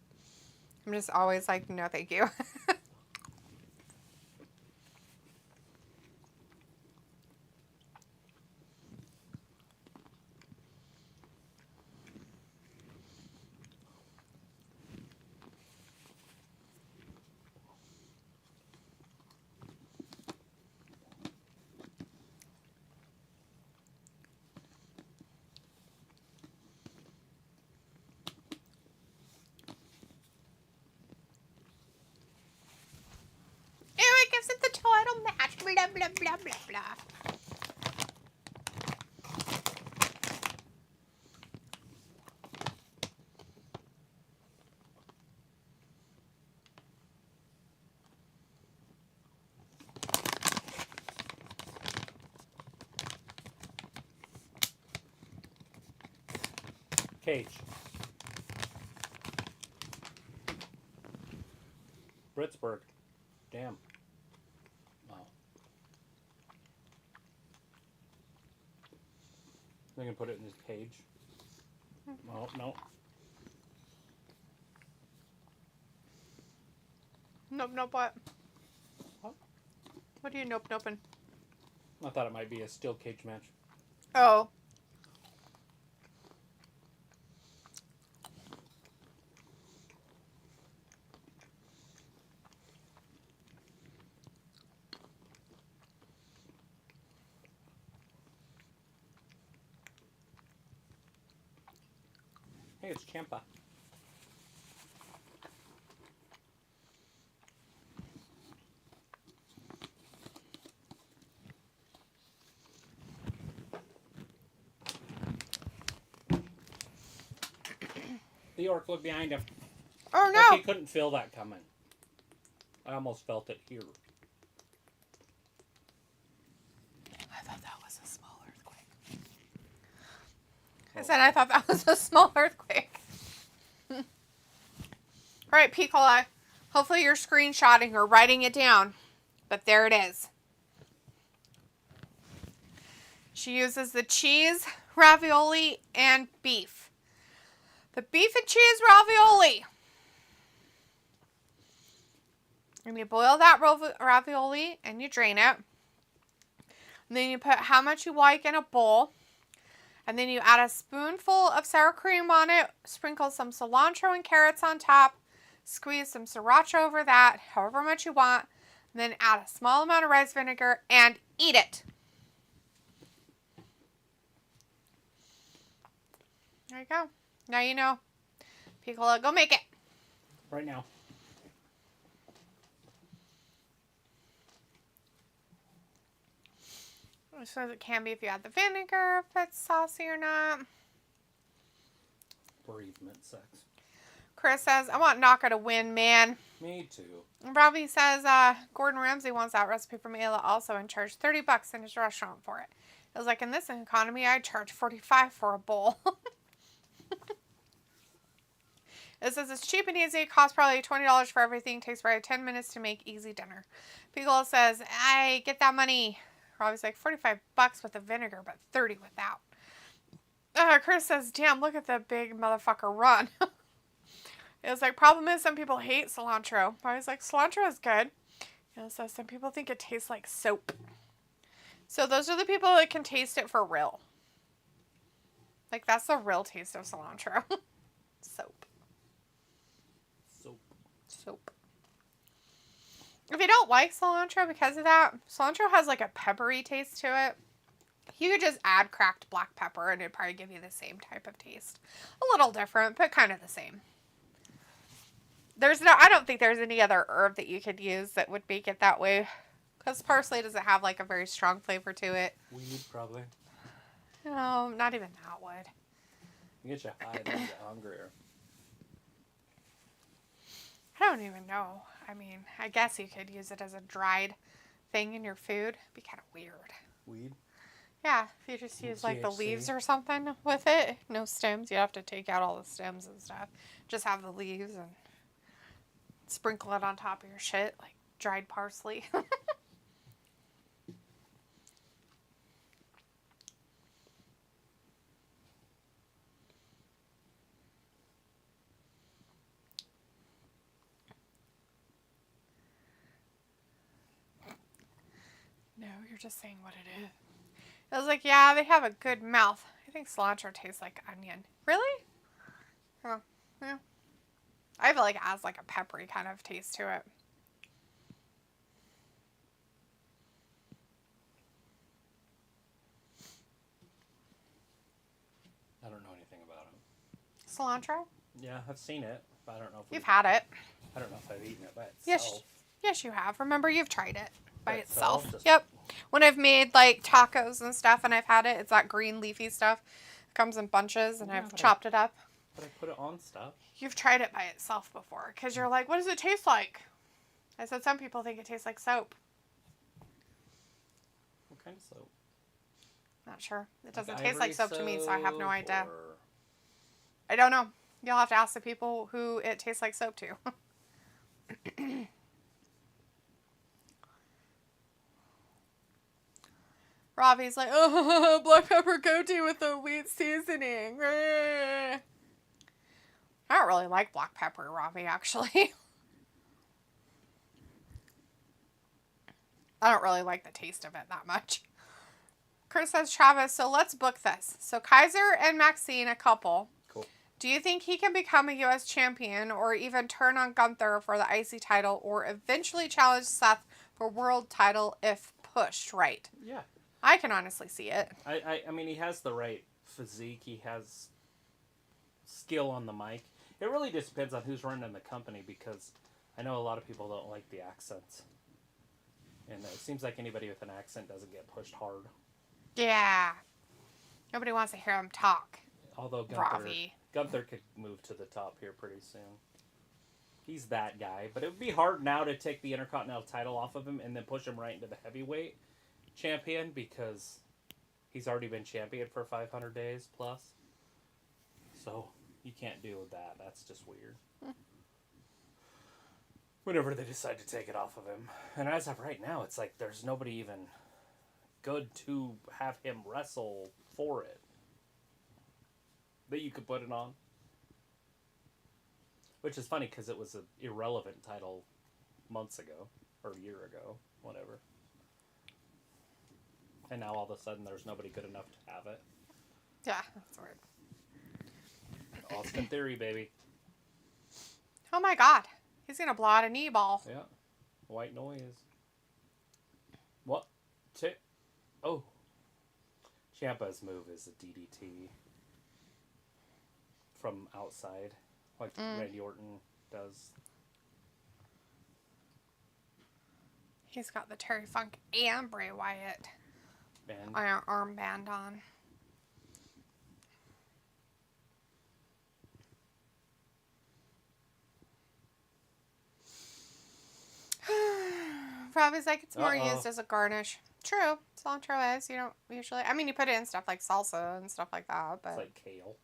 just always like, no, thank you. It gives it the title match. Blah, blah, blah, blah, blah. Cage. Britsburg. Damn. Wow. They can put it in his cage. Oh, no. Nope, nope, what? What? What are you nope, noping? I thought it might be a steel cage match. Oh. Hey, it's Champa. The orc looked behind him. Oh, no. Like he couldn't feel that coming. I almost felt it here. I thought that was a small earthquake. I said I thought that was a small earthquake. All right, Piccolo. Hopefully you're screenshotting or writing it down. But there it is. She uses the cheese, ravioli, and beef. The beef and cheese ravioli. And you boil that ravioli and you drain it. And then you put how much you like in a bowl. And then you add a spoonful of sour cream on it. Sprinkle some cilantro and carrots on top. Squeeze some sriracha over that, however much you want. And then add a small amount of rice vinegar and eat it. There you go. Now you know. Piccolo, go make it. Right now. It says it can be if you add the vinegar, if it's saucy or not. Bereavement sex. Chris says, I want Naka to win, man. Me too. And Robbie says, Gordon Ramsay wants that recipe from Ayla also and charged $30 in his restaurant for it. It was like, in this economy, I'd charge $45 for a bowl. It says it's cheap and easy. It costs probably $20 for everything. Takes probably 10 minutes to make easy dinner. Pickle says, I get that money. Robbie's like, $45 with the vinegar, but $30 without. Chris says, damn, look at the big motherfucker run. It was like, problem is some people hate cilantro. Robbie's like, cilantro is good. It says some people think it tastes like soap. So those are the people that can taste it for real. Like, that's the real taste of cilantro. Soap. Soap. If you don't like cilantro because of that, cilantro has like a peppery taste to it. You could just add cracked black pepper and it'd probably give you the same type of taste. A little different, but kind of the same. I don't think there's any other herb that you could use that would make it that way. Because parsley doesn't have like a very strong flavor to it. Weed, probably. No, not even that would. You get you high and you get hungrier. I don't even know. I mean, I guess you could use it as a dried thing in your food. It'd be kind of weird. Weed? Yeah, if you just use like the leaves or something with it. No stems. You have to take out all the stems and stuff. Just have the leaves and sprinkle it on top of your shit like dried parsley. No, you're just saying what it is. I was like, yeah, they have a good mouth. I think cilantro tastes like onion. Really? Oh, yeah. I feel like it has like a peppery kind of taste to it. I don't know anything about it. Cilantro? Yeah, I've seen it, but I don't know if You've had it. I don't know if I've eaten it by itself. Yes, you have. Remember, you've tried it by itself. Just... Yep. When I've made like tacos and stuff and I've had it, it's that green leafy stuff. It comes in bunches and I've chopped it up. But I put it on stuff. You've tried it by itself before because you're like, what does it taste like? I said some people think it tastes like soap. What kind of soap? Not sure. It Like doesn't taste like soap to me, so I have no idea. Or... I don't know. You'll have to ask the people who it tastes like soap to. Robbie's like, oh, black pepper goatee with the wheat seasoning. I don't really like black pepper, Robbie, actually. I don't really like the taste of it that much. Chris says, Travis, so let's book this. So Kaiser and Maxine, a couple. Cool. Do you think he can become a U.S. champion or even turn on Gunther for the IC title or eventually challenge Seth for world title if pushed right? Yeah. I can honestly see it. I mean, he has the right physique. He has skill on the mic. It really just depends on who's running the company because I know a lot of people don't like the accents. And it seems like anybody with an accent doesn't get pushed hard. Yeah. Nobody wants to hear him talk. Although Gunther could move to the top here pretty soon. He's that guy. But it would be hard now to take the Intercontinental title off of him and then push him right into the heavyweight champion because he's already been champion for 500 days plus. So you can't do that. That's just weird. Whenever they decide to take it off of him. And as of right now, it's like there's nobody even good to have him wrestle for it that you could put it on. Which is funny because it was an irrelevant title months ago or a year ago, whatever. And now all of a sudden there's nobody good enough to have it. Yeah, that's weird. Austin Theory, baby. Oh my god. He's going to blow out a knee ball. Yeah. White noise. What? Oh. Ciampa's move is a DDT. From outside. Like Randy Orton does. He's got the Terry Funk and Bray Wyatt Band. armband on. Robbie's like, it's more used as a garnish. True. Cilantro is. You don't usually... I mean, you put it in stuff like salsa and stuff like that, but... It's like kale.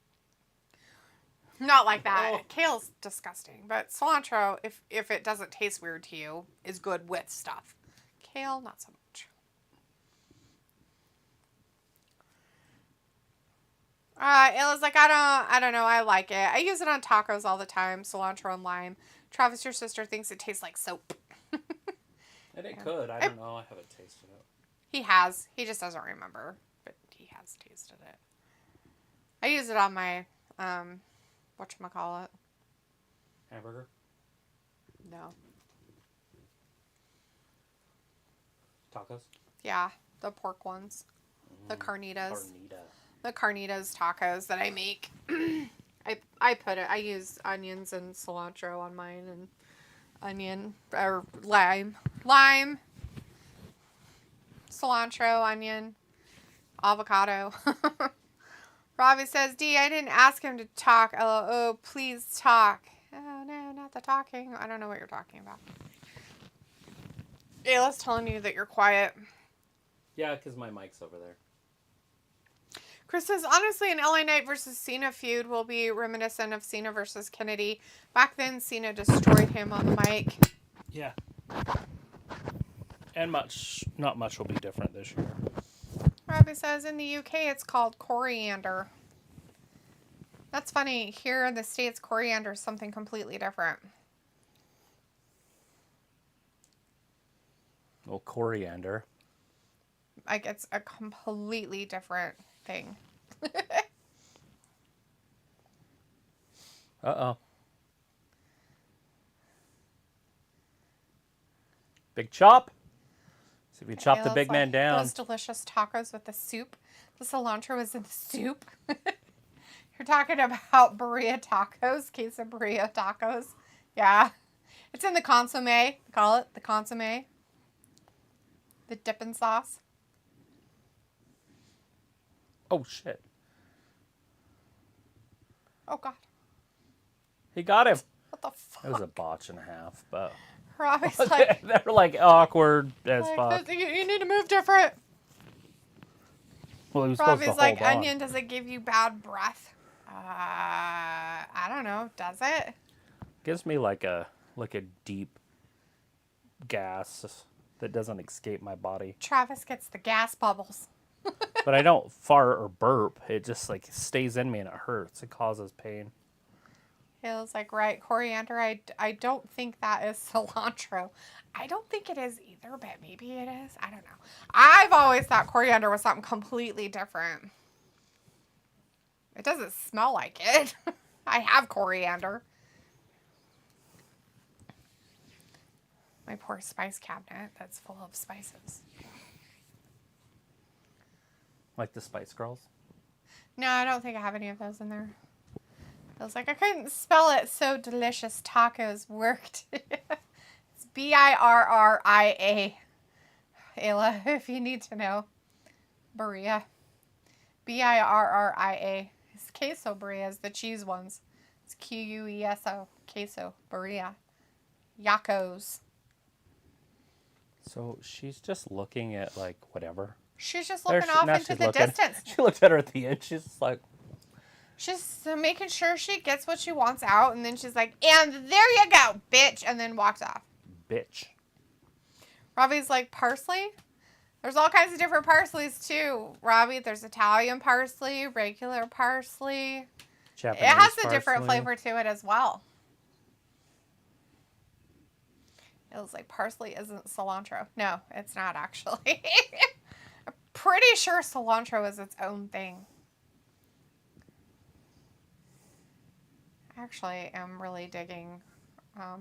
Not like that. Oh. Kale's disgusting. But cilantro, if it doesn't taste weird to you, is good with stuff. Kale, not so much. Illa's like, I don't know. I like it. I use it on tacos all the time. Cilantro and lime. Travis, your sister, thinks it tastes like soap. And it could. I don't know. I haven't tasted it. He has. He just doesn't remember. But he has tasted it. I use it on my, whatchamacallit. Hamburger? No. Tacos? Yeah, the pork ones. The carnitas. Carnita. The carnitas tacos that I make. I use onions and cilantro on mine and onion or lime, cilantro, onion, avocado. Robbie says, D, I didn't ask him to talk. Oh, please talk. Oh, no, not the talking. I don't know what you're talking about. Ayla's telling you that you're quiet. Yeah, because my mic's over there. Chris says, honestly, an LA Knight versus Cena feud will be reminiscent of Cena versus Kennedy. Back then, Cena destroyed him on the mic. Yeah. And not much will be different this year. Robbie says, in the UK, it's called coriander. That's funny. Here in the States, coriander is something completely different. Well, coriander. Like, it's a completely different thing. Uh-oh. Big chop. See if we chop the big man down. Those delicious tacos with the soup. The cilantro is in the soup. You're talking about burrito tacos, queso burrito tacos. Yeah. It's in the consomme. They call it the consomme. The dipping sauce. Oh, shit. Oh, God. He got him. What the fuck? It was a botch and a half, but... Robbie's like... They're like awkward as fuck. You need to move different. Well, he was supposed to Robbie's like, hold on. onion, does it give you bad breath? I don't know. Does it? Gives me like a deep gas that doesn't escape my body. Travis gets the gas bubbles. But I don't fart or burp. It just like stays in me and it hurts. It causes pain. Feels like, right, coriander. I don't think that is cilantro. I don't think it is either, but maybe it is. I don't know. I've always thought coriander was something completely different. It doesn't smell like it. I have coriander. My poor spice cabinet that's full of spices. Like the Spice Girls? No, I don't think I have any of those in there. I was like, I couldn't spell it, so delicious tacos worked. It's B-I-R-R-I-A. Ayla, if you need to know. Burrilla. B-I-R-R-I-A. It's queso burrillas, the cheese ones. It's Q-U-E-S-O. Queso burrilla. Yacos. So she's just looking at like whatever. She's just looking off into the distance. She looked at her at the end. She's just like... She's making sure she gets what she wants out. And then she's like, and there you go, bitch. And then walks off. Bitch. Robbie's like, parsley? There's all kinds of different parsleys too, Robbie. There's Italian parsley, regular parsley. Japanese it has parsley. a different flavor to it as well. It was like parsley isn't cilantro. No, it's not actually. I'm pretty sure cilantro is its own thing. Actually, I'm really digging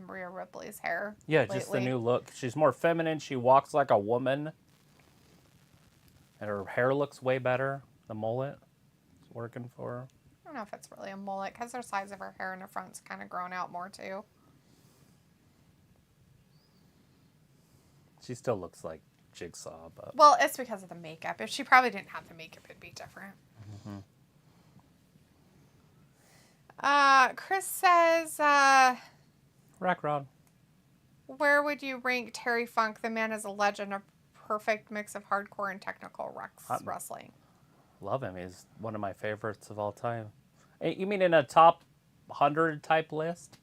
Rhea Ripley's hair. Yeah, lately. just the new look. She's more feminine. She walks like a woman. And her hair looks way better. The mullet is working for her. I don't know if it's really a mullet because her size of her hair in the front's kind of grown out more too. She still looks like Jigsaw, but... Well, it's because of the makeup. If she probably didn't have the makeup, it'd be different. Chris says, Rack Rod. where would you rank Terry Funk? The man is a legend, a perfect mix of hardcore and technical wrestling. Love him. He's one of my favorites of all time. You mean in a top 100 type list?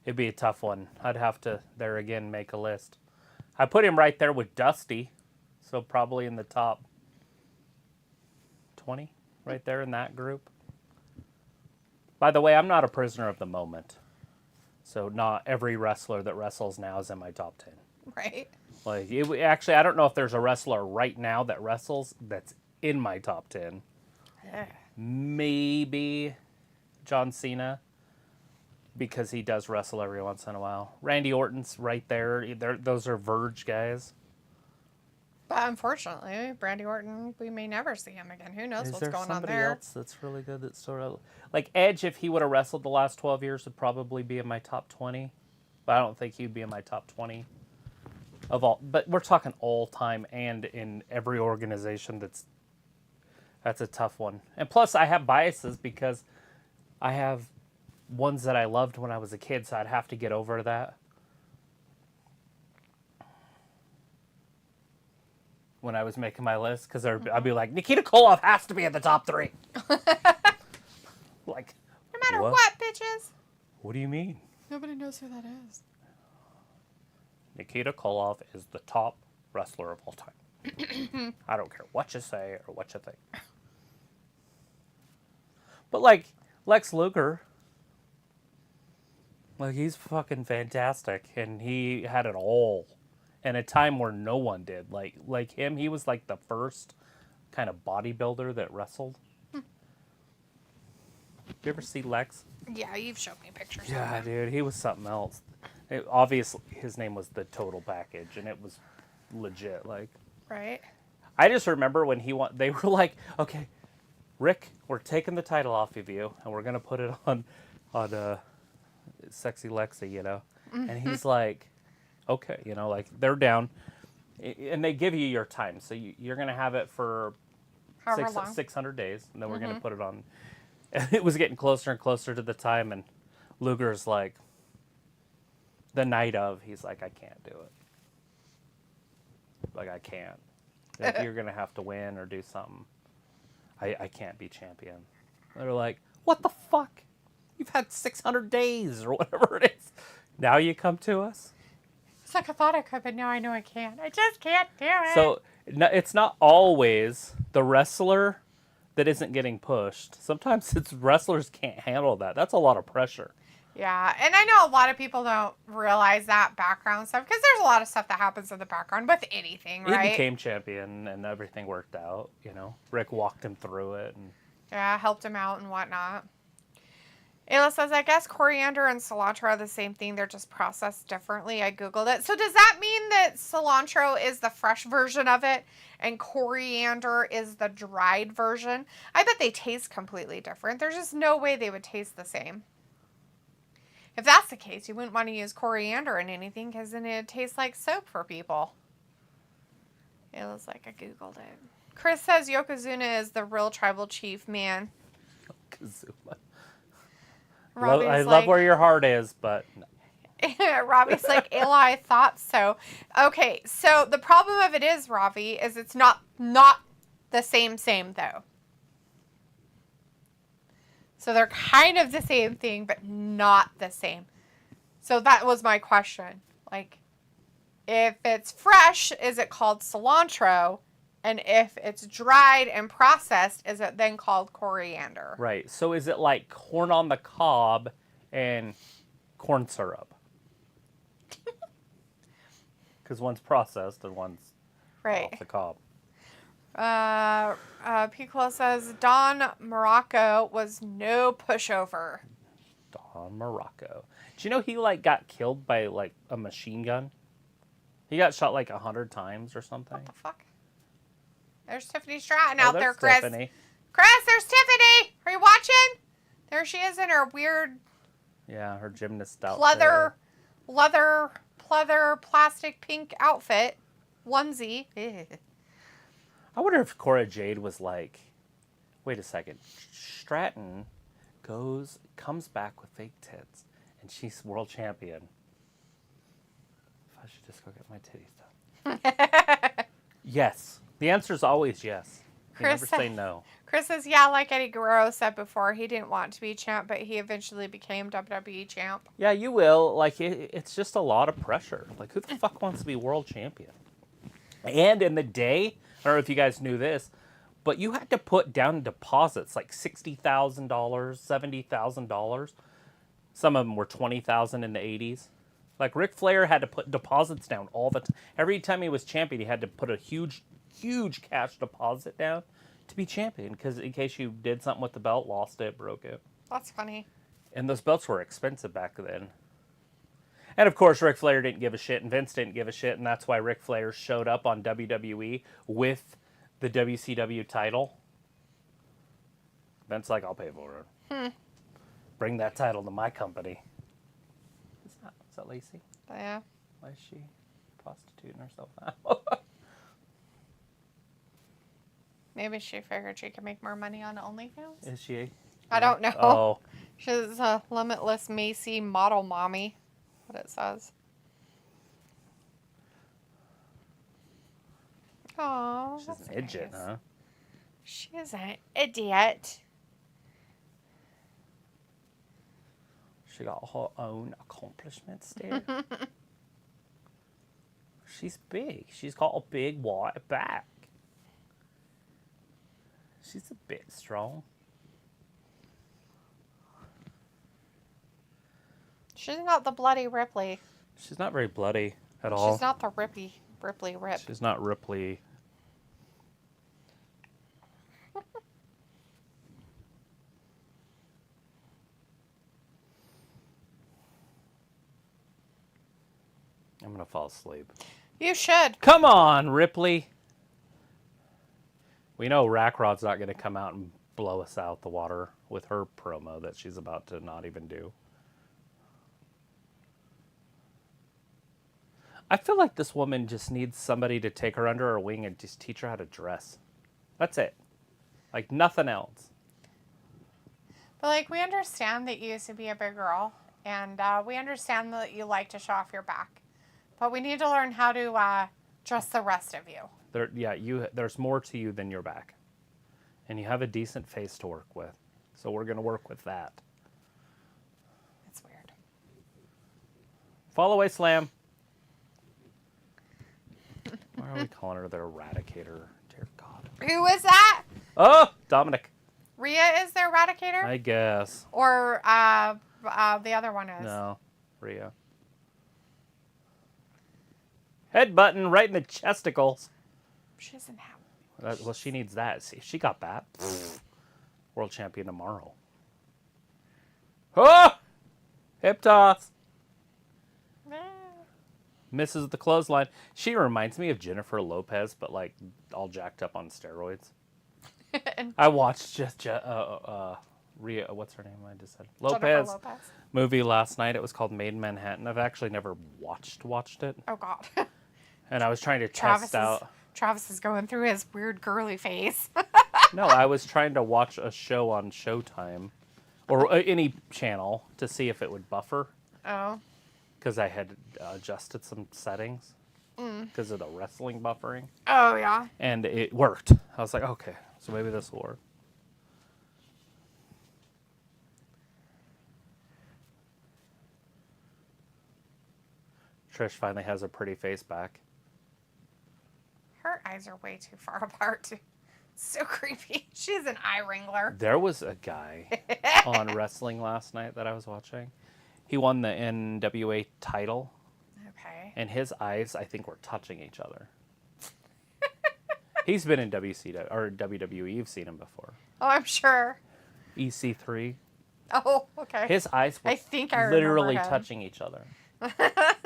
It'd be a tough one. I'd have to, there again, make a list. I put him right there with Dusty, so probably in the top 20, right there in that group. By the way, I'm not a prisoner of the moment. So not every wrestler that wrestles now is in my top 10. Right. Like, actually, I don't know if there's a wrestler right now that wrestles that's in my top 10. Maybe John Cena, because he does wrestle every once in a while. Randy Orton's right there. Those are Verge guys. But unfortunately, Randy Orton, we may never see him again. Who knows what's going on there? Is there somebody else that's really good that's sort of... Like Edge, if he would have wrestled the last 12 years, would probably be in my top 20. But I don't think he'd be in my top 20 of all. But we're talking all time and in every organization. That's a tough one. And plus, I have biases because I have ones that I loved when I was a kid, so I'd have to get over that. When I was making my list, because I'd be like, Nikita Koloff has to be in the top 3. Like, no matter what, bitches. What do you mean? Nobody knows who that is. Nikita Koloff is the top wrestler of all time. I don't care what you say or what you think. But like Lex Luger, like he's fucking fantastic, and he had it all. In a time where no one did. Like him, he was like the first kind of bodybuilder that wrestled. You ever see Lex? Yeah, you've showed me pictures. Yeah, dude, he was something else. Obviously, his name was the Total Package, and it was legit. Like, right? I just remember when they were like, okay, Rick, we're taking the title off of you, and we're gonna put it on Sexy Lexi, you know, and he's like, okay, you know, like they're down, and they give you your time, so you're gonna have it for 600 days, and then we're gonna put it on. And it was getting closer and closer to the time, and Luger's like, the night of, he's like, I can't do it. Like, I can't. If you're gonna have to win or do something, I can't be champion. They're like, what the fuck? You've had 600 days or whatever it is. Now you come to us? It's like I thought I could, but now I know I can't. I just can't do it. So it's not always the wrestler that isn't getting pushed. Sometimes it's wrestlers can't handle that. That's a lot of pressure. Yeah, and I know a lot of people don't realize that background stuff because there's a lot of stuff that happens in the background with anything, right? He became champion and everything worked out, you know. Rick walked him through it. And yeah, helped him out and whatnot. Ayla says, I guess coriander and cilantro are the same thing. They're just processed differently. I Googled it. So does that mean that cilantro is the fresh version of it and coriander is the dried version? I bet they taste completely different. There's just no way they would taste the same. If that's the case, you wouldn't want to use coriander in anything because then it'd taste like soap for people. Ayla's like, I Googled it. Chris says Yokozuna is the real tribal chief, man. Yokozuna. I love where your heart is, but no. Robbie's like, Ayla, I thought so. Okay, so the problem of it is, Robbie, is it's not the same though. So they're kind of the same thing, but not the same. So that was my question. Like, if it's fresh, is it called cilantro? And if it's dried and processed, is it then called coriander? Right. So is it like corn on the cob and corn syrup? Because one's processed and one's off the cob. Piccolo says Don Morocco was no pushover. Don Morocco. Do you know he got killed by a machine gun? He got shot 100 times or something. What the fuck? There's Tiffany Stratton out there, Chris. Tiffany. Chris, there's Tiffany. Are you watching? There she is in her weird... Yeah, her gymnast outfit. Leather, plastic pink outfit. onesie. I wonder if Cora Jade was like, wait a second, Stratton comes back with fake tits, and she's world champion. If I should just go get my titties done. Yes. The answer is always yes. You never say no. Chris says, yeah, like Eddie Guerrero said before, he didn't want to be champ, but he eventually became WWE champ. Yeah, you will. Like, it's just a lot of pressure. Like, who the fuck wants to be world champion? And in the day, I don't know if you guys knew this, but you had to put down deposits like $60,000, $70,000. Some of them were $20,000 in the 80s. Like, Ric Flair had to put deposits down all the time. Every time he was champion, he had to put a huge cash deposit down to be champion, because in case you did something with the belt, lost it, broke it. That's funny. And those belts were expensive back then. And of course, Ric Flair didn't give a shit, and Vince didn't give a shit, and that's why Ric Flair showed up on WWE with the WCW title. Vince's like, I'll pay for it. Bring that title to my company. Is that Lacey? Yeah. Why is she prostituting herself out? Maybe she figured she could make more money on OnlyFans. Is she? I don't know. Oh. She's a limitless Macy model mommy. What it says. Oh, She's an idiot, nice. huh? She's an idiot. She got her own accomplishments there. She's big. She's got a big white back. She's a bit strong. She's not the bloody Ripley. She's not very bloody at all. She's not the Ripley Rip. She's not Ripley. I'm going to fall asleep. You should. Come on, Ripley. We know Rackrod's not going to come out and blow us out the water with her promo that she's about to not even do. I feel like this woman just needs somebody to take her under her wing and just teach her how to dress. That's it. Like, nothing else. But, like, we understand that you used to be a big girl, and we understand that you like to show off your back. But we need to learn how to dress the rest of you. There's more to you than your back. And you have a decent face to work with. So we're going to work with that. It's weird. Fall away, Slam. Why are we calling her the Eradicator? Dear God. Who is that? Oh, Dominic. Rhea is the Eradicator? I guess. Or the other one is? No, Rhea. Head button right in the chesticles. She doesn't have. Well, she needs that. See, she got that. World champion tomorrow. Oh! Hip toss. Misses the clothesline. She reminds me of Jennifer Lopez, but like all jacked up on steroids. I watched just Rhea. What's her name? I just said Lopez movie last night. It was called Made in Manhattan. I've actually never watched it. Oh God. And I was trying to test out. Travis is going through his weird girly phase. No, I was trying to watch a show on Showtime or any channel to see if it would buffer. Oh. Because I had adjusted some settings because of the wrestling buffering. Oh, yeah. And it worked. I was like, okay, so maybe this will work. Trish finally has a pretty face back. Her eyes are way too far apart. Too. So creepy. She's an eye wrangler. There was a guy on wrestling last night that I was watching. He won the NWA title. Okay. And his eyes, I think, were touching each other. He's been in WCW or WWE. You've seen him before. Oh, I'm sure. EC3. Oh, okay. His eyes were I literally touching each other.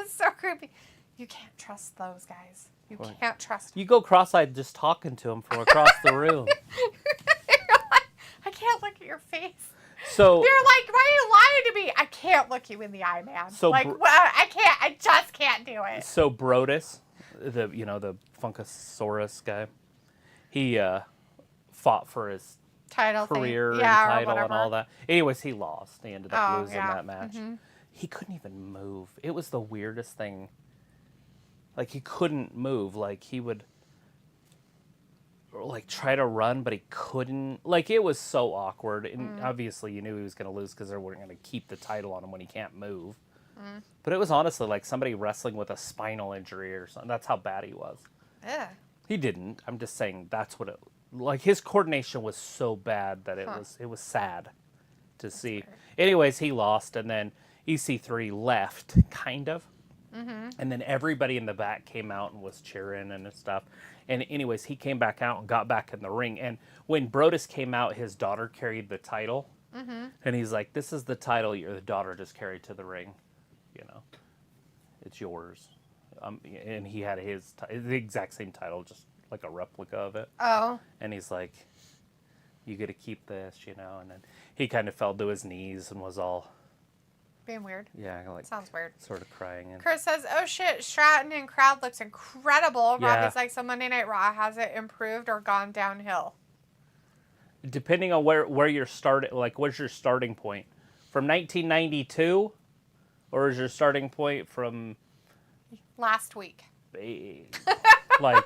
So creepy. You can't trust those guys. You can't trust them. You go cross-eyed just talking to him from across the room. I can't look at your face. So they're like, why are you lying to me? I can't look you in the eye, man. So like, I can't. I just can't do it. So Brodus, the Funkasaurus guy. He fought for his Title career thing. and Yeah, or title and whatever. all that. Anyways, he lost. He ended up losing yeah. that match. He couldn't even move. It was the weirdest thing. Like, he couldn't move. Like, he would like try to run, but he couldn't. Like, it was so awkward. And obviously, you knew he was going to lose because they weren't going to keep the title on him when he can't move. But it was honestly like somebody wrestling with a spinal injury or something. That's how bad he was. Yeah. He didn't. I'm just saying that's what it. Like, his coordination was so bad that it was sad to see. Weird. Anyways, he lost, and then EC3 left, kind of. And then everybody in the back came out and was cheering and stuff. And anyways, he came back out and got back in the ring. And when Brodus came out, his daughter carried the title. And he's like, "This is the title your daughter just carried to the ring. You know, it's yours." And he had the exact same title, just like a replica of it. Oh. And he's like, "You get to keep this, you know." And then he kind of fell to his knees and was all, Being weird. yeah, like Sounds weird. sort of crying. And Chris says, "Oh shit, Stratton and crowd looks incredible." Yeah. Robbie's like, "So Monday Night Raw, has it improved or gone downhill?" depending on where you're starting, like, what's your starting point from 1992, or is your starting point from Last week. like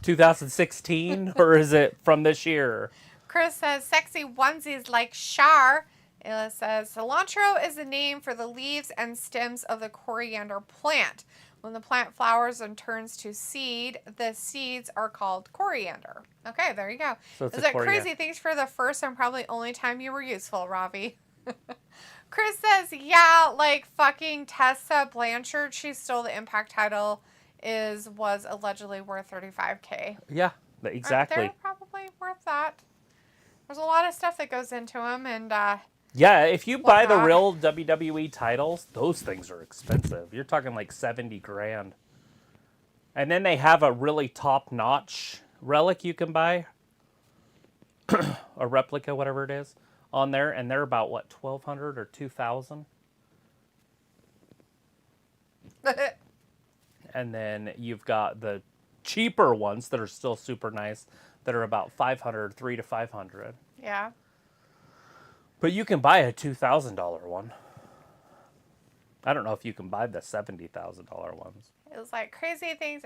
2016, or is it from this year? Chris says, "Sexy onesies like Char." Ayla says, "Cilantro is the name for the leaves and stems of the coriander plant. When the plant flowers and turns to seed, the seeds are called coriander." Okay, there you go. So it's Is a it coriander. crazy? Thanks for the first and probably only time you were useful, Robbie. Chris says, "Yeah, like fucking Tessa Blanchard. She stole the Impact title. Was allegedly worth $35K. Yeah, exactly. They're probably worth that. There's a lot of stuff that goes into them, and Yeah, if you buy the whatnot. real WWE titles, those things are expensive. You're talking like 70 grand. And then they have a really top-notch relic you can buy, a replica, whatever it is, on there, and they're about what, 1,200 or 2,000. And then you've got the cheaper ones that are still super nice that are about 500, 300 to 500. yeah. But you can buy a $2,000 one. I don't know if you can buy the $70,000 ones. It was like crazy things.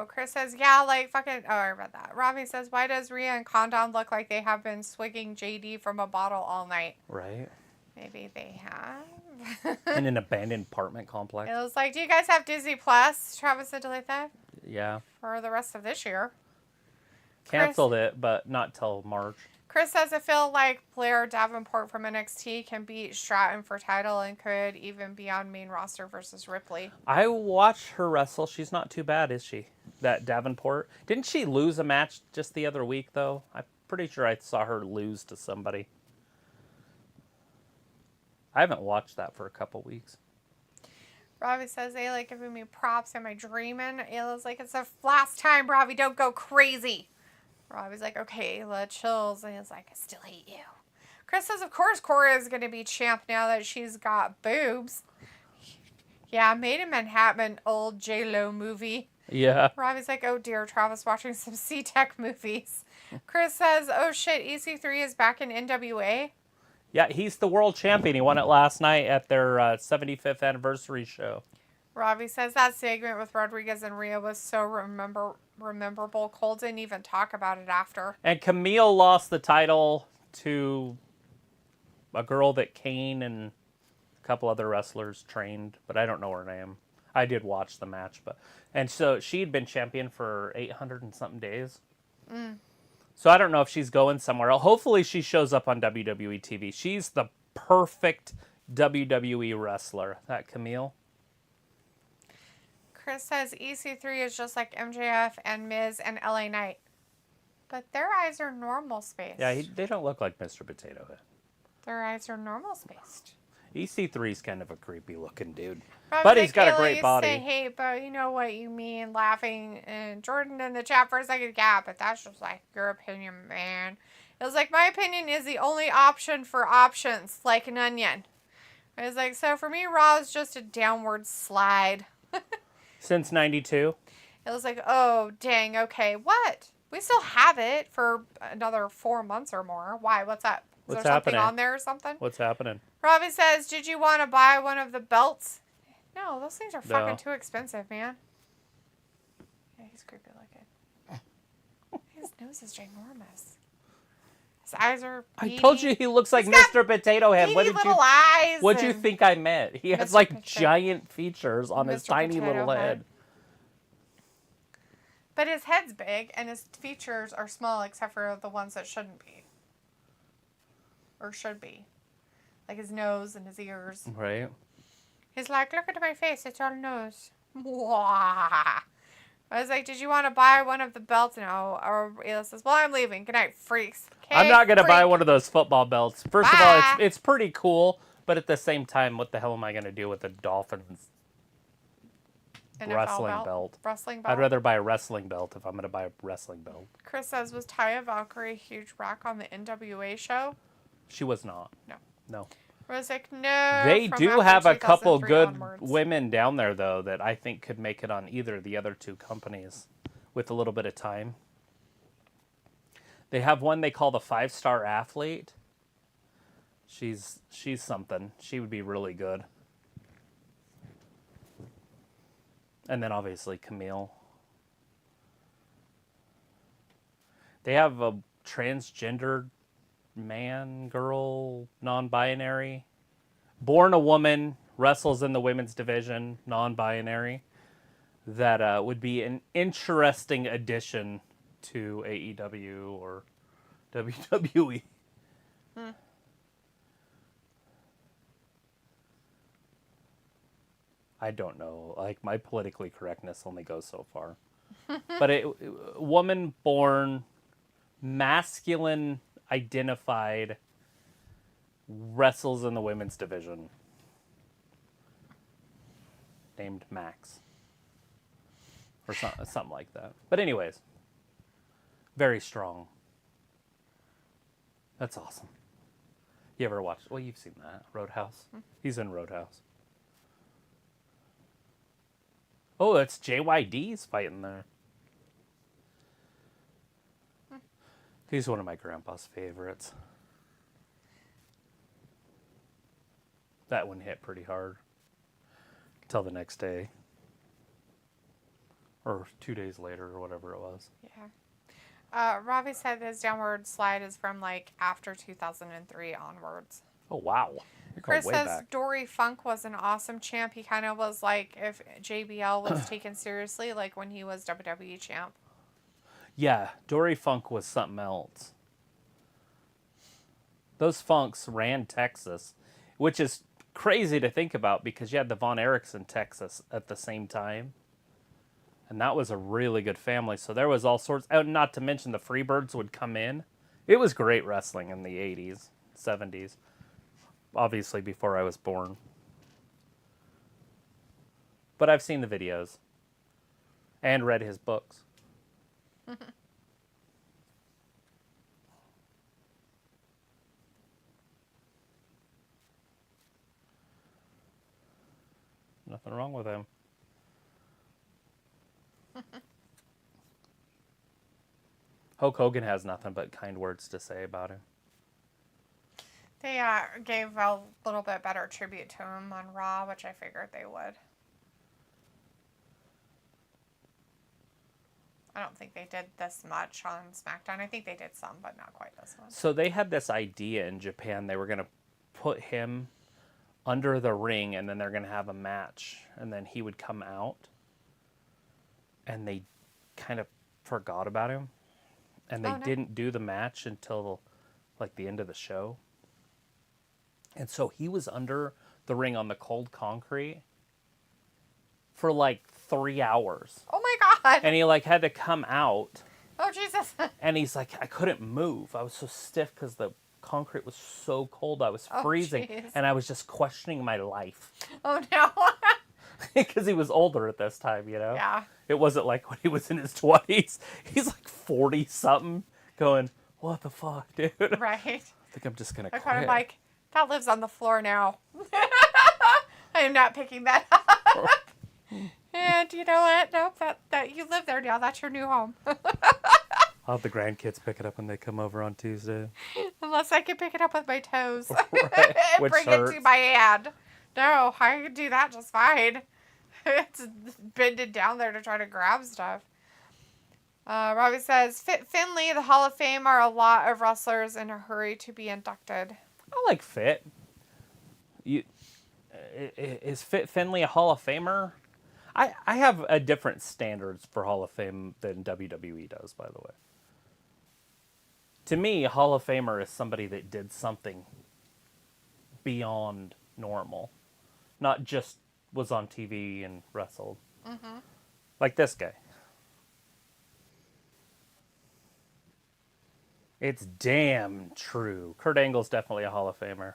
Chris says, "Yeah, like fucking." Oh, I read that. Robbie says, "Why does Rhea and Condom look like they have been swigging JD from a bottle all night?" Right. Maybe they have. In an abandoned apartment complex. It was like, "Do you guys have Disney Plus?" Travis said, "Delete that Yeah. for the rest of this year." Canceled it, but not till March. Chris says, "I feel like Blair Davenport from NXT can beat Stratton for title and could even be on main roster versus Ripley." I watched her wrestle. She's not too bad, is she? That Davenport. Didn't she lose a match just the other week, though? I'm pretty sure I saw her lose to somebody. I haven't watched that for a couple weeks. Robbie says, "Ayla giving me props. Am I dreaming?" Ayla's like, "It's the last time, Robbie. Don't go crazy." Robbie's like, "Okay, Ayla, chills." And he's like, "I still hate you." Chris says, "Of course Cora is going to be champ now that she's got boobs." Yeah, Made in Manhattan, old J-Lo movie. Yeah. Robbie's like, "Oh dear, Travis watching some C-Tech movies." Chris says, "Oh shit, EC3 is back in NWA." Yeah, he's the world champion. He won it last night at their 75th anniversary show. Robbie says that segment with Rodriguez and Rhea was so rememberable. Cole didn't even talk about it after. And Camille lost the title to a girl that Kane and a couple other wrestlers trained, but I don't know her name. I did watch the match, and so she'd been champion for 800 and something days. So I don't know if she's going somewhere else. Hopefully she shows up on WWE TV. She's the perfect WWE wrestler, that Camille. Chris says EC3 is just like MJF and Miz and LA Knight. But their eyes are normal spaced. Yeah, they don't look like Mr. Potato Head. Their eyes are normal spaced. EC3's kind of a creepy looking dude. Robbie's But he's like, got a "Ayla, great you body. say hate, but you know what you mean, laughing. And Jordan in the chat for a second, "Yeah, but that's just like your opinion, man." It was like, "My opinion is the only option for options, like an onion." It was like, "So for me, Raw is just a downward slide." Since 92? It was like, oh, dang, okay, what? We still have it for another 4 months or more. Why? What's up? Is What's there something happening? on there or something? What's happening? Robbie says, did you want to buy one of the belts? No, those things are fucking No. too expensive, man. Yeah, he's creepy looking. His nose is ginormous. His eyes are beady. I told you he looks like He's got Mr. Potato Head. beady little eyes. What'd you think I meant? He has Mr. like Potato- giant features on his Mr. tiny Potato little Head. head. But his head's big and his features are small except for the ones that shouldn't be. Or should be. Like his nose and his ears. Right. He's like, look at my face, it's all nose. Mwah. I was like, did you want to buy one of the belts? No. Or Ela says, well, I'm leaving. Good night, freaks. Okay, I'm not gonna buy freak. one of those football belts. First of all, Bye. it's pretty cool, but at the same time, what the hell am I gonna do with a Dolphins NFL wrestling belt? Wrestling belt. I'd rather buy a wrestling belt if I'm gonna buy a wrestling belt. Chris says, was Taya Valkyrie a huge rock on the NWA show? She was not. No. Rose like, no. They from do after have a couple 2003 good onwards. women down there, though, that I think could make it on either of the other two companies with a little bit of time. They have one they call the 5-star athlete. She's something. She would be really good. And then obviously Camille. They have a transgender man, girl, non-binary, born a woman, wrestles in the women's division, non-binary, that would be an interesting addition to AEW or WWE. I don't know. Like, my politically correctness only goes so far. But a woman born, masculine identified, wrestles in the women's division, named Max or something like that. But anyways, very strong. That's awesome. You ever watched? Well, you've seen that Roadhouse. He's in Roadhouse. Oh, that's JYD's fighting there. He's one of my grandpa's favorites. That one hit pretty hard. Till the next day. Or 2 days later, or whatever it was. Yeah. Robbie said his downward slide is from like after 2003 onwards. Oh, wow. You're going Chris way says back. Dory Funk was an awesome champ. He kind of was like if JBL was taken seriously, like when he was WWE champ. Yeah, Dory Funk was something else. Those Funks ran Texas, which is crazy to think about because you had the Von Erichs in Texas at the same time. And that was a really good family. So there was all sorts, not to mention the Freebirds would come in. It was great wrestling in the 80s, 70s. Obviously before I was born. But I've seen the videos. And read his books. Nothing wrong with him. Hulk Hogan has nothing but kind words to say about him. They gave a little bit better tribute to him on Raw, which I figured they would. I don't think they did this much on SmackDown. I think they did some, but not quite this much. So they had this idea in Japan. They were going to put him under the ring, and then they're going to have a match, and then he would come out. And they kind of forgot about him. And they didn't do the match until, like, the end of the show. And so he was under the ring on the cold concrete for, like, 3 hours. Oh, my God. And he, like, had to come out. Oh, Jesus. And he's like, I couldn't move. I was so stiff because the concrete was so cold. I was freezing. Jeez. And I was just questioning my life. Oh, no. Because he was older at this time, you know? Yeah. It wasn't like when he was in his 20s. He's like 40-something going, what the fuck, dude? Right. I think I'm just going to I quit. kind of like, that lives on the floor now. I am not picking that up. And you know what? Nope, that you live there now. That's your new home. I'll have the grandkids pick it up when they come over on Tuesday. Unless I can pick it up with my toes. Right. And Which bring hurts. it to my hand. No, I can do that just fine. It's bending down there to try to grab stuff. Robbie says, Finley, the Hall of Fame, are a lot of wrestlers in a hurry to be inducted. I like Fit. Is Fit Finley a Hall of Famer? I have a different standards for Hall of Fame than WWE does, by the way. To me, a Hall of Famer is somebody that did something beyond normal. Not just was on TV and wrestled. Mm-hmm. Like this guy. It's damn true. Kurt Angle's definitely a Hall of Famer.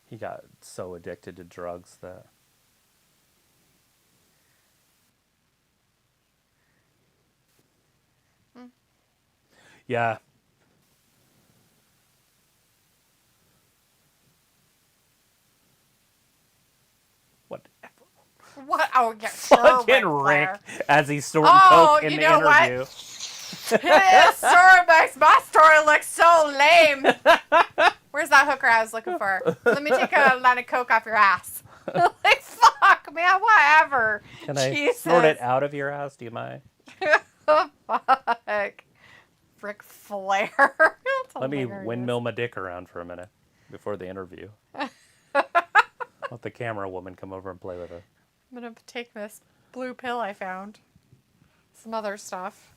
He got so addicted to drugs that... Yeah. Whatever. What? Oh, yeah, sure. Fucking Rick as he's snorting coke in the interview. This story makes my story look so lame. Where's that hooker I was looking for? Let me take a line of coke off your ass. Like, fuck, man, whatever. Can I snort it out of your ass? Do you mind? Fuck. Ric Flair. Let me windmill my dick around for a minute before the interview. Let the camera woman come over and play with it. I'm going to take this blue pill I found. Some other stuff.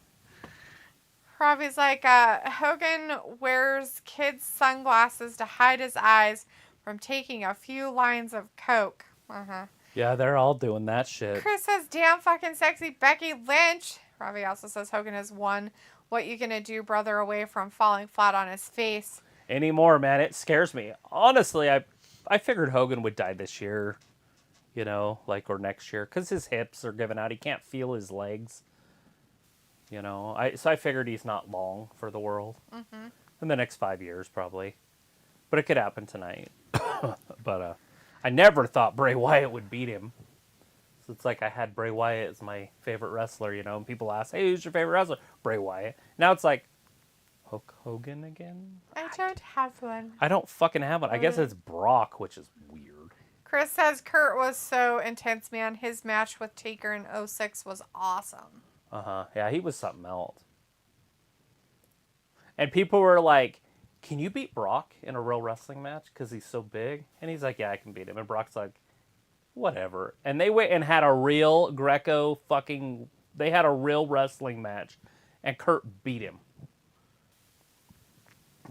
Robbie's like, Hogan wears kids' sunglasses to hide his eyes from taking a few lines of coke. Uh-huh. Yeah, they're all doing that shit. Chris says, damn fucking sexy Becky Lynch. Robbie also says Hogan has won What You Gonna Do Brother away from falling flat on his face. Anymore, man. It scares me. Honestly, I figured Hogan would die this year, you know, like, or next year, because his hips are giving out. He can't feel his legs, you know. So I figured he's not long for the world. Mm-hmm. In the next 5 years, probably. But it could happen tonight. But I never thought Bray Wyatt would beat him. So it's like I had Bray Wyatt as my favorite wrestler, you know, and people ask, hey, who's your favorite wrestler? Bray Wyatt. Now it's like, Hulk Hogan again? I don't have one. I don't fucking have one. I guess it's Brock, which is weird. Chris says Kurt was so intense, man. His match with Taker in 06 was awesome. Uh-huh. Yeah, he was something else. And people were like, can you beat Brock in a real wrestling match? Because he's so big. And he's like, yeah, I can beat him. And Brock's like, whatever. And they went and had a real they had a real wrestling match. And Kurt beat him.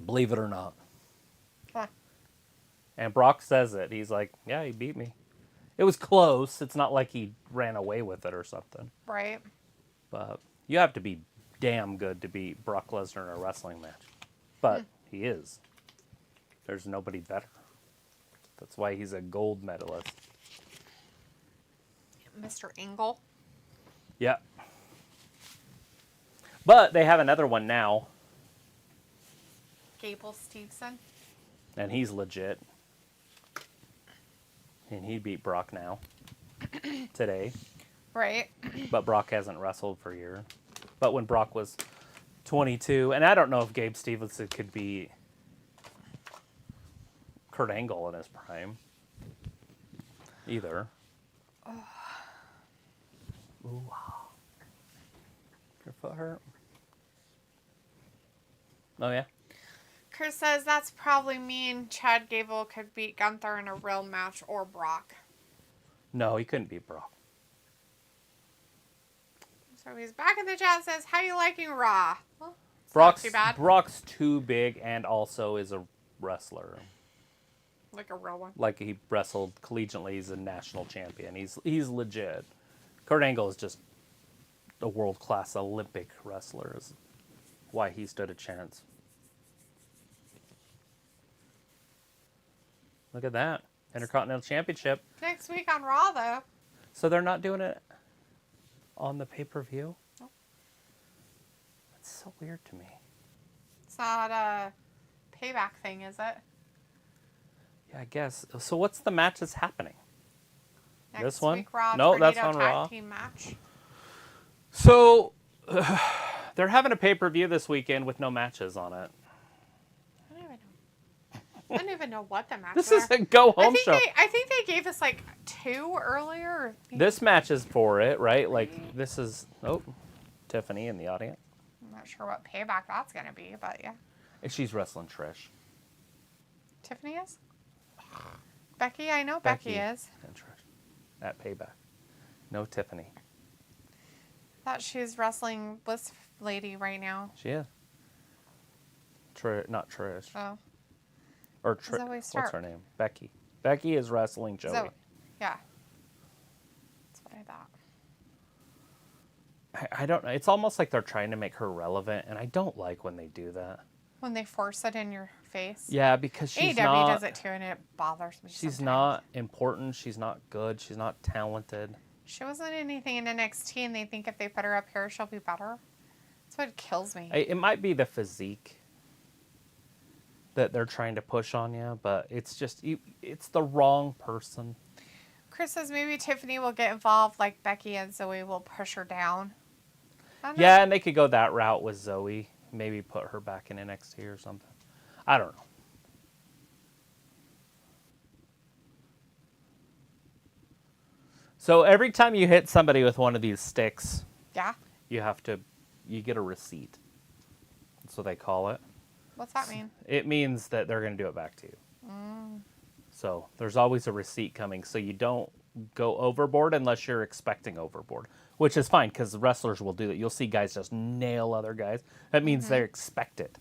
Believe it or not. Huh. And Brock says it. He's like, yeah, he beat me. It was close. It's not like he ran away with it or something. Right. But you have to be damn good to beat Brock Lesnar in a wrestling match. But he is. There's nobody better. That's why he's a gold medalist. Mr. Angle. Yeah. But they have another one now. Gable Stevenson. And he's legit. And he beat Brock now. Today. Right. But Brock hasn't wrestled for a year. But when Brock was 22, and I don't know if Gabe Stevenson could be Kurt Angle in his prime. Either. Oh. Ooh. Your foot hurt? Oh, yeah? Chris says that's probably mean Chad Gable could beat Gunther in a real match or Brock. No, he couldn't beat Brock. So he's back in the chat and says, how you liking Raw? Well, Brock's not too bad. Brock's too big and also is a wrestler. Like a real one. Like he wrestled collegiately, he's a national champion. He's legit. Kurt Angle is just a world-class Olympic wrestler. Is why he stood a chance. Look at that. Intercontinental Championship. Next week on Raw, though. So they're not doing it on the pay-per-view? Nope. That's so so weird to me. It's not a payback thing, is it? Yeah, I guess. So what's the match that's happening? Next This one? week, Raw, No, that's Tornado on tag Raw. team match. So they're having a pay-per-view this weekend with no matches on it. I don't even know what the match This is. is a go-home show. I think they gave us like 2 earlier. This match is for it, right? Like, this is... Oh, Tiffany in the audience. I'm not sure what payback that's going to be, but yeah. And she's wrestling Trish. Tiffany is? Becky, I know Becky is. And Trish. At Payback. No Tiffany. I thought she was wrestling Bliss Lady right now. She is. Not Trish. Oh. Or Zoe what's Stark. her name? Becky. Becky is wrestling Joey. Zoe. Yeah. That's what I thought. I don't know. It's almost like they're trying to make her relevant, and I don't like when they do that. When they force it in your face. Yeah, because she's AEW not... does it too, and it bothers me She's sometimes. not important. She's not good. She's not talented. She wasn't anything in NXT, and they think if they put her up here, she'll be better. That's what kills me. It might be the physique that they're trying to push on you, but it's just... It's the wrong person. Chris says maybe Tiffany will get involved like Becky and Zoe will push her down. I don't know. Yeah, and they could go that route with Zoe. Maybe put her back in NXT or something. I don't know. So every time you hit somebody with one of these sticks, Yeah? you get a receipt. That's what they call it. What's that mean? It means that they're going to do it back to you. So there's always a receipt coming, so you don't go overboard unless you're expecting overboard, which is fine because wrestlers will do that. You'll see guys just nail other guys. That means they expect it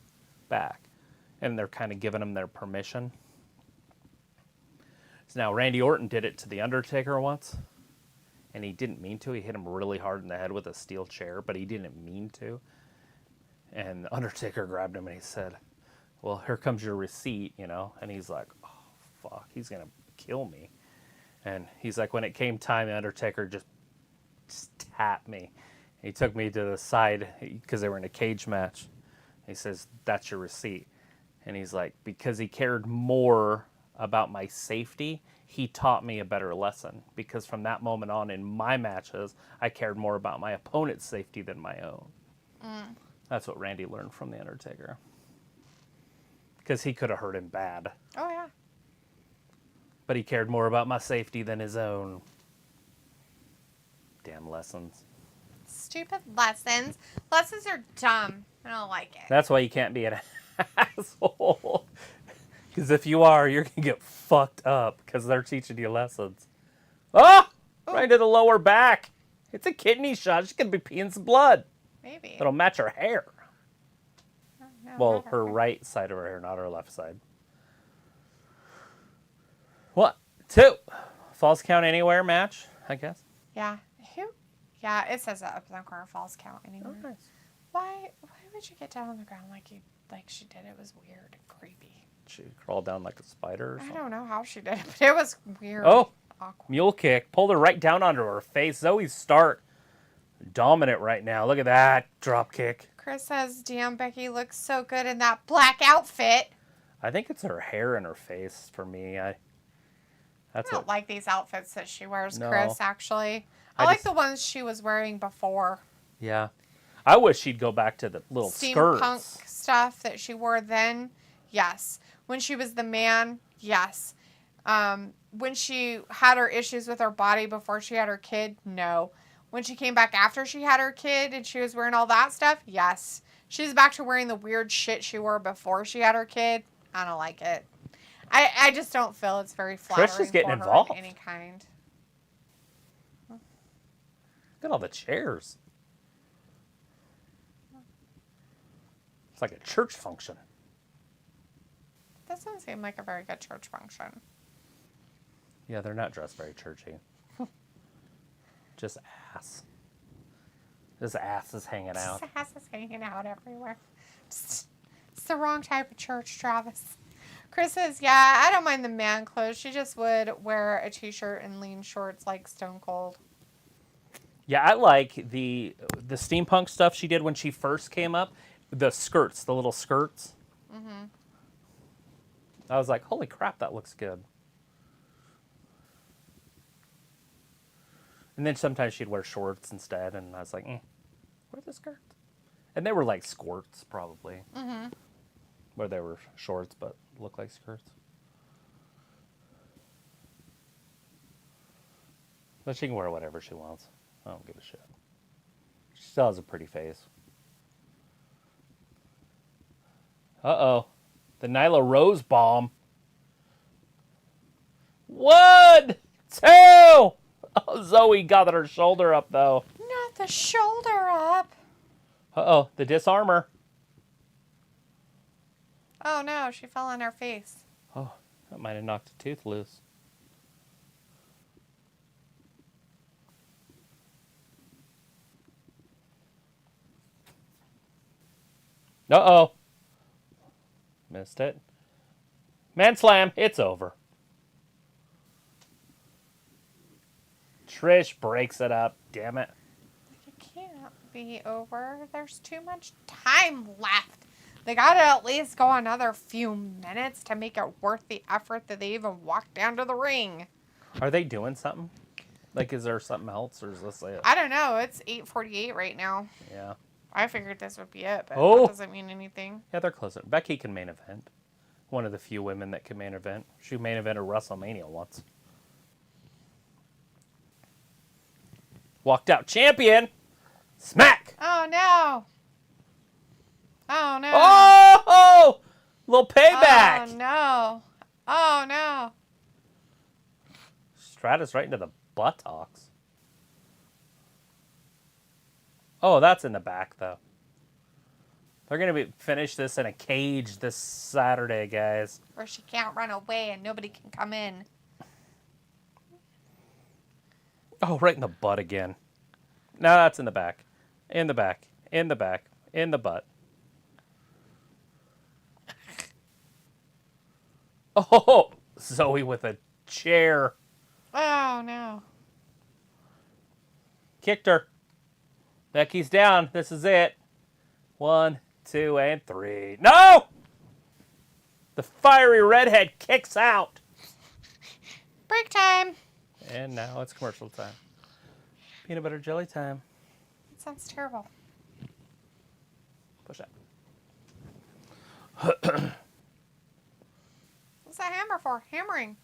back, and they're kind of giving them their permission. So now Randy Orton did it to The Undertaker once, and he didn't mean to. He hit him really hard in the head with a steel chair, but he didn't mean to. And The Undertaker grabbed him and he said, well, here comes your receipt, you know? And he's like, oh, fuck, he's going to kill me. And he's like, when it came time, The Undertaker just tapped me. He took me to the side because they were in a cage match. He says, that's your receipt. And he's like, because he cared more about my safety, he taught me a better lesson. Because from that moment on in my matches, I cared more about my opponent's safety than my own. That's what Randy learned from The Undertaker. Because he could have hurt him bad. Oh, yeah. But he cared more about my safety than his own. Damn lessons. Stupid lessons. Lessons are dumb. I don't like it. That's why you can't be an asshole. Because if you are, you're going to get fucked up because they're teaching you lessons. Oh! Right to the lower back. It's a kidney shot. She's going to be peeing some blood. Maybe. It'll match her hair. No, Well, not her right side of her hair, not her left side. What? 2. Falls count anywhere match, I guess. Yeah. Who? Yeah, it says up in the corner falls count anywhere. Oh, nice. Why would you get down on the ground like she did? It was weird and creepy. She crawled down like a spider or I something. don't know how she did it, but it was weird. Oh, Awkward. mule kick. Pulled her right down onto her face. Zoe Stark, dominant right now. Look at that drop kick. Chris says, damn, Becky looks so good in that black outfit. I think it's her hair and her face for me. I don't like these outfits that she wears, No. Chris, actually. I I like just- the ones she was wearing before. Yeah. I wish she'd go back to the little Steampunk skirts. stuff that she wore then, yes. When she was the man, yes. When she had her issues with her body before she had her kid, no. When she came back after she had her kid and she was wearing all that stuff, yes. She's back to wearing the weird shit she wore before she had her kid. I don't like it. I just don't feel it's very flattering Trish is getting for her involved. in any kind. Look at all the chairs. It's like a church function. Doesn't seem like a very good church function. Yeah, they're not dressed very churchy. Just ass. Just asses hanging out. Just ass is hanging out everywhere. It's the wrong type of church, Travis. Chris says, yeah, I don't mind the man clothes. She just would wear a t-shirt and lean shorts like Stone Cold. Yeah, I like the steampunk stuff she did when she first came up. The skirts, the little skirts. Mm-hmm. I was like, holy crap, that looks good. And then sometimes she'd wear shorts instead, and I was like, where's the skirts? And they were like skirts, probably. Mm-hmm. Where they were shorts, but look like skirts. But she can wear whatever she wants. I don't give a shit. She still has a pretty face. Uh-oh. The Nyla Rose bomb. 1, 2. Oh, Zoe got her shoulder up, though. Not the shoulder up. Uh-oh. The disarmor. Oh, no. She fell on her face. Oh, that might have knocked a tooth loose. Uh-oh. Missed it. Man slam. It's over. Trish breaks it up. Damn it. It can't be over. There's too much time left. They gotta at least go another few minutes to make it worth the effort that they even walked down to the ring. Are they doing something? Like, is there something else, or is this it? I don't know. It's 8:48 right now. Yeah. I figured this would be it, but Oh. that doesn't mean anything. Yeah, they're closing. Becky can main event. One of the few women that can main event. She main evented WrestleMania once. Walked out champion. Smack. Oh, no. Oh, no. Oh! Little payback. Oh, no. Oh, no. Stratus right into the buttocks. Oh, that's in the back, though. They're going to finish this in a cage this Saturday, guys. Where she can't run away and nobody can come in. Oh, right in the butt again. No, that's in the back. In the back. In the back. In the butt. Oh, Zoe with a chair. Oh, no. Kicked her. Becky's down. This is it. 1, 2, and 3. No! The fiery redhead kicks out. Break time. And now it's commercial time. Peanut butter jelly time. That sounds terrible. Push that. What's that hammer for? Hammering.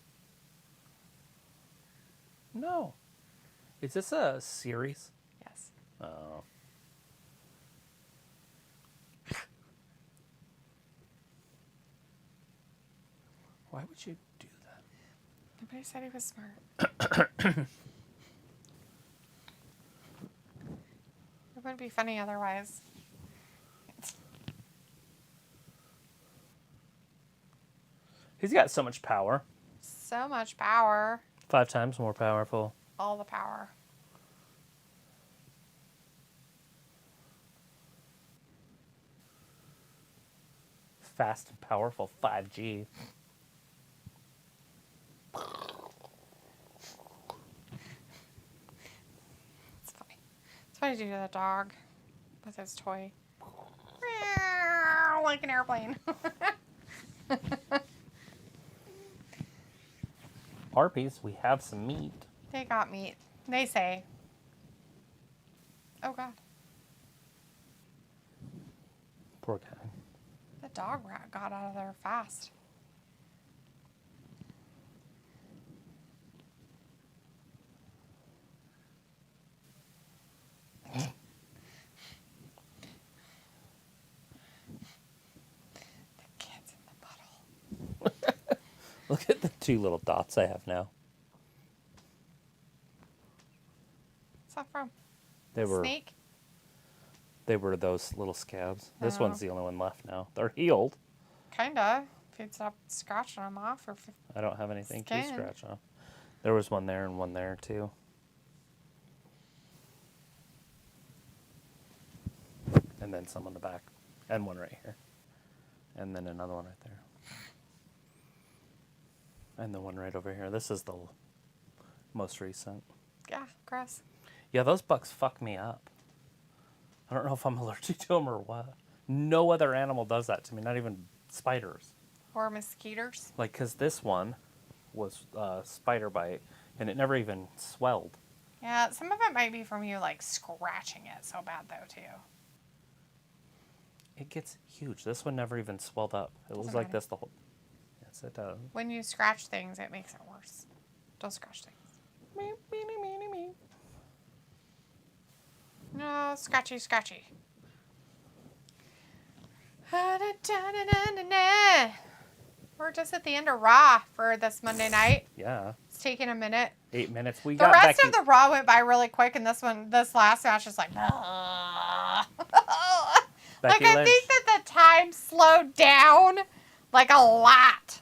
No. Is this a series? Yes. Oh. Why would you do that? Nobody said he was smart. It wouldn't be funny otherwise. He's got so much power. So much power. 5 times more powerful. All the power. Fast and powerful 5G. It's funny. It's funny to do the dog with his toy. Like an airplane. Arby's, we have some meat. They got meat. They say. Oh, God. Poor guy. The dog rat got out of there fast. The kid's in the puddle. Look at the 2 little dots I have now. What's that from? They were Snake? they were those little scabs. This Oh. one's the only one left now. They're healed. Kinda. If you'd stop scratching them off. Or I don't have anything to Skin. scratch off. There was one there and one there too. And then some on the back. And one right here. And then another one right there. And the one right over here. This is the most recent. yeah, gross. Yeah, those bugs fuck me up. I don't know if I'm allergic to them or what. No other animal does that to me, not even spiders. Or mosquitoes. Like, because this one was spider bite, and it never even swelled. Yeah, some of it might be from you, like, scratching it so bad, though, too. It gets huge. This one never even swelled up. It was Doesn't like matter. this the whole... Yes, it does. When you scratch things, it makes it worse. Don't scratch things. Me, me, me, me, me. No, scratchy, scratchy. We're just at the end of Raw for this Monday night. Yeah. It's taking a minute. 8 minutes. We The got rest Becky. of the Raw went by really quick, and this last match is like, like Becky I Lynch. think that the time slowed down like a lot.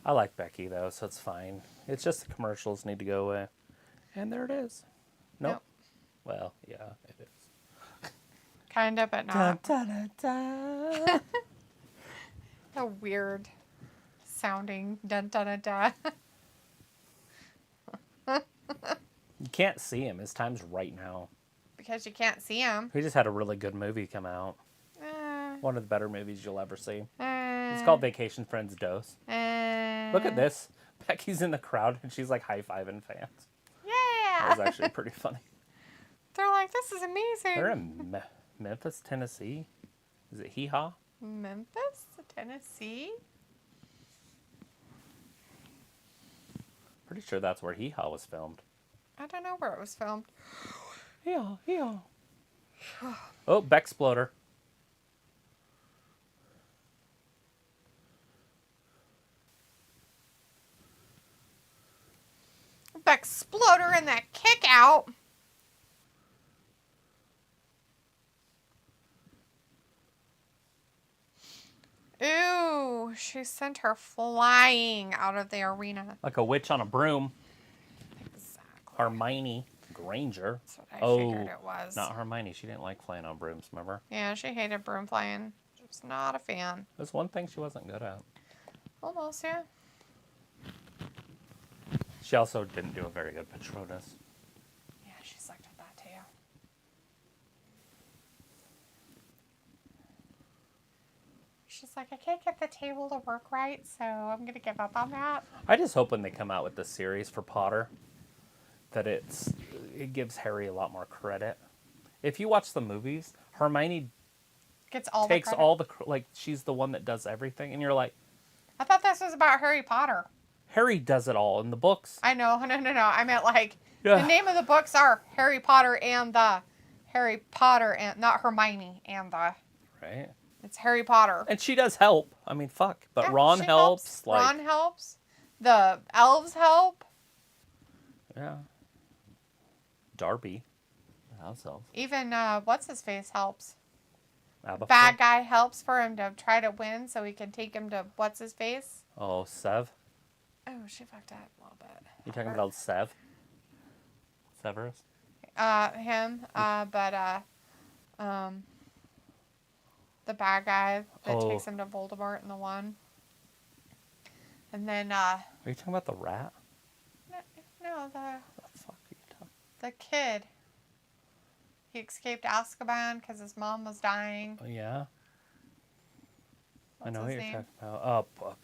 I like Becky, though, so it's fine. It's just the commercials need to go away. And there it is. Nope. Well, yeah, it is. Kinda, but Da, not. da, da, da. A weird sounding dun dun dun dun. You can't see him. His time's right now. Because you can't see him. He just had a really good movie come out. One of the better movies you'll ever see. It's called Vacation Friends Dose. Look at this. Becky's in the crowd and she's like high-fiving fans. That was Yeah. actually pretty funny. They're like, this is amazing. They're in Memphis, Tennessee. Is it Hee Haw? Memphis, Tennessee. Pretty sure that's where Hee Haw was filmed. I don't know where it was filmed. Hee Haw, Hee Haw. Oh, Bexploder. Exploder and that kick out. Ooh, she sent her flying out of the arena. Like a witch on a broom. Exactly. Hermione Granger. That's what I figured it was. Not Hermione. She didn't like flying on brooms, remember? Yeah, she hated broom flying. She was not a fan. That's one thing she wasn't good at. Almost, yeah. She also didn't do a very good Patronus. Yeah, she sucked at that too. She's like, I can't get the table to work right, so I'm going to give up on that. I just hope when they come out with this series for Potter that it gives Harry a lot more credit. If you watch the movies, Hermione Gets all takes the credit. all the like she's the one that does everything, and you're like, I thought this was about Harry Potter. Harry does it all in the books. I know, no. I meant like, Yeah. the name of the books are Harry Potter and not Hermione and the. Right. It's Harry Potter. And she does help. I mean, fuck. But Yeah, Ron she helps. Like, Ron helps. The elves help. yeah. Darby. The house helps. Even, what's his face helps. Abigail. Bad guy helps for him to try to win so he can take him to what's his face. Oh, Sev. Oh, she fucked up a little bit. You talking about Sev? Severus? Him. The bad guy that Oh. takes him to Voldemort in the one. And then, Are you talking about the rat? no, What the fuck are you talking the kid. He escaped Azkaban because his mom was dying. Oh, yeah? I What's know what his you're name? talking about.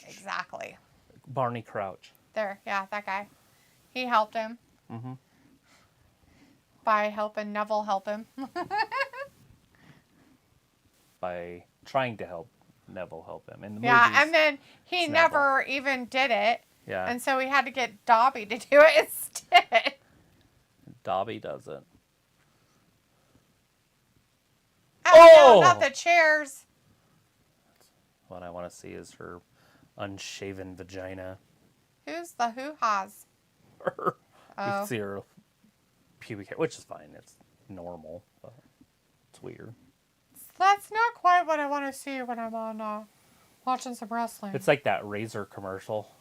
Exactly. Barney Crouch. There, yeah, that guy. He helped him. Mm-hmm. By helping Neville help him. By trying to help Neville help him. In the Yeah, movies, and then he it's never even did it. yeah, And so we had to get Dobby to do it instead. Dobby does it. Oh, no, not the chairs. What I want to see is her unshaven vagina. Who's the hoo-haws? You Oh. can see her pubic hair, which is fine. It's normal, but it's weird. That's not quite what I want to see when I'm on watching some wrestling. It's like that razor commercial.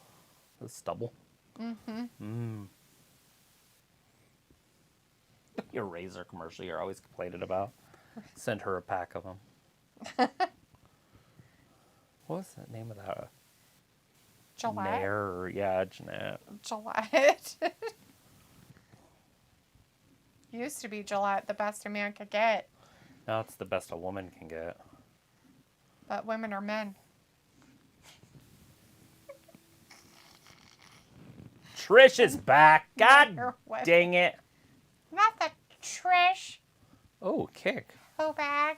The stubble. Mm-hmm. Your razor commercial you're always complaining about. Send her a pack of them. What was the name of that? Gillette? Nair, yeah, Jeanette. Gillette. Used to be Gillette, the best a man could get. Now it's the best a woman can get. But women are men. Trish is back. God dang it. Not the Trish. Oh, kick. Oh, bag.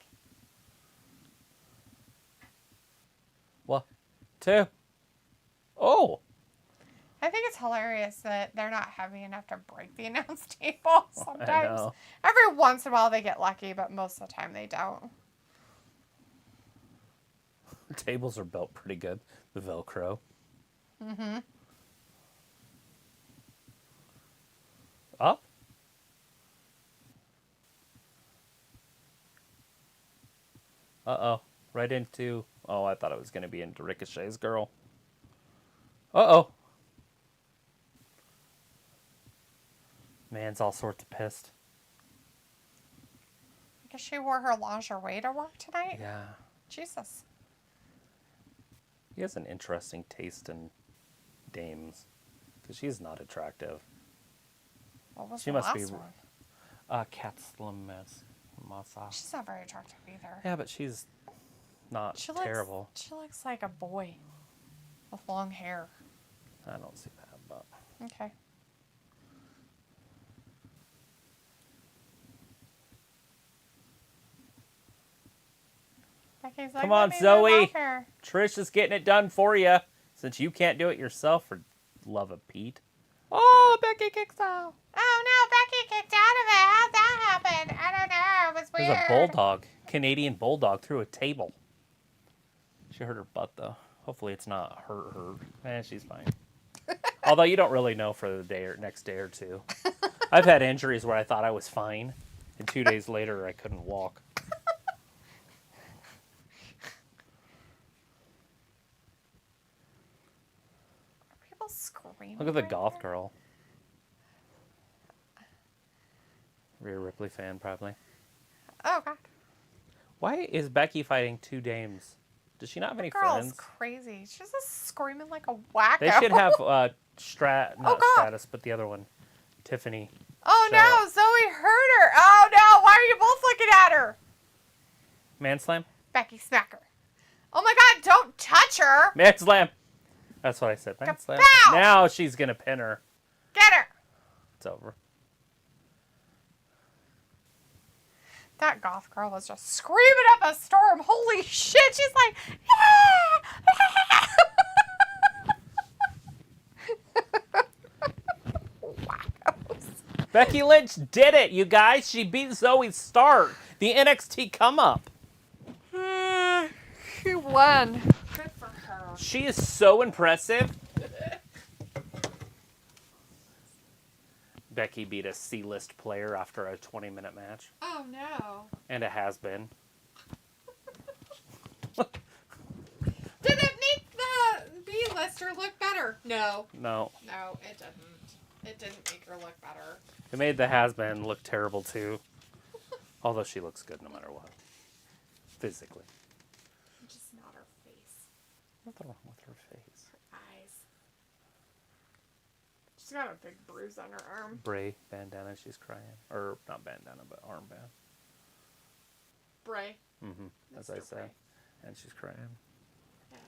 1, 2. Oh. I think it's hilarious that they're not heavy enough to break the announce table sometimes. I know. Every once in a while they get lucky, but most of the time they don't. Tables are built pretty good. The Velcro. Mm-hmm. Up. Uh-oh. Right into... Oh, I thought it was going to be into Ricochet's girl. Uh-oh. Man's all sorts of pissed. I guess she wore her lingerie to work tonight? Yeah. Jesus. He has an interesting taste in dames. Because she's not attractive. What was She the must be... last one? Cat Slim Massa. She's not very attractive either. Yeah, but she's not terrible. She looks like a boy with long hair. I don't see that, but... Okay. Come Becky's like, on, "Let me Zoe. move off her." Trish is getting it done for you. Since you can't do it yourself, for love of Pete. Oh, Becky kicks out. Oh no, Becky kicked out of it. How'd that happen? I don't know. It was weird. There's a bulldog. Canadian bulldog through a table. She hurt her butt, though. Hopefully it's not hurt her. She's fine. Although you don't really know for the day or next day or two. I've had injuries where I thought I was fine, and 2 days later I couldn't walk. Are people screaming? Look at the right goth there? girl. Rhea Ripley fan, probably. Oh god. Why is Becky fighting 2 dames? Does she not have any Girl's friends? crazy. She's just screaming like a wacko. They should have not God. Stratus, but the other one, Tiffany. Oh show no, up. Zoe hurt her. Oh no, why are you both looking at her? Man slam? Becky, smack her. Oh my god, don't touch her. Man slam. That's what I said. Man slam. Kapow! Now she's gonna pin her. Get her. It's over. That goth girl was just screaming up a storm. Holy shit, she's like, wackos. Becky Lynch did it, you guys. She beat Zoe Stark. The NXT come up. She won. Good for her. She is so impressive. Becky beat a C-list player after a 20-minute match. Oh no. And it has been. Did it make the B-lister look better? No. No. No, it didn't. It didn't make her look better. It made the has-been look terrible, too. Although she looks good no matter what. Physically. Just not her face. What's wrong with her face? Her eyes. She's got a big bruise on her arm. Bray bandana, she's crying. Or, not bandana, but armband. Bray. Mm-hmm. As I Mr. say. Bray. And she's crying. Yeah.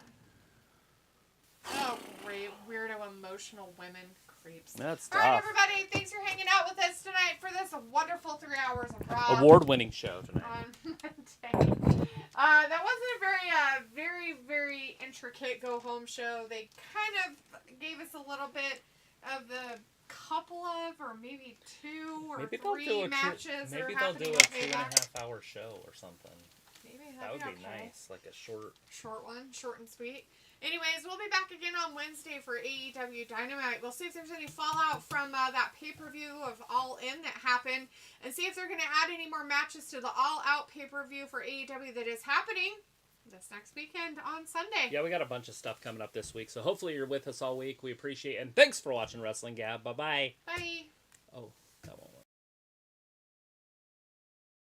Oh, great. Weirdo emotional women. Creeps. That's All right, tough. everybody. Thanks for hanging out with us tonight for this wonderful 3 hours of Raw. Award-winning show tonight. On Monday. That wasn't a very, very intricate go-home show. They kind of gave us a little bit of the couple of, or maybe 2 or 3 matches. Maybe they'll do a 2.5-hour show or something. Maybe That would be okay. nice, like a short one, short and sweet. Anyways, we'll be back again on Wednesday for AEW Dynamite. We'll see if there's any fallout from that pay-per-view of All In that happened, and see if they're going to add any more matches to the All Out pay-per-view for AEW that is happening this next weekend on Sunday. Yeah, we got a bunch of stuff coming up this week, so hopefully you're with us all week. We appreciate it, and thanks for watching Wrestling Gab. Bye-bye. Bye.